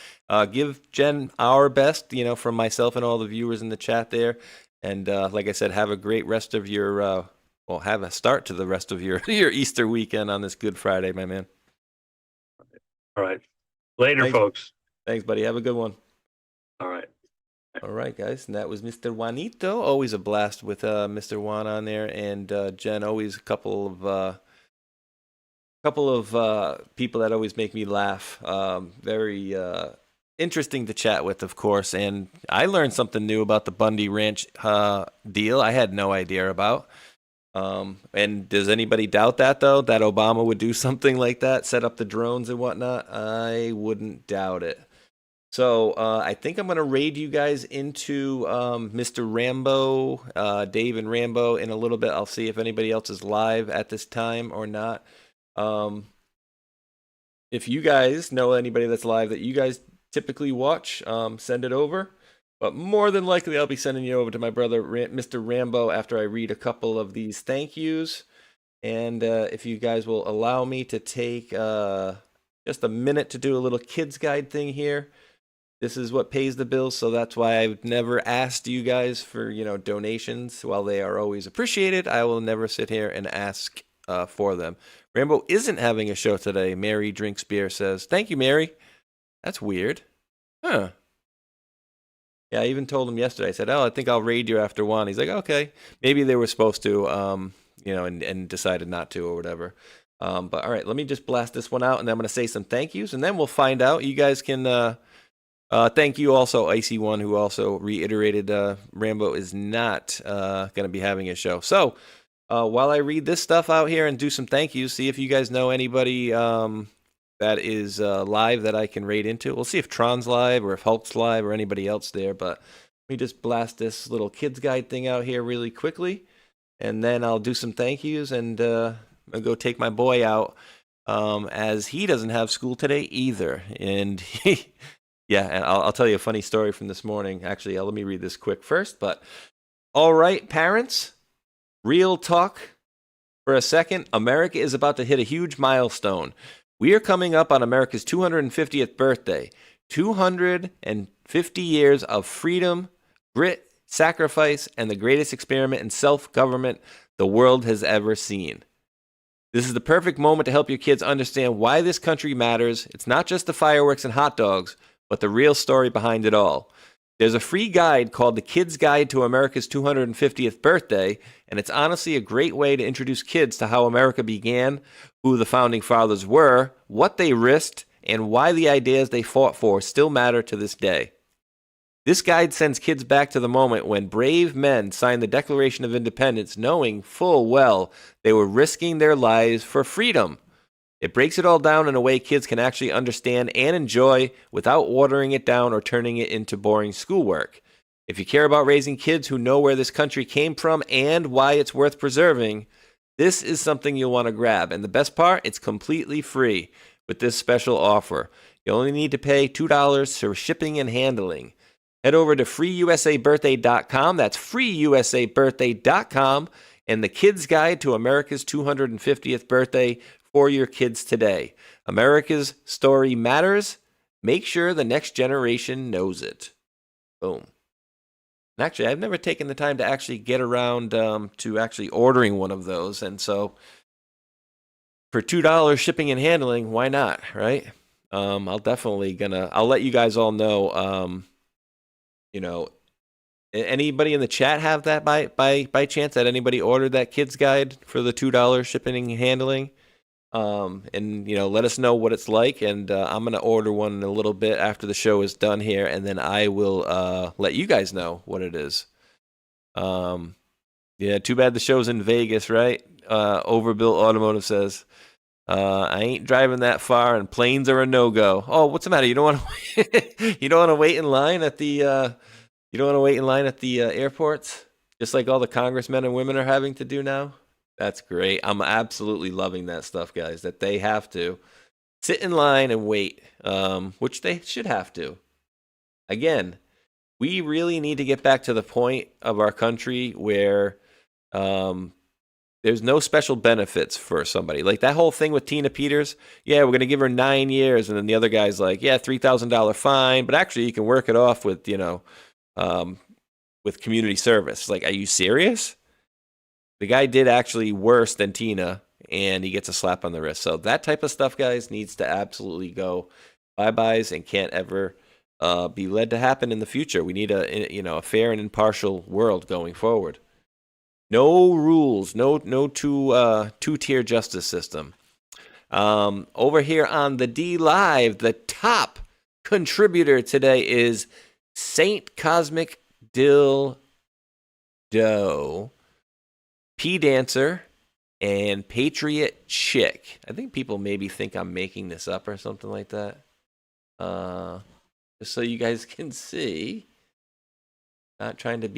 Give Jen our best, you know, from myself and all the viewers in the chat there. And like I said, have a great rest of your. Have a start to the rest of your Easter weekend on this Good Friday, my man. All right. Later, folks. Thanks, buddy. Have a good one. All right. All right, guys. And that was Mr. Juanito. Always a blast with Mr. Juan on there. And Jen, always a couple of people that always make me laugh. Very interesting to chat with, of course. And I learned something new about the Bundy Ranch deal I had no idea about. And does anybody doubt that, though, that Obama would do something like that, set up the drones and whatnot? I wouldn't doubt it. So I think I'm going to raid you guys into Mr. Rambo, Dave and Rambo in a little bit. I'll see if anybody else is live at this time or not. If you guys know anybody that's live that you guys typically watch, send it over. But more than likely, I'll be sending you over to my brother, Mr. Rambo, after I read a couple of these thank yous. And if you guys will allow me to take just a minute to do a little kids guide thing here. This is what pays the bills, so that's why I've never asked you guys for, you know, donations. While they are always appreciated, I will never sit here and ask for them. Rambo isn't having a show today. Mary Drinks Beer says, "Thank you, Mary." That's weird. Huh. Yeah, I even told him yesterday. I said, "Oh, I think I'll raid you after one." He's like, "Okay." Maybe they were supposed to, you know, and decided not to or whatever. But all right, let me just blast this one out, and then I'm going to say some thank yous, and then we'll find out. You guys can thank you also, Icy One, who also reiterated Rambo is not going to be having a show. So while I read this stuff out here and do some thank yous, see if you guys know anybody that is live that I can raid into. We'll see if Tron's live or if Hulk's live or anybody else there. But let me just blast this little kids guide thing out here really quickly. And then I'll do some thank yous and I'll go take my boy out as he doesn't have school today either. And yeah, and I'll tell you a funny story from this morning. Actually, let me read this quick first. But all right, parents, real talk for a second. America is about to hit a huge milestone. We are coming up on America's 250th birthday. 250 years of freedom, grit, sacrifice, and the greatest experiment in self-government the world has ever seen. This is the perfect moment to help your kids understand why this country matters. It's not just the fireworks and hot dogs, but the real story behind it all. There's a free guide called The Kid's Guide to America's 250th Birthday, and it's honestly a great way to introduce kids to how America began, who the founding fathers were, what they risked, and why the ideas they fought for still matter to this day. This guide sends kids back to the moment when brave men signed the Declaration of Independence, knowing full well they were risking their lives for freedom. It breaks it all down in a way kids can actually understand and enjoy without watering it down or turning it into boring schoolwork. If you care about raising kids who know where this country came from and why it's worth preserving, this is something you'll want to grab. And the best part, it's completely free with this special offer. You only need to pay $2 for shipping and handling. Head over to freeusabirthday.com. That's freeusabirthday.com, and the Kids Guide to America's 250th birthday for your kids today. America's story matters. Make sure the next generation knows it. Boom. And actually, I've never taken the time to actually get around to actually ordering one of those. And so for $2 shipping and handling, why not, right? I'll let you guys all know, anybody in the chat have that by chance? That anybody ordered that kids guide for the $2 shipping and handling? And let us know what it's like, and I'm gonna order one in a little bit after the show is done here, and then I will let you guys know what it is. Yeah, too bad the show's in Vegas, right? Overbuilt Automotive says, I ain't driving that far, and planes are a no-go. Oh, what's the matter? You don't want to you don't want to wait in line at the airports, just like all the congressmen and women are having to do now? That's great. I'm absolutely loving that stuff, guys, that they have to sit in line and wait, which they should have to. Again, we really need to get back to the point of our country where there's no special benefits for somebody. Like that whole thing with Tina Peters. Yeah, we're going to give her 9 years. And then the other guy's like, yeah, $3,000 fine. But actually, you can work it off with, with community service. Like, are you serious? The guy did actually worse than Tina, and he gets a slap on the wrist. So that type of stuff, guys, needs to absolutely go bye-byes and can't ever be led to happen in the future. We need a fair and impartial world going forward. No rules, no two-tier justice system. Over here on the D Live, the top contributor today is Saint Cosmic Dildo, P Dancer, and Patriot Chick. I think people maybe think I'm making this up or something like that. Just so you guys can see. Not trying to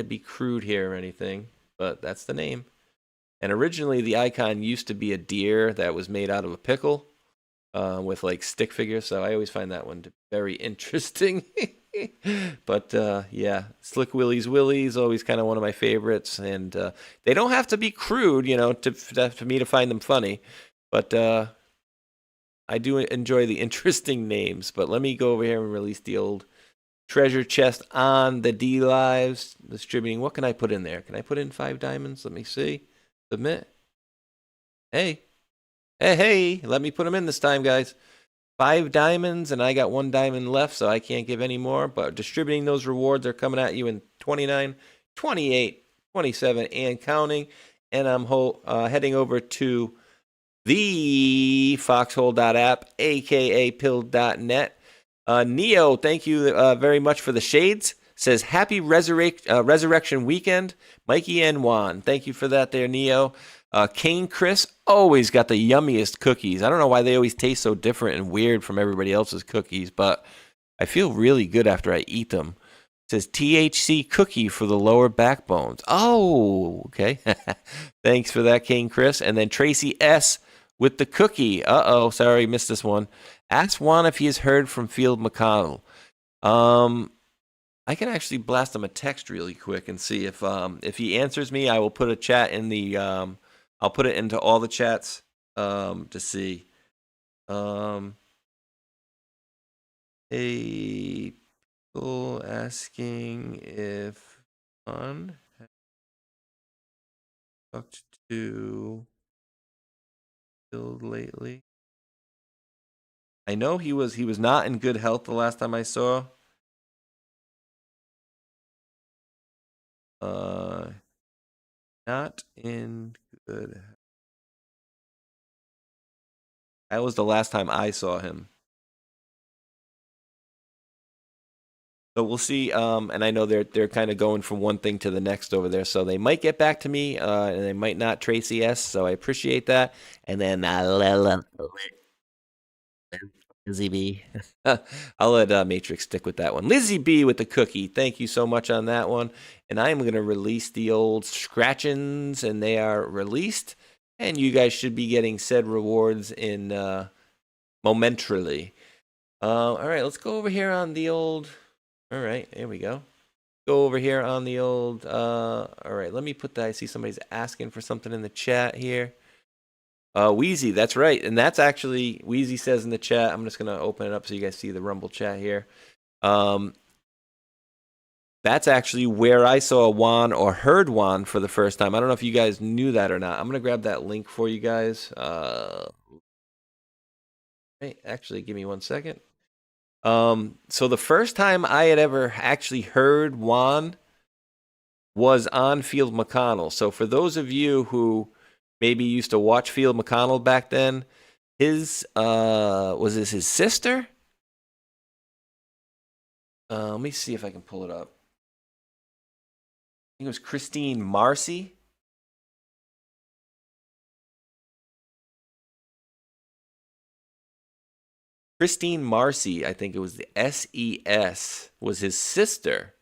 be crude here or anything, but that's the name. And originally the icon used to be a deer that was made out of a pickle with like stick figures. So I always find that one very interesting. But yeah, Slick Willie's Willies, always kind of one of my favorites. And they don't have to be crude, for me to find them funny. But I do enjoy the interesting names. But let me go over here and release the old treasure chest on the D Lives distributing. What can I put in there? Can I put in 5 diamonds? Let me see. Submit. Hey. Let me put them in this time, guys. 5 diamonds, and I got 1 diamond left, so I can't give any more. But distributing those rewards are coming at you in 29, 28, 27, and counting. And I'm heading over to the foxhole.app, a.k.a. pill.net. Neo, thank you very much for the shades. Says, happy resurrection weekend, Mikey and Juan. Thank you for that there, Neo. Kane Chris always got the yummiest cookies. I don't know why they always taste so different and weird from everybody else's cookies, but I feel really good after I eat them. It says THC cookie for the lower backbones. Oh, okay. Thanks for that, Kane Chris. And then Tracy S. with the cookie. Sorry, missed this one. Ask Juan if he has heard from Field McConnell. I can actually blast him a text really quick and see if he answers me. I will put a chat in the I'll put it into all the chats to see. People asking if Juan has talked to Field lately. I know he was not in good health the last time I saw. Not in good health. That was the last time I saw him. So we'll see. And I know they're kind of going from one thing to the next over there. So they might get back to me, and they might not. Tracy S. So I appreciate that. And then Lizzie B. I'll let Matrix stick with that one. Lizzie B with the cookie. Thank you so much on that one. And I'm going to release the old scratchings, and they are released. And you guys should be getting said rewards in momentarily. All right, let's go over here on the old. All right, there we go. Go over here on the old. All right, let me put that. I see somebody's asking for something in the chat here. Wheezy, that's right. And that's actually, Wheezy says in the chat, I'm just going to open it up so you guys see the Rumble chat here. That's actually where I saw Juan or heard Juan for the first time. I don't know if you guys knew that or not. I'm going to grab that link for you guys. Hey, actually, give me 1 second. So the first time I had ever actually heard Juan was on Field McConnell. So for those of you who maybe used to watch Field McConnell back then, was this his sister? Let me see if I can pull it up. I think it was Christine Marcy. Christine Marcy, I think it was the SES, was his sister.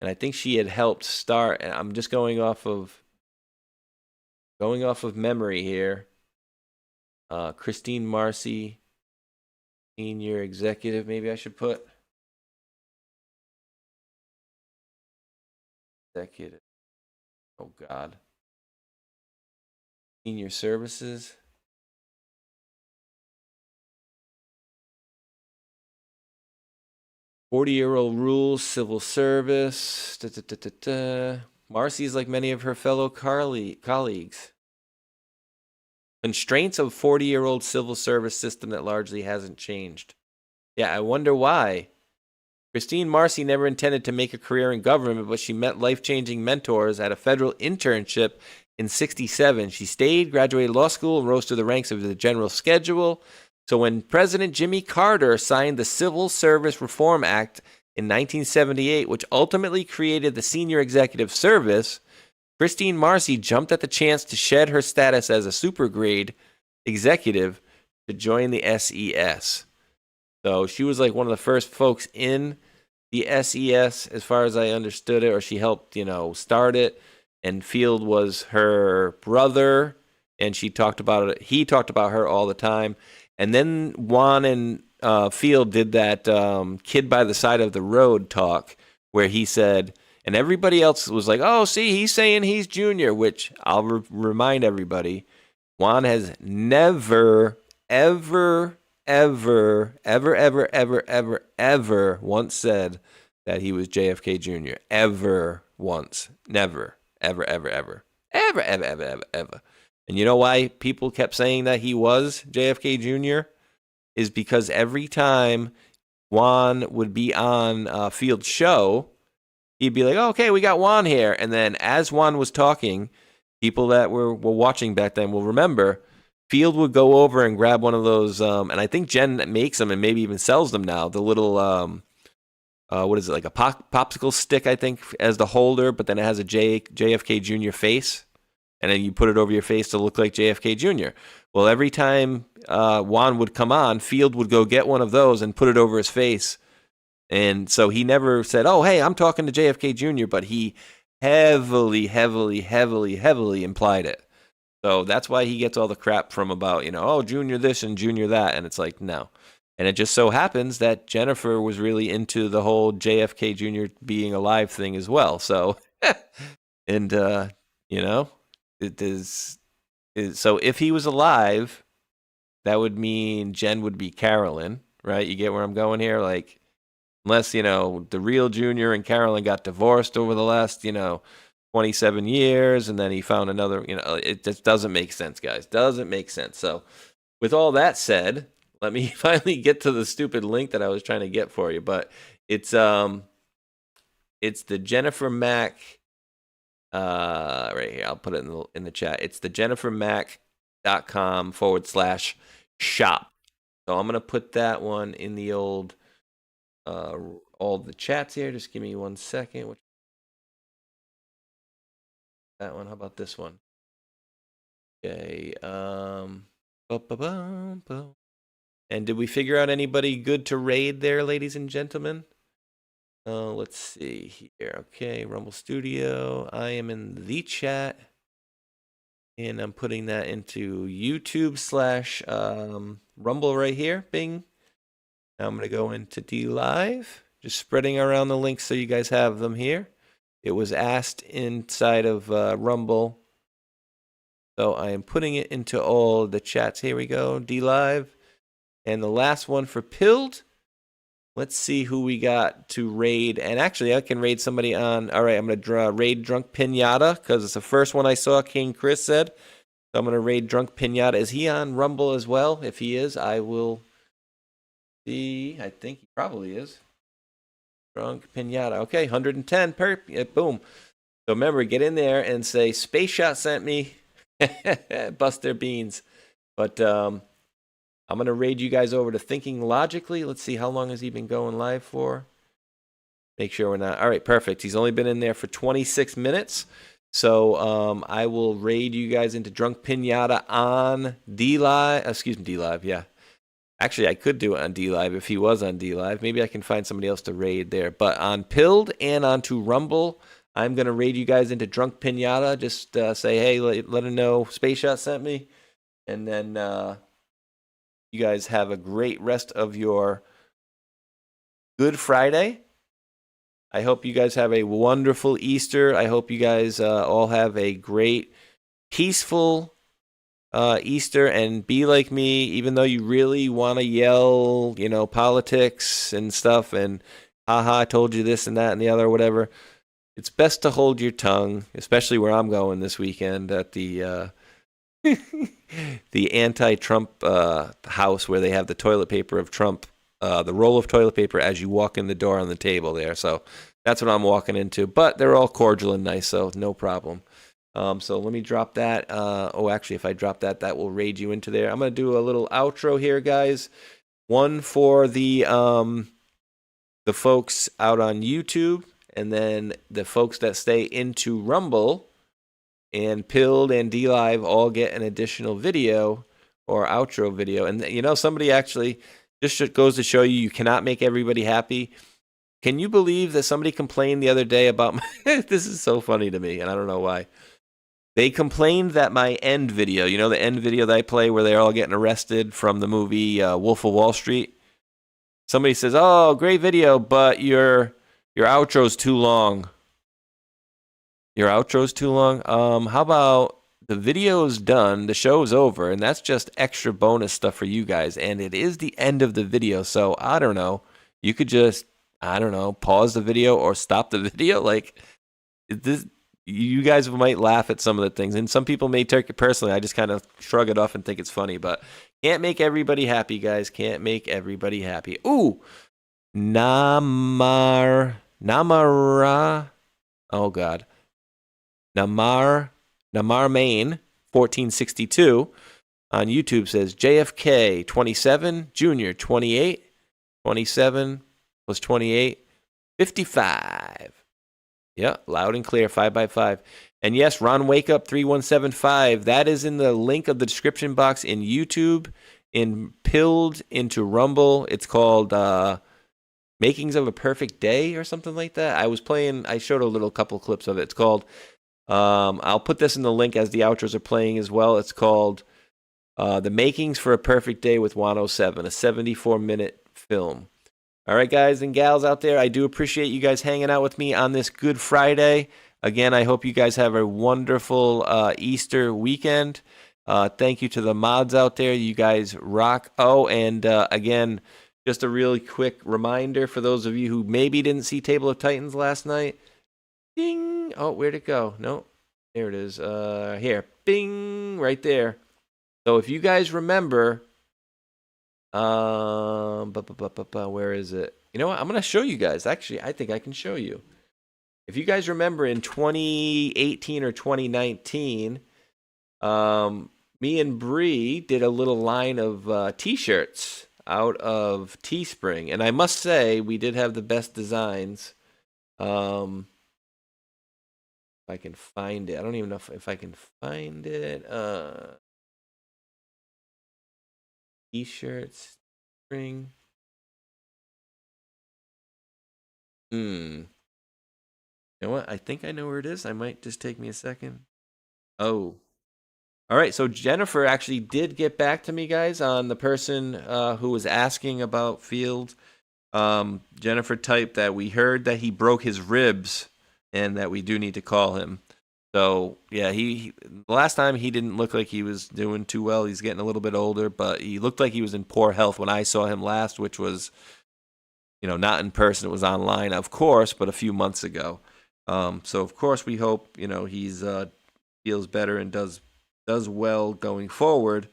And I think she had helped start, and I'm just going off of memory here. Christine Marcy, senior executive, maybe I should put. Executive. Oh, God. Senior services. "40-year-old rules, civil service. Marcy is like many of her fellow colleagues. Constraints of 40-year-old civil service system that largely hasn't changed." Yeah, I wonder why. Christine Marcy never intended to make a career in government, but she met life-changing mentors at a federal internship in '67. She stayed, graduated law school, and rose to the ranks of the general schedule. So when President Jimmy Carter signed the Civil Service Reform Act in 1978, which ultimately created the Senior Executive Service, Christine Marcy jumped at the chance to shed her status as a supergrade executive to join the SES. So she was like one of the first folks in the SES, as far as I understood it, or she helped, start it. And Field was her brother, and she talked about it. He talked about her all the time. And then Juan and Field did that kid by the side of the road talk where he said, and everybody else was like, oh, see, he's saying he's junior, which I'll remind everybody, Juan has never, ever once said that he was JFK Jr. Ever once. Never. Ever. And you know why people kept saying that he was JFK Jr.? Is because every time Juan would be on Field's show, he'd be like, oh, okay, we got Juan here. And then as Juan was talking, people that were watching back then will remember, Field would go over and grab one of those, and I think Jen makes them and maybe even sells them now, the little, what is it, like a popsicle stick, I think, as the holder, but then it has a JFK Jr. face. And then you put it over your face to look like JFK Jr. Well, every time Juan would come on, Field would go get one of those and put it over his face. And so he never said, oh, hey, I'm talking to JFK Jr., but he heavily implied it. So that's why he gets all the crap from about, oh, Junior this and Junior that. And it's like, no. And it just so happens that Jennifer was really into the whole JFK Jr. being alive thing as well. So, and, it is so if he was alive, that would mean Jen would be Carolyn, right? You get where I'm going here? Like, unless, the real Junior and Carolyn got divorced over the last, 27 years, and then he found another, it just doesn't make sense, guys. Doesn't make sense. So with all that said, let me finally get to the stupid link that I was trying to get for you. But it's the Jennifer Mack, right here. I'll put it in the chat. It's the jennifermack.com shop. So I'm going to put that one in the old, all the chats here. Just give me 1 second. That one. How about this one? Okay. And did we figure out anybody good to raid there, ladies and gentlemen? Let's see here. Okay, Rumble Studio. I am in the chat. And I'm putting that into YouTube / Rumble right here. Bing. Now I'm going to go into D Live. Just spreading around the links so you guys have them here. It was asked inside of Rumble. So I am putting it into all the chats. Here we go. D Live. And the last one for Pilled. Let's see who we got to raid. And actually, I can raid somebody on. All right, I'm going to raid Drunk Pinata because it's the first one I saw, King Chris said. So I'm going to raid Drunk Pinata. Is he on Rumble as well? If he is, I will see. I think he probably is. Drunk Pinata. Okay, 110. Boom. So remember, get in there and say, Space Shot sent me. Bust their beans. But I'm going to raid you guys over to Thinking Logically. Let's see, how long has he been going live for? Make sure we're not. All right, perfect. He's only been in there for 26 minutes. So I will raid you guys into Drunk Pinata on D-Live. Excuse me, D-Live, yeah. Actually, I could do it on D-Live if he was on D-Live. Maybe I can find somebody else to raid there. But on Pilled and onto Rumble, I'm going to raid you guys into Drunk Pinata. Just say, hey, let him know Space Shot sent me. And then you guys have a great rest of your Good Friday. I hope you guys have a wonderful Easter. I hope you guys all have a great, peaceful Easter, and be like me, even though you really want to yell, politics and stuff, and haha, I told you this and that and the other, or whatever. It's best to hold your tongue, especially where I'm going this weekend at the the anti-Trump house where they have the toilet paper of Trump, the roll of toilet paper as you walk in the door on the table there. So that's what I'm walking into. But they're all cordial and nice, so no problem. So let me drop that. Actually, if I drop that, that will raid you into there. I'm going to do a little outro here, guys. One for the folks out on YouTube, and then the folks that stay into Rumble and Pilled and D-Live all get an additional video or outro video. And, somebody actually, just goes to show you cannot make everybody happy. Can you believe that somebody complained the other day about this is so funny to me, and I don't know why. They complained that my end video, the end video that I play where they're all getting arrested from the movie Wolf of Wall Street. Somebody says, oh, great video, but your outro's too long. Your outro's too long? How about the video's done, the show's over, and that's just extra bonus stuff for you guys, and it is the end of the video, so I don't know. You could just, pause the video or stop the video. Like, you guys might laugh at some of the things, and some people may take it personally. I just kind of shrug it off and think it's funny, but can't make everybody happy, guys. Can't make everybody happy. Ooh, Namara. Oh God, Namar Main 1462 on YouTube says JFK 27, Junior 28, 27 plus 28, 55. Yeah, loud and clear, 5x5. And yes, Ron Wake Up 3175. That is in the link of the description box in YouTube, in Pilled into Rumble. It's called Makings of a Perfect Day or something like that. I showed a couple clips of it. It's called, I'll put this in the link as the outros are playing as well. It's called The Makings for a Perfect Day with Juan O Savin, a 74-minute film. All right, guys and gals out there, I do appreciate you guys hanging out with me on this Good Friday. Again, I hope you guys have a wonderful Easter weekend. Thank you to the mods out there. You guys rock. Oh, and again, just a really quick reminder for those of you who maybe didn't see Table of Titans last night. Ding! Oh, where'd it go? No, there it is. Here. Bing! Right there. So if you guys remember... where is it? You know what? I'm going to show you guys. Actually, I think I can show you. If you guys remember in 2018 or 2019, me and Bree did a little line of T-shirts out of Teespring, and I must say we did have the best designs. If I can find it, I don't even know if I can find it. T-shirts, Teespring. You know what? I think I know where it is. I might just take me a second. Oh. All right. So Jennifer actually did get back to me, guys, on the person who was asking about Field. Jennifer typed that we heard that he broke his ribs and that we do need to call him. So, yeah, he last time he didn't look like he was doing too well. He's getting a little bit older, but he looked like he was in poor health when I saw him last, which was, not in person. It was online, of course, but a few months ago. So, of course, we hope, he's feels better and does well going forward.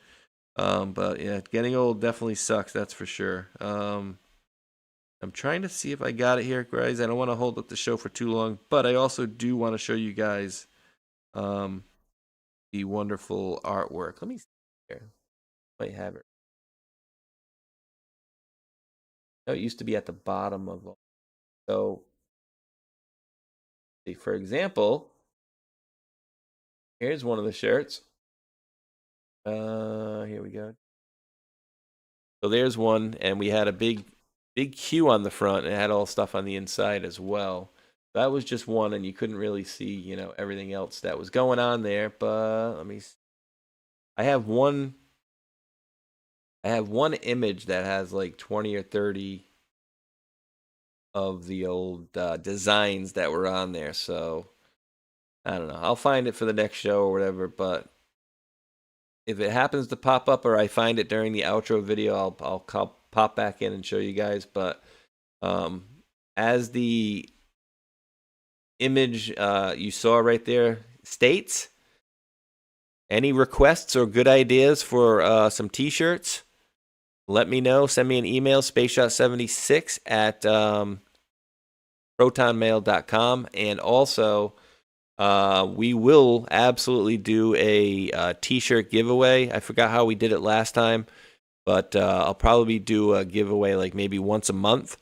But, yeah, getting old definitely sucks, that's for sure. I'm trying to see if I got it here, guys. I don't want to hold up the show for too long, but I also do want to show you guys the wonderful artwork. Let me see here. Might have it. No, it used to be at the bottom of all. So, see, for example, here's one of the shirts. Here we go. So there's one, and we had a big Q on the front, and it had all stuff on the inside as well. That was just one, and you couldn't really see, everything else that was going on there. But let me see. I have one image that has like 20 or 30 of the old designs that were on there. So I don't know. I'll find it for the next show or whatever. But if it happens to pop up or I find it during the outro video, I'll pop back in and show you guys. But as the image you saw right there states, any requests or good ideas for some T-shirts, let me know. Send me an email, spaceshot76 at protonmail.com. And also, we will absolutely do a T-shirt giveaway. I forgot how we did it last time, but I'll probably do a giveaway like maybe once a month.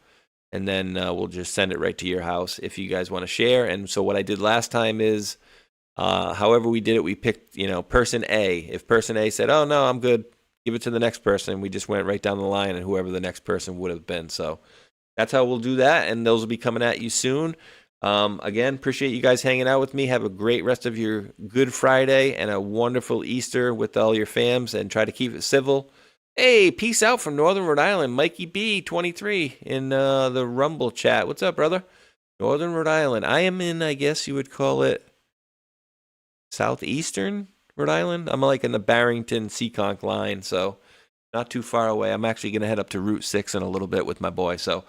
And then we'll just send it right to your house if you guys want to share. And so what I did last time is, however we did it, we picked, person A. If person A said, oh, no, I'm good, give it to the next person. We just went right down the line and whoever the next person would have been. So that's how we'll do that. And those will be coming at you soon. Again, appreciate you guys hanging out with me. Have a great rest of your Good Friday and a wonderful Easter with all your fams, and try to keep it civil. Hey, peace out from Northern Rhode Island. Mikey B, 23 in the Rumble chat. What's up, brother? Northern Rhode Island. I am in, I guess you would call it southeastern Rhode Island. I'm like in the Barrington-Seekonk line, so not too far away. I'm actually going to head up to Route 6 in a little bit with my boy. So,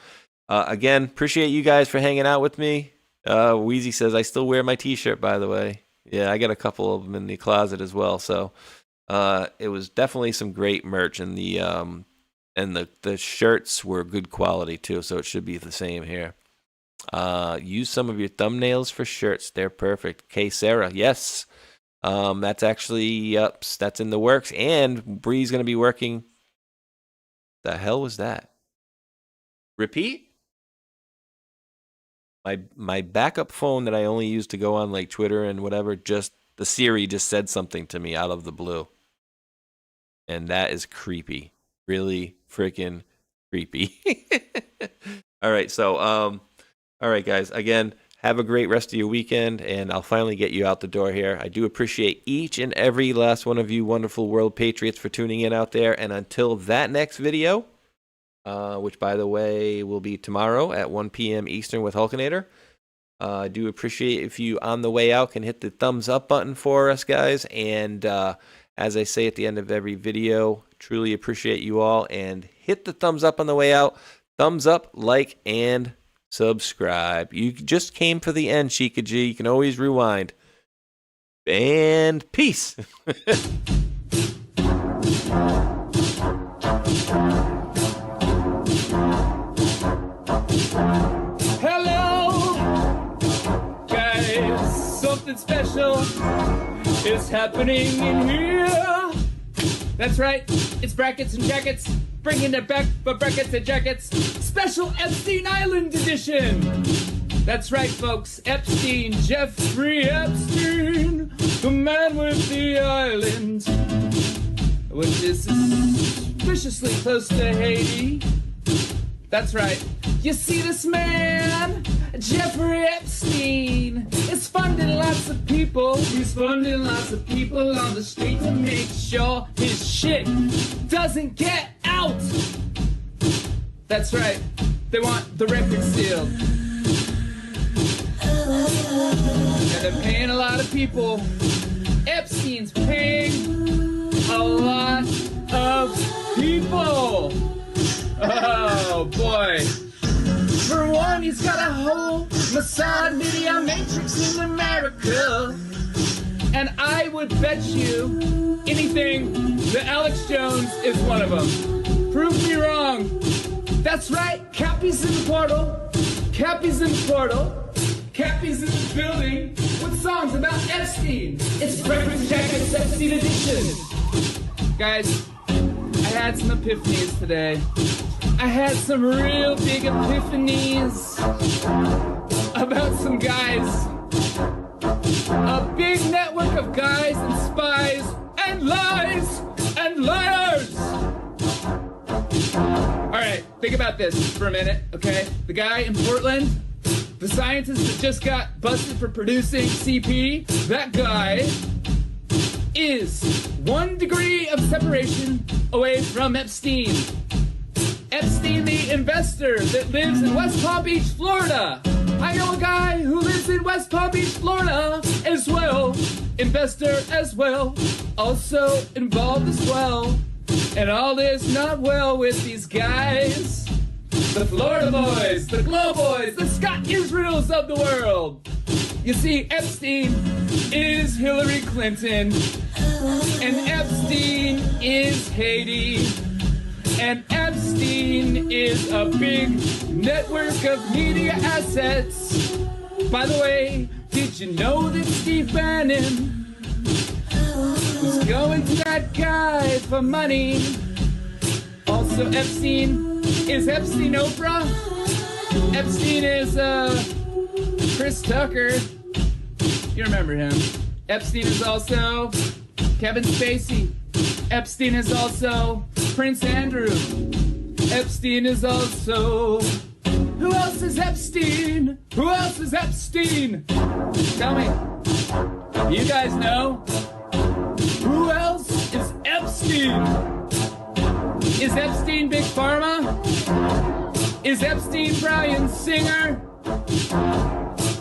again, appreciate you guys for hanging out with me. Wheezy says, I still wear my T-shirt, by the way. Yeah, I got a couple of them in the closet as well, so... it was definitely some great merch, and the shirts were good quality too, so it should be the same here. Use some of your thumbnails for shirts; they're perfect. K. Sarah, yes, that's actually that's in the works, and Bree's gonna be working. The hell was that? Repeat. My backup phone that I only use to go on like Twitter and whatever, the Siri just said something to me out of the blue. And that is creepy. Really freaking creepy. All right, so all right, guys. Again, have a great rest of your weekend, and I'll finally get you out the door here. I do appreciate each and every last one of you wonderful world patriots for tuning in out there. And until that next video, which, by the way, will be tomorrow at 1 p.m. Eastern with Hulkinator, I do appreciate if you, on the way out, can hit the thumbs up button for us, guys. And as I say at the end of every video, truly appreciate you all. And hit the thumbs up on the way out. Thumbs up, like, and subscribe. You just came for the end, Sheikah G. You can always rewind. And peace. Something special is happening in here. That's right, it's brackets and jackets, bringing it back for brackets and jackets, special Epstein Island edition. That's right, folks, Epstein, Jeffrey Epstein, the man with the island, which is suspiciously close to Haiti. That's right. You see this man, Jeffrey Epstein, is funding lots of people. He's funding lots of people on the street to make sure his shit doesn't get out. That's right. They want the record sealed. And they're paying a lot of people. Epstein's paying a lot of people. Oh boy. For one, he's got a whole Mossad media matrix in America. And I would bet you anything that Alex Jones is one of them. Prove me wrong. That's right, Cappy's in the portal. Cappy's in the portal. Cappy's in the building with songs about Epstein. It's Breakfast Jacket's Epstein edition. Guys, I had some epiphanies today. I had some real big epiphanies about some guys. A big network of guys and spies and lies and liars. All right, think about this for a minute, okay? The guy in Portland, the scientist that just got busted for producing CP, that guy is 1 degree of separation away from Epstein. Epstein, the investor that lives in West Palm Beach, Florida. I know a guy who lives in West Palm Beach, Florida as well. Investor as well. Also involved as well. And all is not well with these guys. The Florida boys, the Glow boys, the Scott Israels of the world. You see, Epstein is Hillary Clinton. And Epstein is Haiti. And Epstein is a big network of media assets. By the way, did you know that Steve Bannon was going to that guy for money? Also, Epstein is Epstein Oprah. Epstein is Chris Tucker. You remember him. Epstein is also Kevin Spacey. Epstein is also Prince Andrew. Epstein is also... Who else is Epstein? Who else is Epstein? Tell me. You guys know? Who else is Epstein? Is Epstein Big Pharma? Is Epstein Bryan Singer?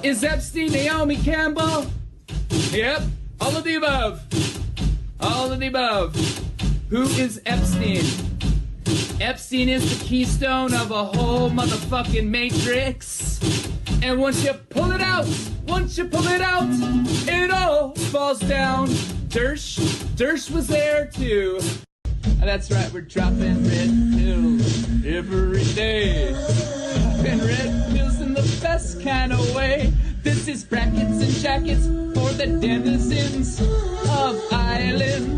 Is Epstein Naomi Campbell? Yep, all of the above. All of the above. Who is Epstein? Epstein is the keystone of a whole motherfucking matrix. And once you pull it out, it all falls down. Dersh was there too. And that's right, we're dropping red pills every day. Dropping red pills in the best kind of way. This is brackets and jackets for the denizens of Ireland.